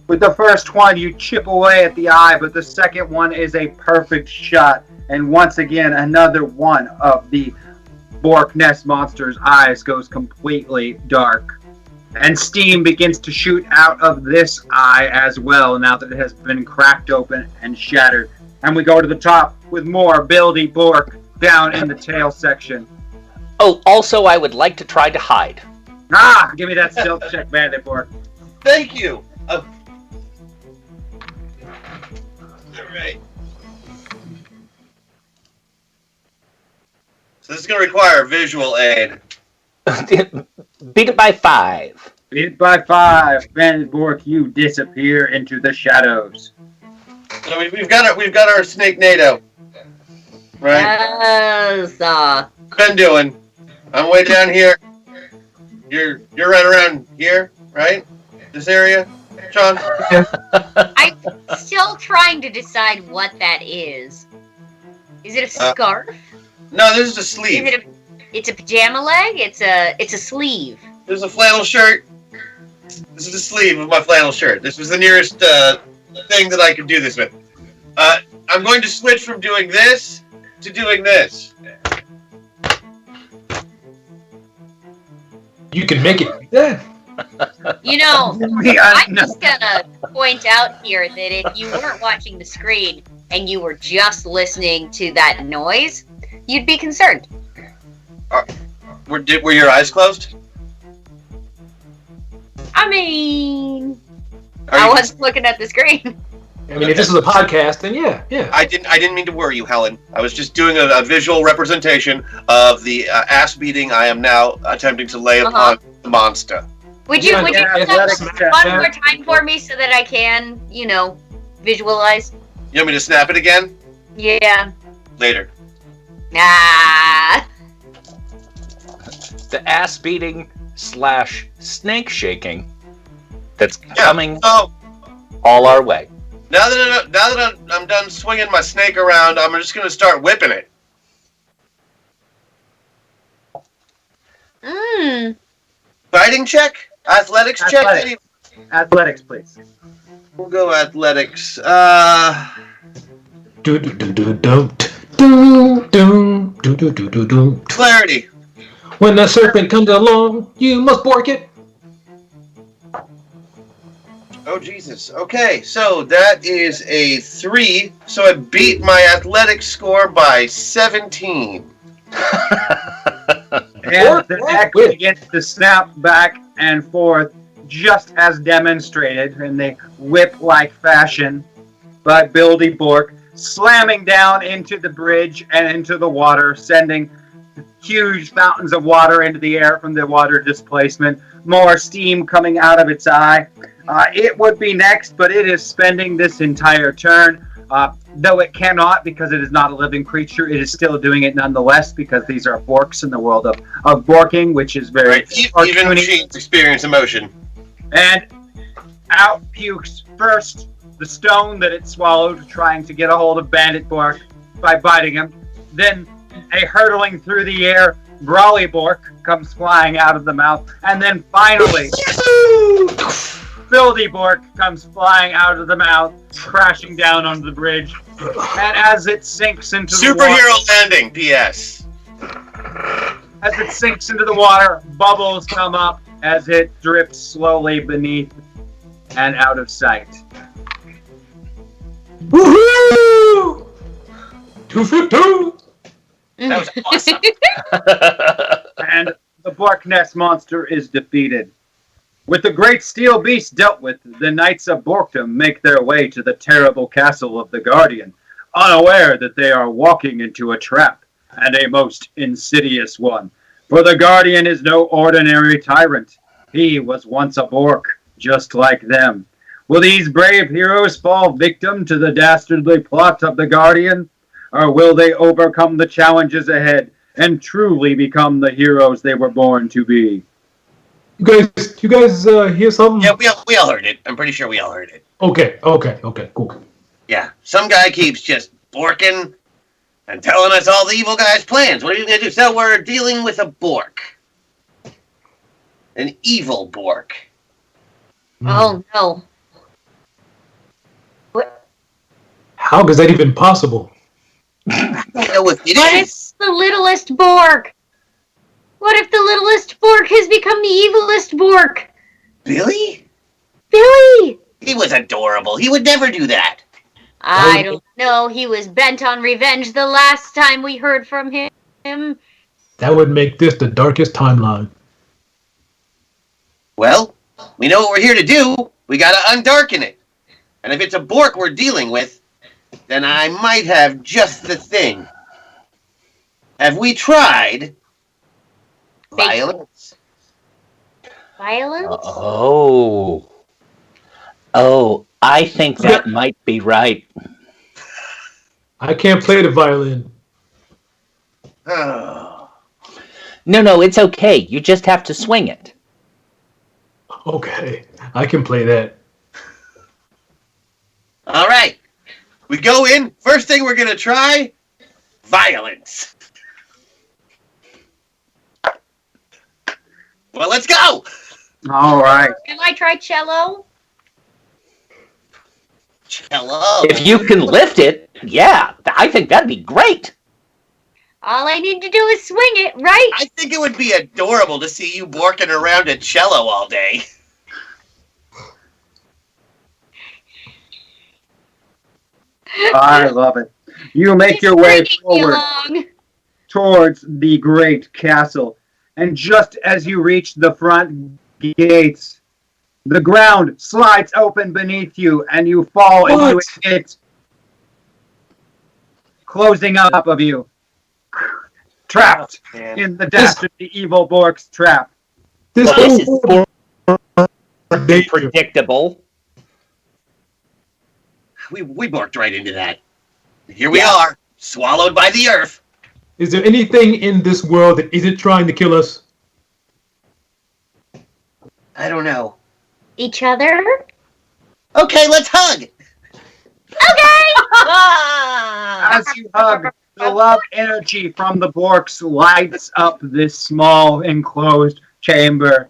[SPEAKER 2] With the first one, you chip away at the eye, but the second one is a perfect shot. And once again, another one of the Bork Nest monster's eyes goes completely dark. And steam begins to shoot out of this eye as well, now that it has been cracked open and shattered. And we go to the top with more Buildy Bork down in the tail section.
[SPEAKER 8] Oh, also, I would like to try to hide.
[SPEAKER 2] Ah! Give me that stealth check, Bandit Bork.
[SPEAKER 6] Thank you. All right. So this is going to require visual aid.
[SPEAKER 8] Beat it by 5.
[SPEAKER 2] Beat it by 5. Bandit Bork, you disappear into the shadows.
[SPEAKER 6] So we've got our Snake NATO, right?
[SPEAKER 5] Yes.
[SPEAKER 6] Been doing. I'm way down here. You're right around here, right? This area, Sean.
[SPEAKER 5] I'm still trying to decide what that is. Is it a scarf?
[SPEAKER 6] No, this is a sleeve.
[SPEAKER 5] It's a pajama leg? It's a sleeve.
[SPEAKER 6] There's a flannel shirt. This is the sleeve of my flannel shirt. This was the nearest thing that I could do this with. I'm going to switch from doing this to doing this.
[SPEAKER 3] You can make it. Yeah.
[SPEAKER 5] You know, I'm just gonna point out here that if you weren't watching the screen and you were just listening to that noise, you'd be concerned.
[SPEAKER 6] Were your eyes closed?
[SPEAKER 5] I mean, I wasn't looking at the screen.
[SPEAKER 3] I mean, if this was a podcast, then yeah.
[SPEAKER 6] I didn't mean to worry you, Helen. I was just doing a visual representation of the ass beating I am now attempting to lay upon the monster.
[SPEAKER 5] Would you do that one more time for me so that I can, visualize?
[SPEAKER 6] You want me to snap it again?
[SPEAKER 5] Yeah.
[SPEAKER 6] Later.
[SPEAKER 5] Ah.
[SPEAKER 8] The ass beating / snake shaking that's coming all our way.
[SPEAKER 6] Now that I'm done swinging my snake around, I'm just going to start whipping it. Fighting check? Athletics check?
[SPEAKER 2] Athletics, please.
[SPEAKER 6] We'll go athletics. Clarity.
[SPEAKER 3] When the serpent comes along, you must bork it.
[SPEAKER 6] Oh, Jesus. Okay, so that is a 3. So I beat my athletics score by 17.
[SPEAKER 2] And the neck begins to snap back and forth, just as demonstrated in the whip-like fashion by Buildy Bork, slamming down into the bridge and into the water, sending huge fountains of water into the air from the water displacement, more steam coming out of its eye. It would be next, but it is spending this entire turn. Though it cannot, because it is not a living creature, it is still doing it nonetheless, because these are borks in the world of borking, which is very...
[SPEAKER 6] Right. Even machines experience emotion.
[SPEAKER 2] And out pukes first the stone that it swallowed, trying to get a hold of Bandit Bork by biting him. Then a hurtling through the air Brawly Bork comes flying out of the mouth. And then finally... Buildy Bork comes flying out of the mouth, crashing down onto the bridge. And as it sinks into the water...
[SPEAKER 6] Superhero landing, P.S.
[SPEAKER 2] As it sinks into the water, bubbles come up as it drifts slowly beneath and out of sight.
[SPEAKER 3] Woohoo! 2 for 2!
[SPEAKER 8] That was awesome.
[SPEAKER 2] And the Bork Nest monster is defeated. With the great steel beast dealt with, the Knights of Borkdom make their way to the terrible castle of the Guardian, unaware that they are walking into a trap, and a most insidious one. For the Guardian is no ordinary tyrant. He was once a Bork, just like them. Will these brave heroes fall victim to the dastardly plot of the Guardian? Or will they overcome the challenges ahead and truly become the heroes they were born to be?
[SPEAKER 3] You guys hear something?
[SPEAKER 6] Yeah, we all heard it. I'm pretty sure we all heard it.
[SPEAKER 3] Okay, cool.
[SPEAKER 6] Yeah, some guy keeps just borking and telling us all the evil guy's plans. What are you going to do? So we're dealing with a Bork. An evil Bork.
[SPEAKER 5] Oh, no. What?
[SPEAKER 3] How is that even possible?
[SPEAKER 6] I don't know if it
[SPEAKER 5] What
[SPEAKER 6] is.
[SPEAKER 5] if the littlest Bork? What if the littlest Bork has become the evilest Bork?
[SPEAKER 6] Billy?
[SPEAKER 5] Billy!
[SPEAKER 6] He was adorable. He would never do that.
[SPEAKER 5] I don't know. He was bent on revenge the last time we heard from him.
[SPEAKER 3] That would make this the darkest timeline.
[SPEAKER 6] Well, we know what we're here to do. We gotta undarken it. And if it's a Bork we're dealing with, then I might have just the thing. Have we tried violence?
[SPEAKER 5] Violence?
[SPEAKER 8] Oh, I think that might be right.
[SPEAKER 3] I can't play the violin.
[SPEAKER 8] No, it's okay. You just have to swing it.
[SPEAKER 3] Okay, I can play that.
[SPEAKER 6] All right. We go in. First thing we're going to try, violence. Well, let's go.
[SPEAKER 2] All right.
[SPEAKER 5] Can I try cello?
[SPEAKER 6] Cello.
[SPEAKER 8] If you can lift it, yeah, I think that'd be great.
[SPEAKER 5] All I need to do is swing it, right?
[SPEAKER 6] I think it would be adorable to see you borking around a cello all day.
[SPEAKER 2] I love it. You make your way forward towards the great castle, and just as you reach the front gates, the ground slides open beneath you, and you fall into it, closing up of you, trapped in the dastardly evil Bork's trap.
[SPEAKER 8] This is predictable.
[SPEAKER 6] We borked right into that. Here we are, swallowed by the earth.
[SPEAKER 3] Is there anything in this world that isn't trying to kill us?
[SPEAKER 6] I don't know.
[SPEAKER 5] Each other?
[SPEAKER 6] Okay, let's hug.
[SPEAKER 2] As you hug, the love energy from the Borks lights up this small enclosed chamber.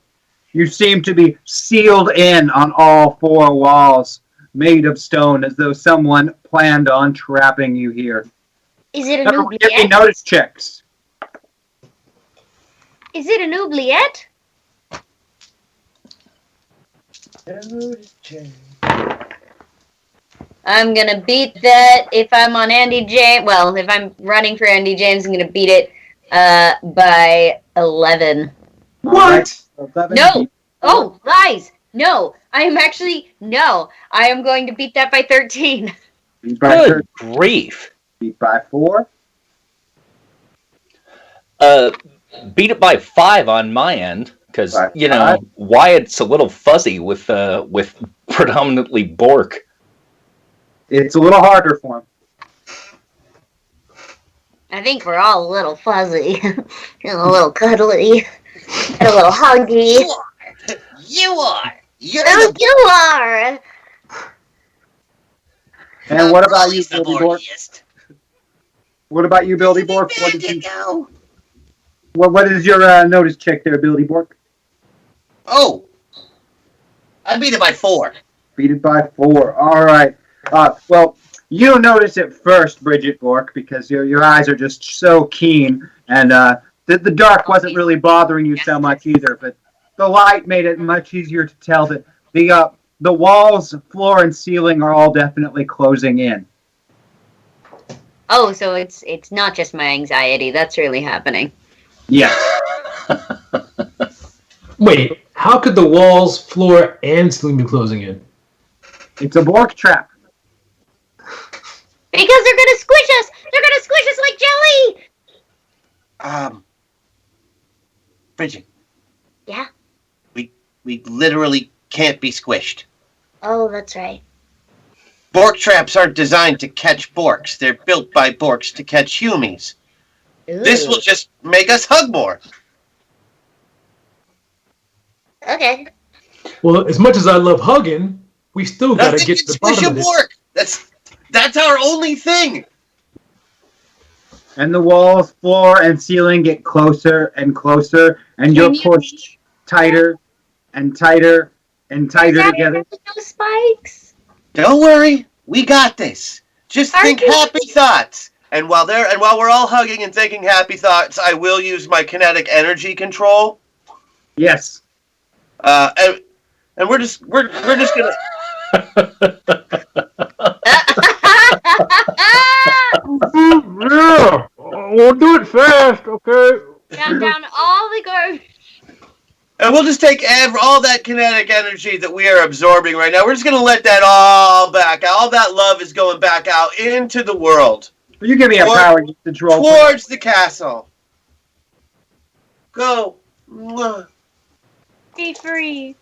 [SPEAKER 2] You seem to be sealed in on all four walls, made of stone, as though someone planned on trapping you here.
[SPEAKER 5] Is it an
[SPEAKER 2] Everyone give me
[SPEAKER 5] oubliette?
[SPEAKER 2] notice checks.
[SPEAKER 5] Is it an oubliette? I'm gonna beat that if I'm on Andy James. Well, if I'm running for Andy James, I'm gonna beat it by 11.
[SPEAKER 3] What?
[SPEAKER 5] No! Oh, lies! No, I am actually no. I am going to beat that by 13.
[SPEAKER 2] Beat by
[SPEAKER 8] Good grief.
[SPEAKER 2] Beat by 4.
[SPEAKER 8] Beat it by 5 on my end, because Wyatt's a little fuzzy with predominantly Bork.
[SPEAKER 2] It's a little harder for him.
[SPEAKER 5] I think we're all a little fuzzy, and a little cuddly, and a little huggy.
[SPEAKER 6] You are. You're
[SPEAKER 5] Oh, you are.
[SPEAKER 2] And what about you, Billy Bork? What about you, Billy Bork? What did you
[SPEAKER 6] go?
[SPEAKER 2] What is your notice check there, Billy Bork?
[SPEAKER 6] Oh, I beat it by 4.
[SPEAKER 2] Beat it by 4. All right. Well, you don't notice it first, Bridget Bork, because your eyes are just so keen, and the dark wasn't really bothering you so much either. But the light made it much easier to tell that the walls, floor, and ceiling are all definitely closing in.
[SPEAKER 5] Oh, so it's not just my anxiety. That's really happening.
[SPEAKER 2] Yes.
[SPEAKER 3] Wait, how could the walls, floor, and ceiling be closing in?
[SPEAKER 2] It's a Bork trap.
[SPEAKER 5] Because they're gonna squish us. They're gonna squish us like jelly.
[SPEAKER 6] Bridget.
[SPEAKER 5] Yeah.
[SPEAKER 6] We literally can't be squished.
[SPEAKER 5] Oh, that's right.
[SPEAKER 6] Bork traps aren't designed to catch Borks. They're built by Borks to catch humies.
[SPEAKER 5] Ooh.
[SPEAKER 6] This will just make us hug more.
[SPEAKER 5] Okay.
[SPEAKER 3] Well, as much as I love hugging, we still gotta
[SPEAKER 6] Nothing
[SPEAKER 3] get
[SPEAKER 6] can
[SPEAKER 3] to the
[SPEAKER 6] squish
[SPEAKER 3] bottom
[SPEAKER 6] a
[SPEAKER 3] of this.
[SPEAKER 6] Bork. That's our only thing.
[SPEAKER 2] And the walls, floor, and ceiling get closer and closer, and you're pushed tighter and tighter and tighter together.
[SPEAKER 5] No spikes.
[SPEAKER 6] Don't worry, we got this. Just think happy thoughts. And while we're all hugging and thinking happy thoughts, I will use my kinetic energy control.
[SPEAKER 2] Yes.
[SPEAKER 6] And and we're just gonna.
[SPEAKER 3] Yeah, we'll do it fast, okay?
[SPEAKER 5] Down all the garbage.
[SPEAKER 6] And we'll just take all that kinetic energy that we are absorbing right now. We're just going to let that all back out. All that love is going back out into the world.
[SPEAKER 2] You give me a power control.
[SPEAKER 6] Towards the castle. Go.
[SPEAKER 5] Be free.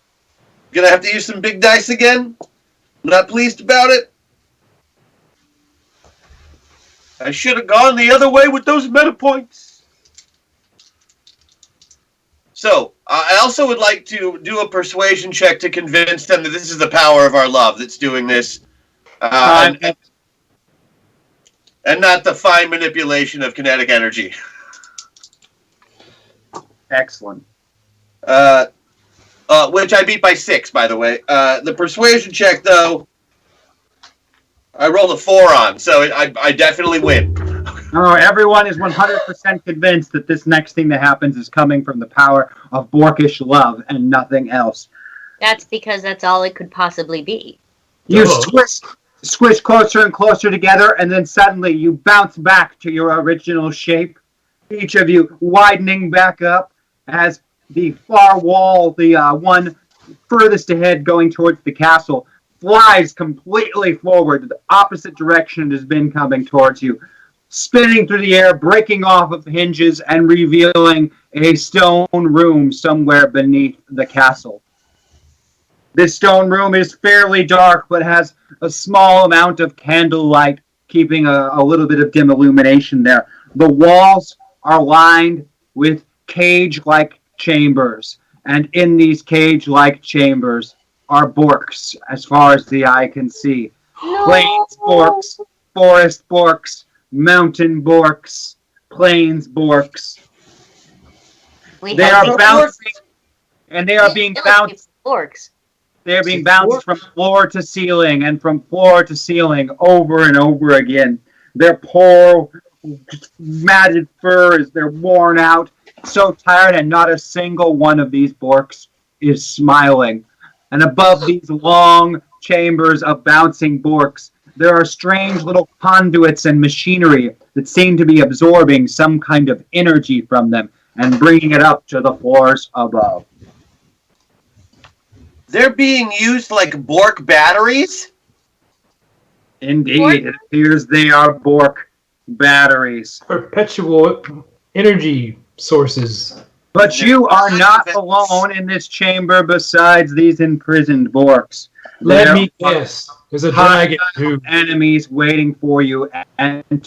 [SPEAKER 6] Going to have to use some big dice again? Not pleased about it? I should have gone the other way with those meta points. So, I also would like to do a persuasion check to convince them that this is the power of our love that's doing this. And not the fine manipulation of kinetic energy.
[SPEAKER 2] Excellent.
[SPEAKER 6] Which I beat by 6, by the way. The persuasion check, though, I rolled a 4 on, so I definitely win.
[SPEAKER 2] Oh, everyone is 100% convinced that this next thing that happens is coming from the power of Borkish love and nothing else.
[SPEAKER 5] That's because that's all it could possibly be.
[SPEAKER 2] You squish closer and closer together, and then suddenly you bounce back to your original shape. Each of you widening back up as the far wall, the one furthest ahead going towards the castle, flies completely forward to the opposite direction it has been coming towards you, spinning through the air, breaking off of hinges, and revealing a stone room somewhere beneath the castle. This stone room is fairly dark, but has a small amount of candlelight, keeping a little bit of dim illumination there. The walls are lined with cage-like chambers, and in these cage-like chambers are borks, as far as the eye can see.
[SPEAKER 5] No.
[SPEAKER 2] Plains borks, forest borks, mountain borks, plains borks. They are bouncing, and they are being bounced.
[SPEAKER 5] Borks.
[SPEAKER 2] They are being bounced from floor to ceiling and from floor to ceiling over and over again. Their poor, matted furs, they're worn out, so tired, and not a single one of these borks is smiling. And above these long chambers of bouncing borks, there are strange little conduits and machinery that seem to be absorbing some kind of energy from them and bringing it up to the floors above.
[SPEAKER 6] They're being used like Bork batteries?
[SPEAKER 2] Indeed, it appears they are Bork batteries.
[SPEAKER 3] Perpetual energy sources.
[SPEAKER 2] But you are not alone in this chamber besides these imprisoned Borks.
[SPEAKER 3] Let me guess. There's a dragon too.
[SPEAKER 2] Enemies waiting for you, and to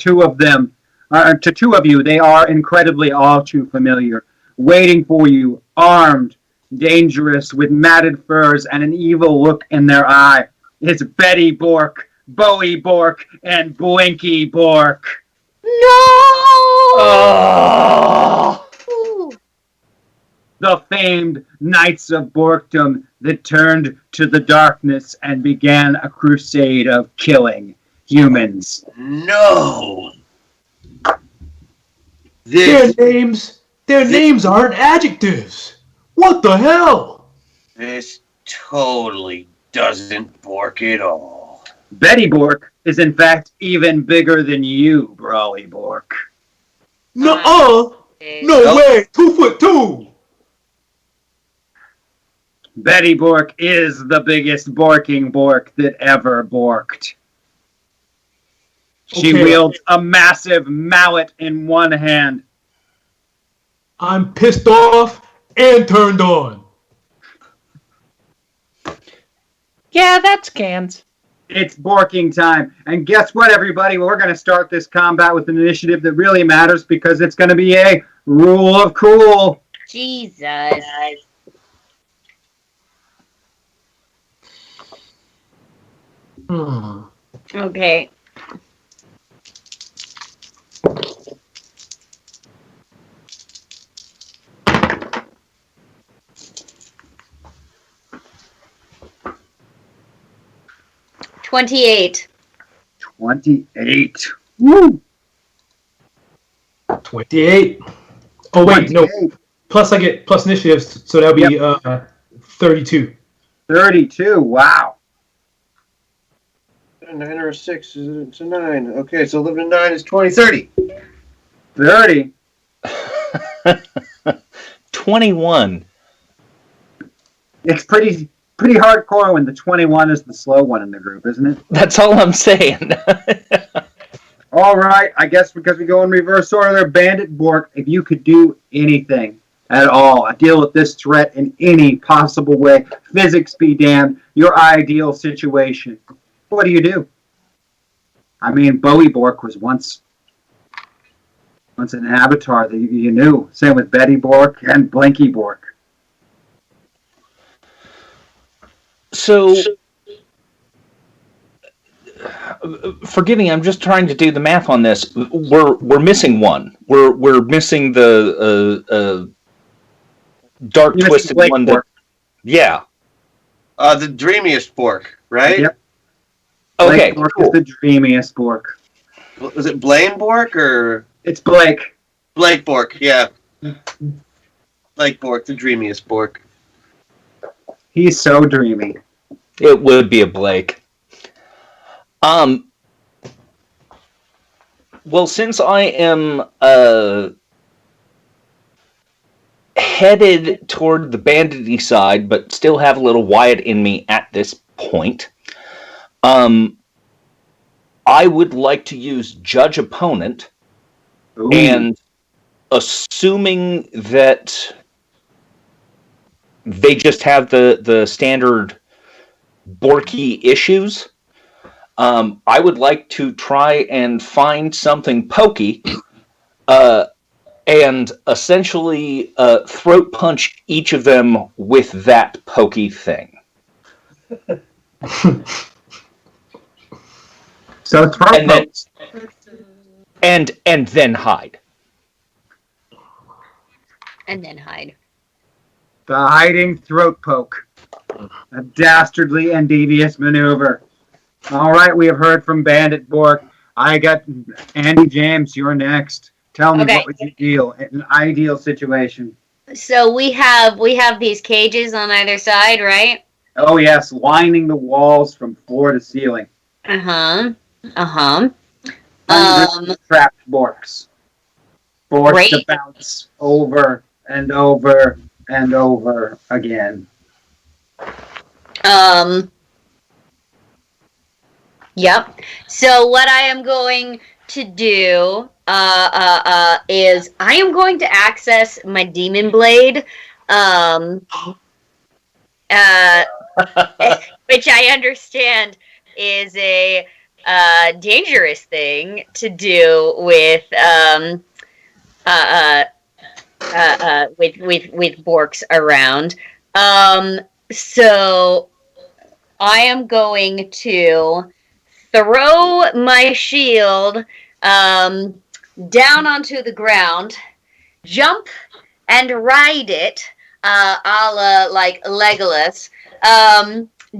[SPEAKER 2] two of you, they are incredibly all too familiar. Waiting for you, armed, dangerous, with matted furs and an evil look in their eye. It's Betty Bork, Bowie Bork, and Blinky Bork.
[SPEAKER 5] No!
[SPEAKER 2] Oh! The famed Knights of Borkdom that turned to the darkness and began a crusade of killing humans.
[SPEAKER 6] No!
[SPEAKER 3] Their names aren't adjectives. What the hell?
[SPEAKER 6] This totally doesn't Bork at all.
[SPEAKER 2] Betty Bork is in fact even bigger than you, Brawly Bork.
[SPEAKER 3] No way! 2'2".
[SPEAKER 2] Betty Bork is the biggest borking Bork that ever borked. She wields a massive mallet in one hand.
[SPEAKER 3] I'm pissed off and turned on.
[SPEAKER 8] Yeah, that's cans.
[SPEAKER 2] It's borking time. And guess what, everybody? We're going to start this combat with an initiative that really matters because it's going to be a rule of cool.
[SPEAKER 5] Jesus. Okay. $28.
[SPEAKER 2] 28. Woo!
[SPEAKER 3] 28. Oh wait, 28. No. Plus I get plus initiatives, so that'll be 32.
[SPEAKER 2] 32. Wow.
[SPEAKER 6] 9 or a 6. It's a 9. Okay, so 11 and 9 is 20. 30.
[SPEAKER 2] 30.
[SPEAKER 4] 21.
[SPEAKER 2] It's pretty hardcore when the 21 is the slow one in the group, isn't it?
[SPEAKER 4] That's all I'm saying.
[SPEAKER 2] All right, I guess because we go in reverse order there, Bandit Bork, if you could do anything at all, deal with this threat in any possible way, physics be damned, your ideal situation, what do? I mean, Bowie Bork was once an avatar that you knew. Same with Betty Bork and Blinky Bork.
[SPEAKER 4] So, forgive me, I'm just trying to do the math on this. We're missing one. We're missing the dark twisted one. Yeah.
[SPEAKER 6] The dreamiest Bork, right?
[SPEAKER 2] Yep.
[SPEAKER 4] Okay.
[SPEAKER 2] Blake Bork is the dreamiest Bork.
[SPEAKER 6] Was it Blaine Bork or?
[SPEAKER 2] It's Blake.
[SPEAKER 6] Blake Bork, yeah. Blake Bork, the dreamiest Bork.
[SPEAKER 2] He's so dreamy.
[SPEAKER 4] It would be a Blake. Well, since I am headed toward the bandity side, but still have a little Wyatt in me at this point, I would like to use Judge Opponent.
[SPEAKER 2] Ooh.
[SPEAKER 4] And assuming that they just have the standard Borky issues, I would like to try and find something pokey and essentially throat punch each of them with that pokey thing.
[SPEAKER 2] So throat
[SPEAKER 4] and then, and then hide.
[SPEAKER 5] And then hide.
[SPEAKER 2] The hiding throat poke. A dastardly and devious maneuver. All right, we have heard from Bandit Bork. I got Andy James, you're next. Tell me, what would you deal in an ideal situation?
[SPEAKER 5] So we have these cages on either side, right?
[SPEAKER 2] Oh yes, lining the walls from floor to ceiling. Trapped Borks. Forced to bounce over and over and over again.
[SPEAKER 5] Yep. So what I am going to do is I am going to access my demon blade, which I understand is a dangerous thing to do with Borks around. So I am going to throw my shield down onto the ground, jump and ride it, a la like Legolas,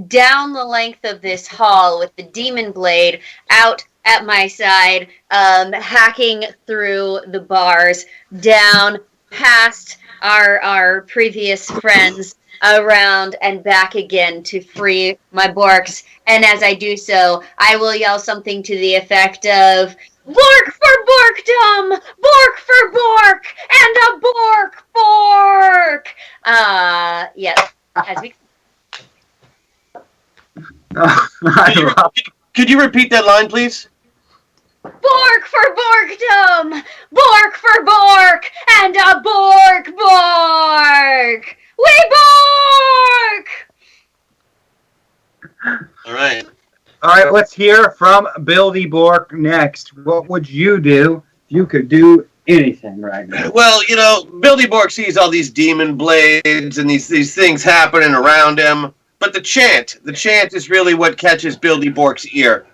[SPEAKER 5] down the length of this hall with the demon blade out at my side, hacking through the bars, down past our previous friends, around and back again to free my Borks. And as I do so, I will yell something to the effect of, "Bork for Borkdom! Bork for Bork! And a Bork Bork!" Yes, as we...
[SPEAKER 6] Could you repeat that line, please?
[SPEAKER 5] Bork for Borkdom! Bork for Bork! And a Bork Bork! We bork!
[SPEAKER 6] All right.
[SPEAKER 2] All right, let's hear from Buildy Bork next. What would you do if you could do anything right now?
[SPEAKER 6] Well, you know, Buildy Bork sees all these demon blades and these things happening around him. But the chant is really what catches Buildy Bork's ear.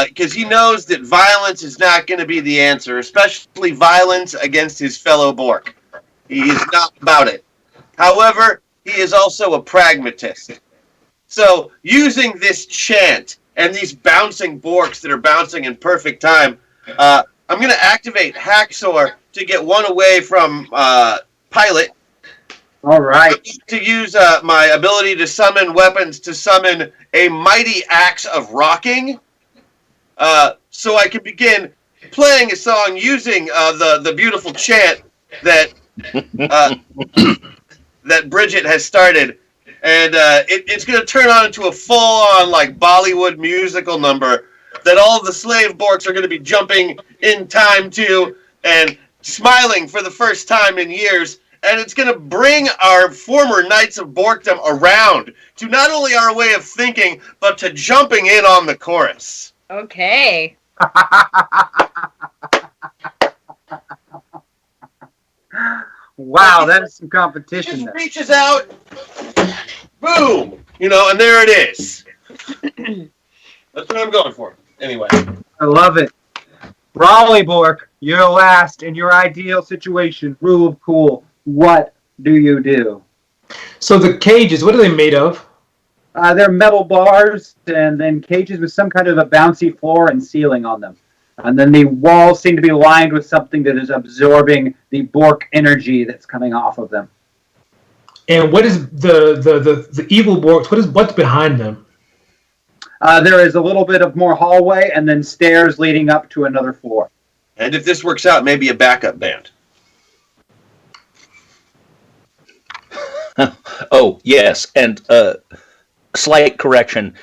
[SPEAKER 6] Because he knows that violence is not going to be the answer, especially violence against his fellow Bork. He is not about it. However, he is also a pragmatist. So, using this chant and these bouncing Borks that are bouncing in perfect time, I'm going to activate Hacksaw to get one away from Pilot
[SPEAKER 2] All right.
[SPEAKER 6] To use my ability to summon weapons to summon a mighty axe of rocking, so I can begin playing a song using the beautiful chant that that Bridget has started, and it's going to turn on into a full-on like Bollywood musical number that all of the slave Borks are going to be jumping in time to and smiling for the first time in years. And it's going to bring our former Knights of Borkdom around to not only our way of thinking, but to jumping in on the chorus.
[SPEAKER 5] Okay.
[SPEAKER 2] Wow, that is some competition.
[SPEAKER 6] Just
[SPEAKER 2] there.
[SPEAKER 6] reaches out, boom, and there it is. That's what I'm going for. Anyway.
[SPEAKER 2] I love it. Raleigh Bork, you're last in your ideal situation. Rule of cool. What do you do?
[SPEAKER 3] So the cages, what are they made of?
[SPEAKER 2] They're metal bars and then cages with some kind of a bouncy floor and ceiling on them. And then the walls seem to be lined with something that is absorbing the Bork energy that's coming off of them.
[SPEAKER 3] And what is the evil Borks? What's behind them?
[SPEAKER 2] There is a little bit of more hallway and then stairs leading up to another floor.
[SPEAKER 6] And if this works out, maybe a backup band.
[SPEAKER 4] Oh, yes, and slight correction,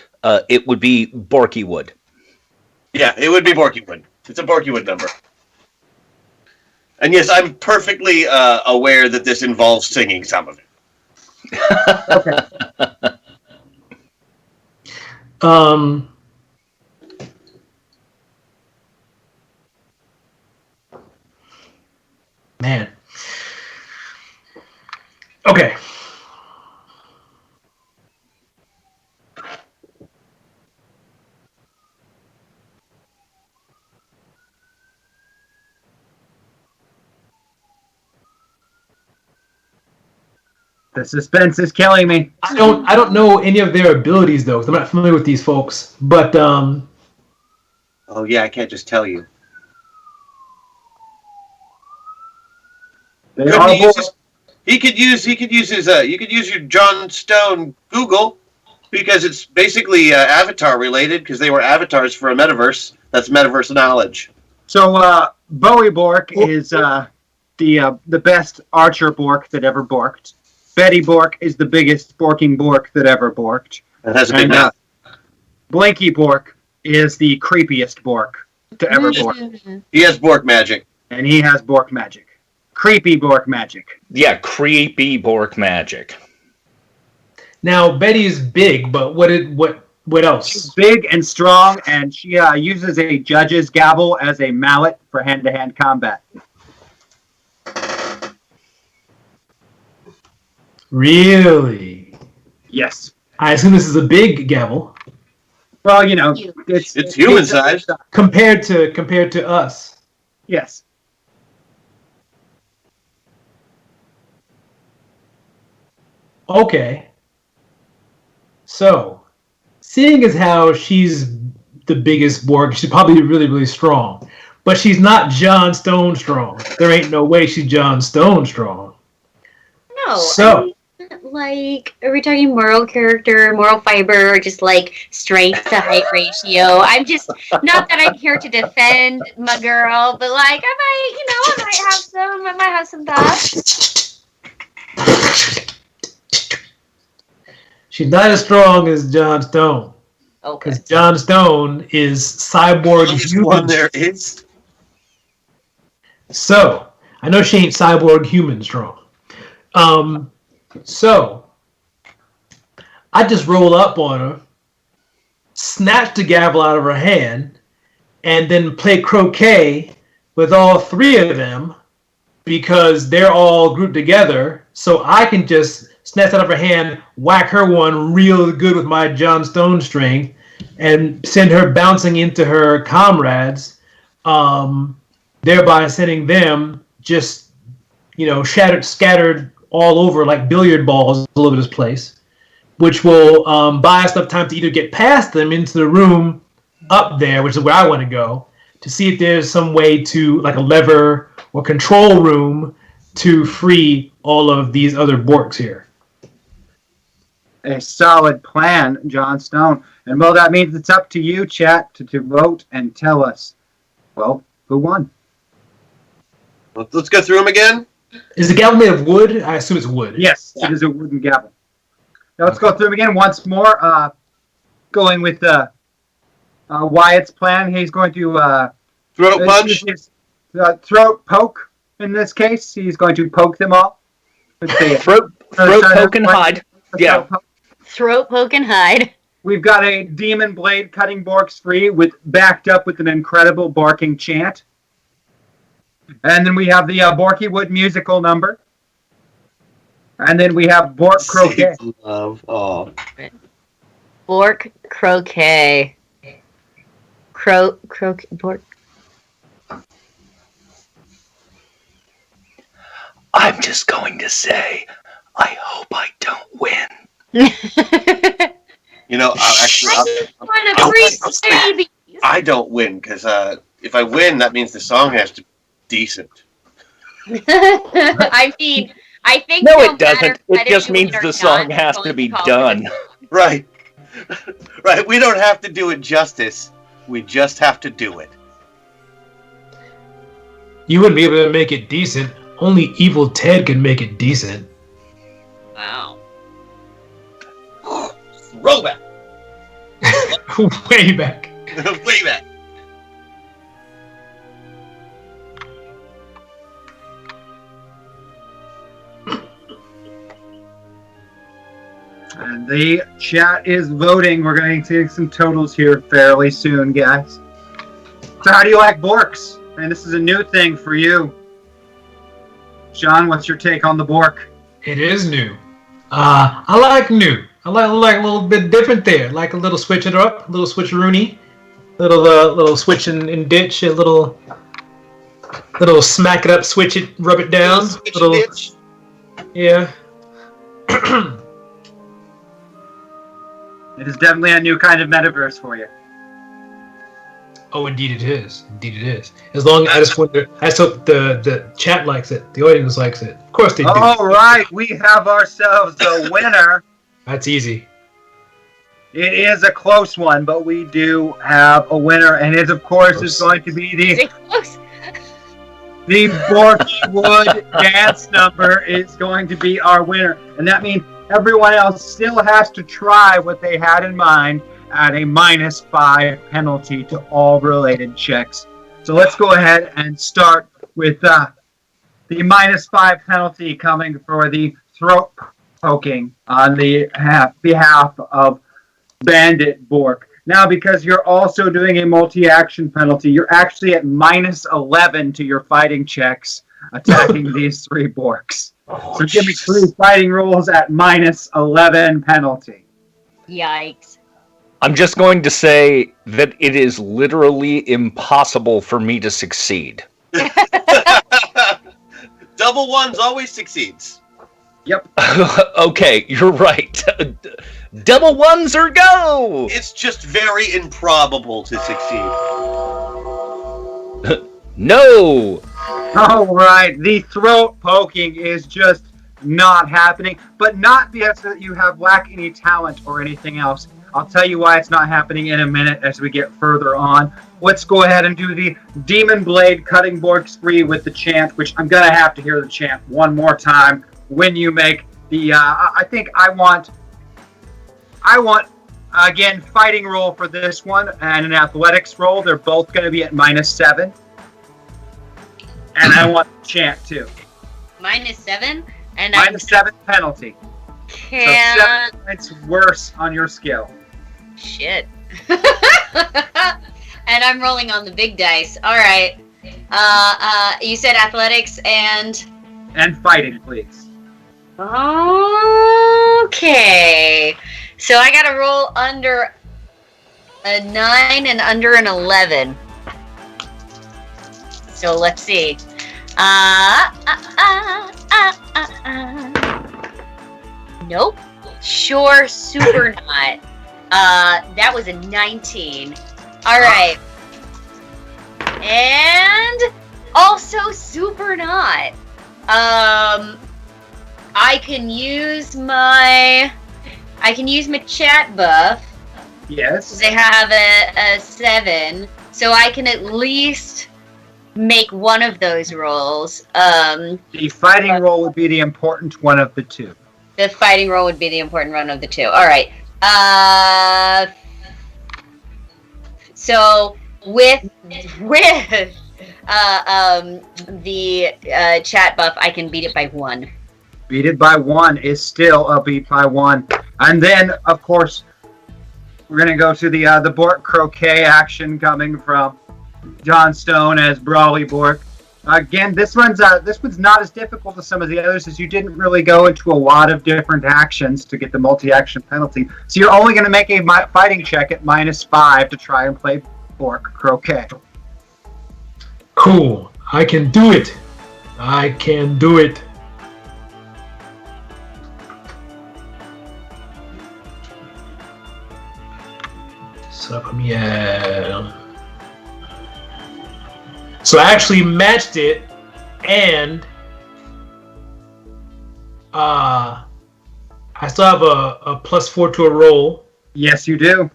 [SPEAKER 4] it would be Borkywood.
[SPEAKER 6] Yeah, it would be Borkywood. It's a Borkywood number. And yes, I'm perfectly aware that this involves singing some of it.
[SPEAKER 2] Okay.
[SPEAKER 3] Man. Okay.
[SPEAKER 2] The suspense is killing me.
[SPEAKER 3] I don't know any of their abilities though, 'cause I'm not familiar with these folks. But
[SPEAKER 6] Oh yeah, I can't just tell you. He could use his you could use your John Stone Google, because it's basically avatar related, because they were avatars for a metaverse. That's metaverse knowledge.
[SPEAKER 2] So Bowie Bork is the best archer Bork that ever borked. Betty Bork is the biggest borking Bork that ever borked.
[SPEAKER 6] It has a big mouth.
[SPEAKER 2] Blanky Bork is the creepiest Bork to ever bork.
[SPEAKER 6] He has Bork magic.
[SPEAKER 2] And he has Bork magic. Creepy Bork magic.
[SPEAKER 4] Yeah, creepy Bork magic.
[SPEAKER 3] now Betty is big, but what else?
[SPEAKER 2] She's big and strong, and she uses a judge's gavel as a mallet for hand-to-hand combat.
[SPEAKER 3] Really?
[SPEAKER 2] Yes.
[SPEAKER 3] I assume this is a big gavel.
[SPEAKER 2] Well,
[SPEAKER 6] it's human sized
[SPEAKER 3] compared to us.
[SPEAKER 2] Yes.
[SPEAKER 3] Okay. So, seeing as how she's the biggest Borg, she's probably really, really strong. But she's not John Stone strong. There ain't no way she's John Stone strong.
[SPEAKER 5] No.
[SPEAKER 3] So,
[SPEAKER 5] Like, are we talking moral character, moral fiber, or just like strength to height ratio? I'm just not that I'm here to defend my girl, but like I might have some thoughts.
[SPEAKER 3] she's not as strong as John Stone.
[SPEAKER 5] Okay.
[SPEAKER 3] Because John Stone is cyborg human.
[SPEAKER 6] There is.
[SPEAKER 3] So, I know she ain't cyborg human strong. So, I just roll up on her, snatch the gavel out of her hand, and then play croquet with all three of them because they're all grouped together. So I can just snatch out of her hand, whack her one real good with my John Stone strength, and send her bouncing into her comrades, thereby sending them just, scattered all over like billiard balls all over this place, which will buy us enough time to either get past them into the room up there, which is where I want to go, to see if there's some way to, like a lever or control room, to free all of these other Borks here.
[SPEAKER 2] A solid plan, John Stone. And well, that means it's up to you, chat, to vote and tell us, well, who won?
[SPEAKER 6] Let's go through them again.
[SPEAKER 3] Is the gavel made of wood? I assume it's wood.
[SPEAKER 2] Yes, it is a wooden gavel. Now let's go through them again once more. Going with Wyatt's plan. He's going to
[SPEAKER 6] throat punch.
[SPEAKER 2] Throat poke. In this case, he's going to poke them all.
[SPEAKER 4] Throat poke and hide. Yeah.
[SPEAKER 5] Throat poke and hide.
[SPEAKER 2] We've got a demon blade cutting Borks free, backed up with an incredible barking chant. And then we have the Borky Wood musical number. And then we have Bork croquet.
[SPEAKER 6] Love. Oh.
[SPEAKER 5] Bork croquet. Bork.
[SPEAKER 4] I'm just going to say, I hope I don't win.
[SPEAKER 6] You know, I don't win because if I win, that means the song has to be decent.
[SPEAKER 5] I mean, I think
[SPEAKER 4] no, it doesn't. It just means the song has to be done.
[SPEAKER 6] Right. Right. We don't have to do it justice. We just have to do it.
[SPEAKER 3] You wouldn't be able to make it decent. Only Evil Ted can make it decent.
[SPEAKER 5] Wow.
[SPEAKER 6] Throwback.
[SPEAKER 3] Way back.
[SPEAKER 6] Way back.
[SPEAKER 2] And the chat is voting. We're going to take some totals here fairly soon, guys. So how do you like Borks? And this is a new thing for you. Sean, what's your take on the Bork?
[SPEAKER 3] It is new. I like new. I like a little bit different there. Like a little switch it up, a little switcheroony, little switch and ditch, a little smack it up, switch it, rub it down. Little ditch. Yeah.
[SPEAKER 2] It is definitely a new kind of metaverse for you.
[SPEAKER 3] Oh, indeed it is. Indeed it is. As long as I just wonder, I just hope the chat likes it, the audience likes it. Of course they do.
[SPEAKER 2] All right, we have ourselves a winner.
[SPEAKER 3] That's easy.
[SPEAKER 2] It is a close one, but we do have a winner, and it, of course, is going to be the Borky Wood dance number is going to be our winner. And that means everyone else still has to try what they had in mind at a -5 penalty to all related checks. So let's go ahead and start with the -5 penalty coming for the throat poking on the behalf of Bandit Bork. Now, because you're also doing a multi-action penalty, you're actually at -11 to your fighting checks attacking these 3 Borks. So give me 3 fighting rolls at -11 penalty.
[SPEAKER 5] Yikes.
[SPEAKER 4] I'm just going to say that it is literally impossible for me to succeed.
[SPEAKER 6] Double ones always succeeds.
[SPEAKER 2] Yep.
[SPEAKER 4] Okay, you're right. Double ones or go!
[SPEAKER 6] It's just very improbable to succeed.
[SPEAKER 4] No!
[SPEAKER 2] All right, the throat poking is just not happening, but not because you lack any talent or anything else. I'll tell you why it's not happening in a minute as we get further on. Let's go ahead and do the Demon Blade cutting Borks free with the chant, which I'm going to have to hear the chant one more time when you make the, I think I want, again, fighting roll for this one and an athletics roll. They're both going to be at -7. And I want the chant too.
[SPEAKER 5] -7? And
[SPEAKER 2] -7 penalty.
[SPEAKER 5] Can...
[SPEAKER 2] So 7 points worse on your skill.
[SPEAKER 5] Shit. And I'm rolling on the big dice. All right. You said athletics and
[SPEAKER 2] fighting, please.
[SPEAKER 5] Okay. So I got to roll under a 9 and under an 11. So let's see. Nope. Sure, super not. That was a 19. All right. And also super not. I can use my chat buff.
[SPEAKER 2] Yes.
[SPEAKER 5] They have a 7, so I can at least make one of those rolls.
[SPEAKER 2] The fighting roll would be the important one of the two.
[SPEAKER 5] The fighting roll would be the important one of the two. All right. So with the chat buff, I can beat it by 1.
[SPEAKER 2] Beat it by 1 is still a beat by 1. And then, of course, we're going to go to the Bork croquet action coming from John Stone as Brawly Bork. Again, this one's not as difficult as some of the others, as you didn't really go into a lot of different actions to get the multi-action penalty. So you're only going to make a fighting check at -5 to try and play Bork croquet.
[SPEAKER 3] Cool. I can do it. I can do it. Yeah. So I actually matched it, and I still have a +4 to a roll.
[SPEAKER 2] Yes, you do.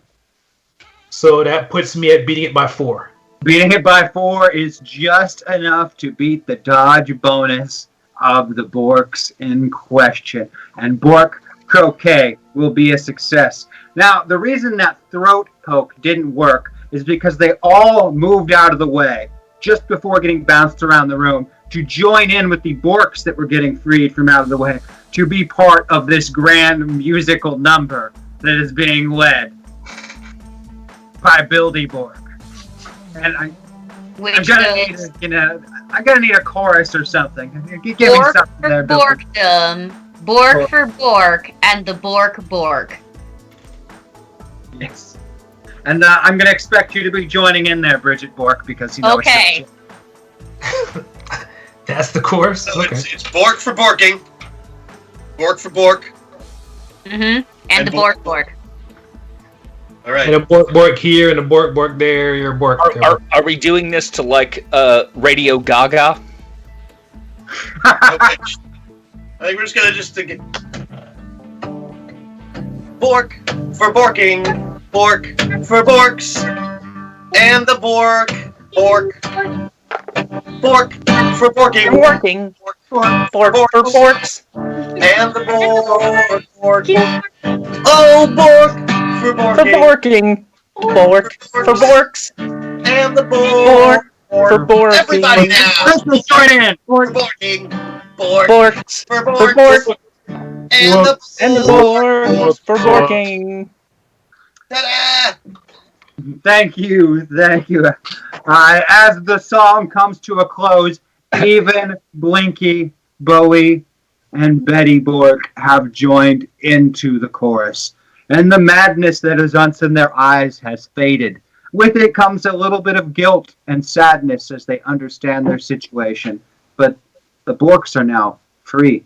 [SPEAKER 3] So that puts me at beating it by 4.
[SPEAKER 2] Beating it by 4 is just enough to beat the dodge bonus of the Borks in question. And Bork croquet will be a success. Now, the reason that throat poke didn't work is because they all moved out of the way just before getting bounced around the room to join in with the Borks that were getting freed from out of the way to be part of this grand musical number that is being led by Bildy Bork. And I'm gonna need a chorus or something. Give me
[SPEAKER 5] Bork
[SPEAKER 2] something
[SPEAKER 5] for
[SPEAKER 2] there, Bildy.
[SPEAKER 5] Borkdom, Bork for Bork, and the Bork.
[SPEAKER 2] Yes. And I'm going to expect you to be joining in there, Bridget Bork, because you know
[SPEAKER 5] okay.
[SPEAKER 3] That's the course?
[SPEAKER 6] So
[SPEAKER 3] okay.
[SPEAKER 6] It's Bork for Borking. Bork for Bork.
[SPEAKER 5] Mm-hmm. And the Bork.
[SPEAKER 6] All right.
[SPEAKER 3] And a Bork here and a Bork there. You're Bork.
[SPEAKER 4] Are we doing this to like Radio Gaga?
[SPEAKER 6] I think we're just gonna Bork for Borking, Bork for Borks, and the Bork for Borking,
[SPEAKER 8] Borking,
[SPEAKER 6] Bork
[SPEAKER 8] for Borks,
[SPEAKER 6] and the Bork. Oh, Bork for Borking,
[SPEAKER 8] Bork for Borks,
[SPEAKER 6] and the Bork
[SPEAKER 8] for Borking.
[SPEAKER 6] Everybody now!
[SPEAKER 2] Let's join in!
[SPEAKER 6] For Borking,
[SPEAKER 8] Borks
[SPEAKER 6] for
[SPEAKER 8] Bork,
[SPEAKER 6] and the
[SPEAKER 8] Borks for Borking.
[SPEAKER 6] Ta-da!
[SPEAKER 2] Thank you. As the song comes to a close, even Blinky, Bowie, and Betty Bork have joined into the chorus. And the madness that is in their eyes has faded. With it comes a little bit of guilt and sadness as they understand their situation. But the Borks are now free.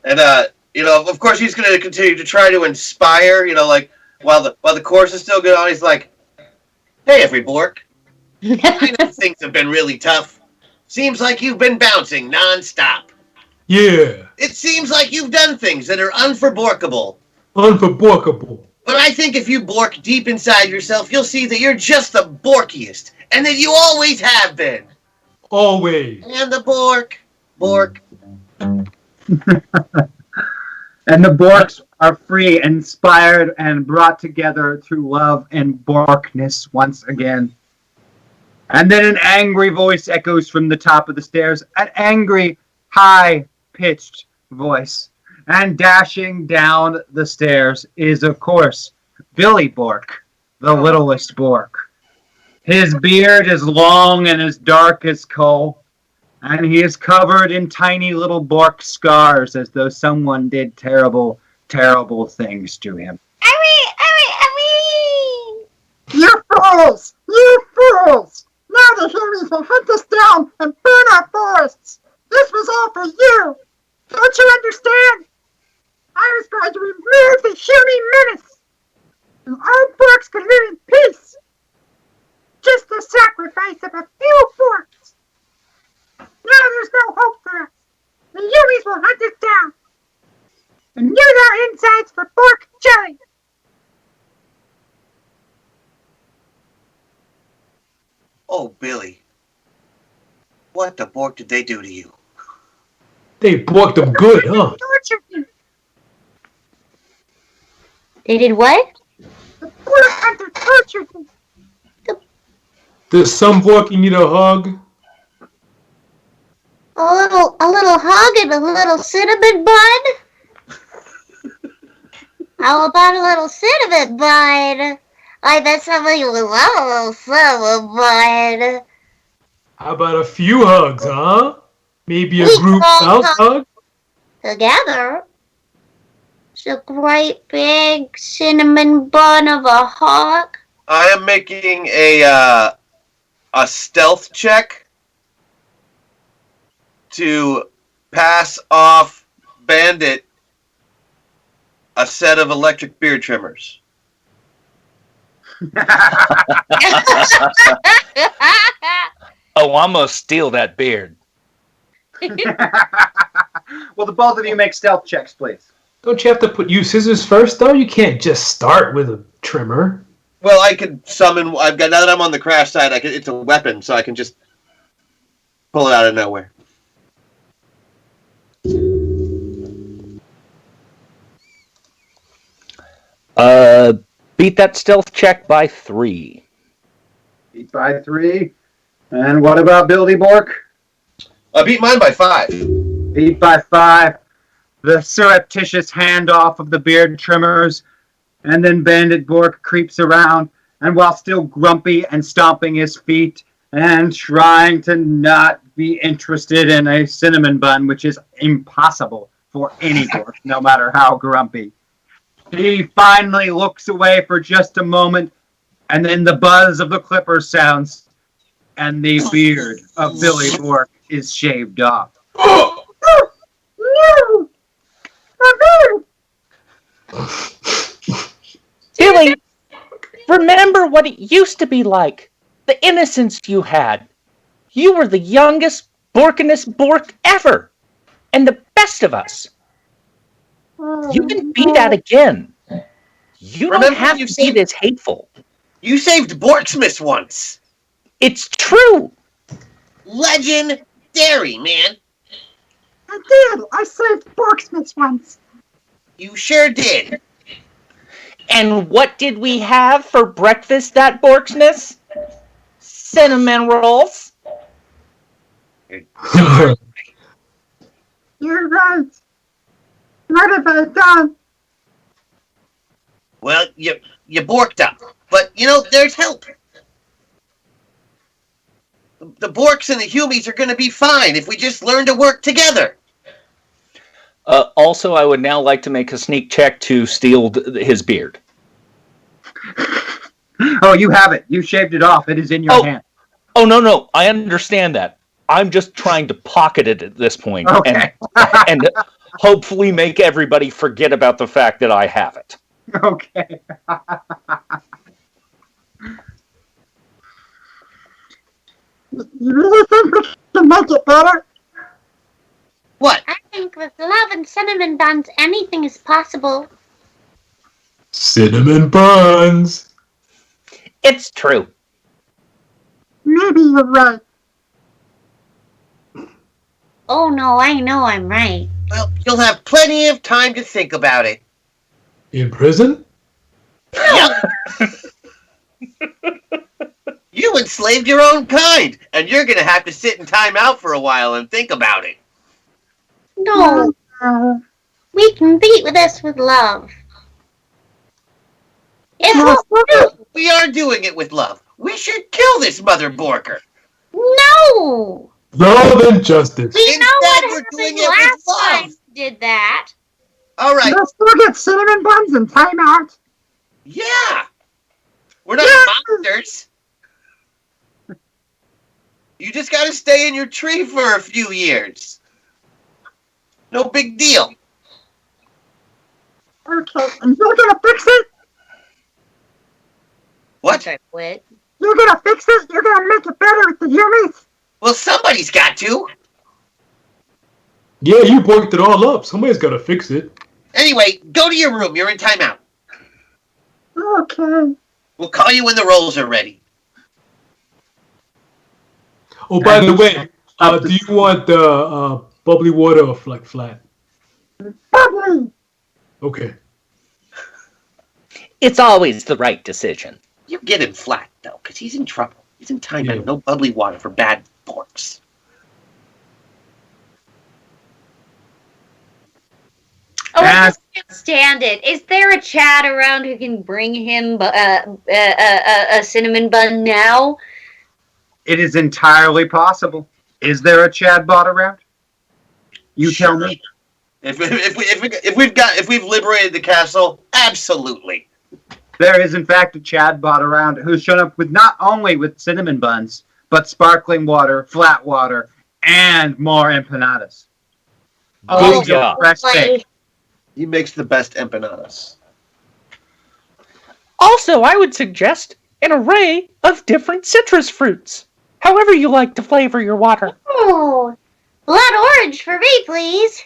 [SPEAKER 6] And of course he's going to continue to try to inspire, like while the chorus is still going on, he's like, "Hey, every Bork, I know things have been really tough. Seems like you've been bouncing nonstop.
[SPEAKER 3] Yeah.
[SPEAKER 6] It seems like you've done things that are unforborkable.
[SPEAKER 3] Unforborkable.
[SPEAKER 6] But I think if you Bork deep inside yourself, you'll see that you're just the Borkiest, and that you always have been.
[SPEAKER 3] Always.
[SPEAKER 6] And the Bork.
[SPEAKER 2] And the Borks are free, inspired, and brought together through love and Borkness once again. And then an angry voice echoes from the top of the stairs, an angry, high-pitched voice. And dashing down the stairs is, of course, Billy Bork, the littlest Bork. His beard is long and as dark as coal, and he is covered in tiny little Bork scars as though someone did terrible, terrible things to him. You fools! You fools! Now the humans will hunt us down and burn our forests! This was all for you! Don't you understand? I was going to remove the human menace, and all Borks could live in peace. Just the sacrifice of a few Borks. Now there's no hope for us. The Yumis will hunt us down and use our insides for Bork jelly.
[SPEAKER 6] Oh, Billy. What the bork did they do to you?
[SPEAKER 3] They borked them good, huh?
[SPEAKER 2] Tortured me.
[SPEAKER 5] They did what?
[SPEAKER 2] The Bork hunter tortured me.
[SPEAKER 3] Does some borky need a hug?
[SPEAKER 5] A little hug and a little cinnamon bun? How about a little cinnamon bun? I bet somebody would love a little cinnamon bun.
[SPEAKER 3] How about a few hugs, huh? Maybe a
[SPEAKER 5] We
[SPEAKER 3] group
[SPEAKER 5] all
[SPEAKER 3] mouth
[SPEAKER 5] hug
[SPEAKER 3] hug?
[SPEAKER 5] together. It's a great big cinnamon bun of a hug.
[SPEAKER 6] I am making a stealth check to pass off Bandit a set of electric beard trimmers.
[SPEAKER 8] Oh, I'm gonna steal that beard.
[SPEAKER 2] Well, the both of you make stealth checks, please.
[SPEAKER 3] Don't you have to use scissors first, though? You can't just start with a trimmer.
[SPEAKER 6] Well, I could summon. Now that I'm on the crash side, it's a weapon, so I can just pull it out of nowhere.
[SPEAKER 4] Beat that stealth check by 3.
[SPEAKER 2] Beat by 3. And what about Billy Bork?
[SPEAKER 6] I beat mine by 5.
[SPEAKER 2] Beat by 5. The surreptitious handoff of the beard trimmers, and then Bandit Bork creeps around, and while still grumpy and stomping his feet and trying to not be interested in a cinnamon bun, which is impossible for any Bork, no matter how grumpy, he finally looks away for just a moment, and then the buzz of the clipper sounds, and the beard of Billy Bork is shaved off. No!
[SPEAKER 8] Billy, remember what it used to be like. The innocence you had. You were the youngest, borkinest Bork ever. And the best of us. You can be that again. You don't have to be this hateful.
[SPEAKER 6] You saved Borksmith once.
[SPEAKER 8] It's true.
[SPEAKER 6] Legendary, man.
[SPEAKER 2] I did. I saved Borksmith once.
[SPEAKER 6] You sure did.
[SPEAKER 8] And what did we have for breakfast that Borksmith? Cinnamon rolls.
[SPEAKER 2] You're right. What have I done?
[SPEAKER 6] Well, you borked up. But, there's help. The Borks and the Humies are going to be fine if we just learn to work together.
[SPEAKER 8] Also, I would now like to make a sneak check to steal his beard.
[SPEAKER 2] Oh, you have it. You shaved it off. It is in your hand.
[SPEAKER 8] Oh, no. I understand that. I'm just trying to pocket it at this point.
[SPEAKER 2] Okay.
[SPEAKER 8] And hopefully make everybody forget about the fact that I have it.
[SPEAKER 2] Okay. You really think we can make it better?
[SPEAKER 6] What?
[SPEAKER 5] I think with love and cinnamon buns, anything is possible.
[SPEAKER 3] Cinnamon buns.
[SPEAKER 8] It's true.
[SPEAKER 2] Maybe you're right.
[SPEAKER 5] Oh no, I know I'm right.
[SPEAKER 6] Well, you'll have plenty of time to think about it.
[SPEAKER 3] In prison?
[SPEAKER 6] Yeah. You enslaved your own kind, and you're going to have to sit in time out for a while and think about it.
[SPEAKER 5] No. We can beat this with love.
[SPEAKER 6] We are doing it with love. We should kill this Mother Borker.
[SPEAKER 5] No!
[SPEAKER 3] Love and justice.
[SPEAKER 5] We know
[SPEAKER 6] Instead,
[SPEAKER 5] what
[SPEAKER 6] we're
[SPEAKER 5] happened
[SPEAKER 6] doing it with
[SPEAKER 5] last
[SPEAKER 6] love.
[SPEAKER 5] time we did that.
[SPEAKER 6] All right.
[SPEAKER 2] Let's go get cinnamon buns and time out.
[SPEAKER 6] Yeah. We're not monsters. You just got to stay in your tree for a few years. No big deal.
[SPEAKER 2] Okay, and you're gonna fix it?
[SPEAKER 6] What?
[SPEAKER 5] I quit.
[SPEAKER 2] You're gonna fix it? You're gonna make it better with the Yumis?
[SPEAKER 6] Well, somebody's got to.
[SPEAKER 3] Yeah, you borked it all up. Somebody's got to fix it.
[SPEAKER 6] Anyway, go to your room. You're in timeout.
[SPEAKER 2] Okay.
[SPEAKER 6] We'll call you when the rolls are ready.
[SPEAKER 3] Oh, by the way, do you want the bubbly water or like flat?
[SPEAKER 2] Bubbly.
[SPEAKER 3] Okay.
[SPEAKER 8] It's always the right decision.
[SPEAKER 6] You get him flat, though, because he's in trouble. He's in timeout. No bubbly water for bad borks.
[SPEAKER 5] Oh, I just can't stand it. Is there a Chad around who can bring him a cinnamon bun now?
[SPEAKER 2] It is entirely possible. Is there a Chad bot around? You tell me.
[SPEAKER 6] If we've liberated the castle, absolutely.
[SPEAKER 2] There is, in fact, a Chad bot around who's shown up with not only with cinnamon buns, but sparkling water, flat water, and more empanadas.
[SPEAKER 8] Oh, yeah.
[SPEAKER 2] Fresh baked.
[SPEAKER 6] He makes the best empanadas.
[SPEAKER 8] Also, I would suggest an array of different citrus fruits. However you like to flavor your water.
[SPEAKER 5] Oh, blood orange for me, please.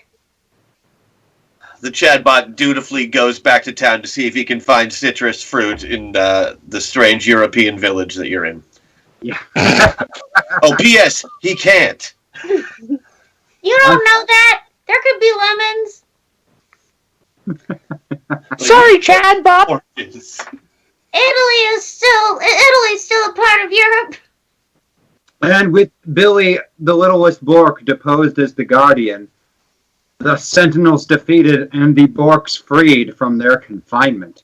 [SPEAKER 6] The Chadbot dutifully goes back to town to see if he can find citrus fruit in the strange European village that you're in.
[SPEAKER 2] Yeah.
[SPEAKER 6] Oh, P.S. He can't.
[SPEAKER 5] You don't know that. There could be lemons.
[SPEAKER 8] Sorry, Chadbot.
[SPEAKER 5] Italy's still a part of Europe.
[SPEAKER 2] And with Billy, the littlest Bork, deposed as the Guardian, the Sentinels defeated and the Borks freed from their confinement,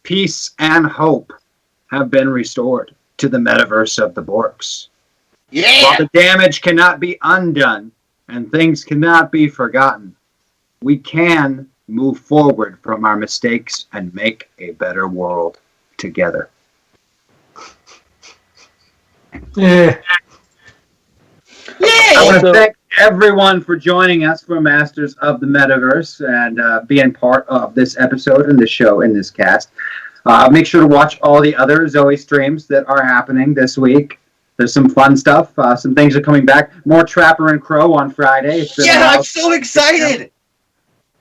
[SPEAKER 2] peace and hope have been restored to the metaverse of the Borks.
[SPEAKER 6] Yeah!
[SPEAKER 2] While the damage cannot be undone and things cannot be forgotten, we can move forward from our mistakes and make a better world together.
[SPEAKER 3] Yeah.
[SPEAKER 2] I want to thank everyone for joining us for Masters of the Metaverse and being part of this episode and this show in this cast. Make sure to watch all the other Zoe streams that are happening this week. There's some fun stuff. Some things are coming back. More Trapper and Crow on Friday.
[SPEAKER 6] Yeah, I'm so excited.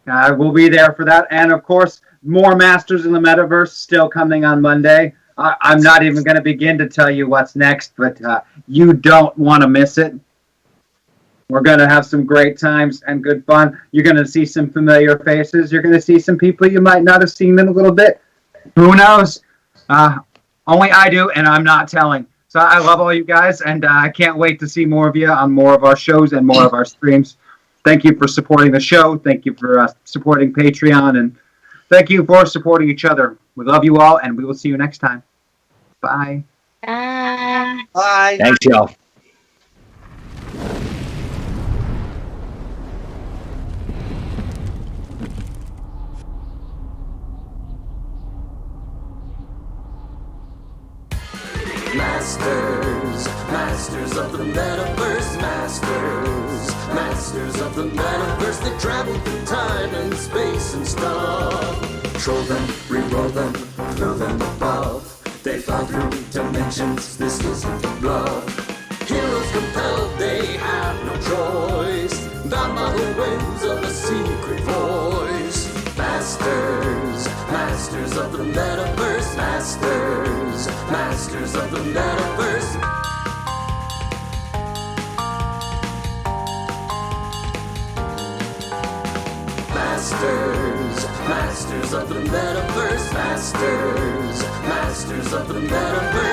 [SPEAKER 2] We'll be there for that. And, of course, more Masters in the Metaverse still coming on Monday. I'm not even going to begin to tell you what's next, but you don't want to miss it. We're going to have some great times and good fun. You're going to see some familiar faces. You're going to see some people you might not have seen in a little bit. Who knows? Only I do, and I'm not telling. So I love all you guys, and I can't wait to see more of you on more of our shows and more of our streams. Thank you for supporting the show. Thank you for supporting Patreon, and thank you for supporting each other. We love you all, and we will see you next time. Bye.
[SPEAKER 5] Bye.
[SPEAKER 6] Bye.
[SPEAKER 8] Thanks, y'all.
[SPEAKER 17] Masters of the Metaverse, Masters of the Metaverse. They travel through time and space and stuff. Troll them, re-roll them, throw them above. They fly through dimensions, this isn't a bluff. Heroes compelled, they have no choice. Bound by the winds of a secret voice. Masters of the Metaverse, Masters of the Metaverse. Masters of the Metaverse, Masters of the Metaverse.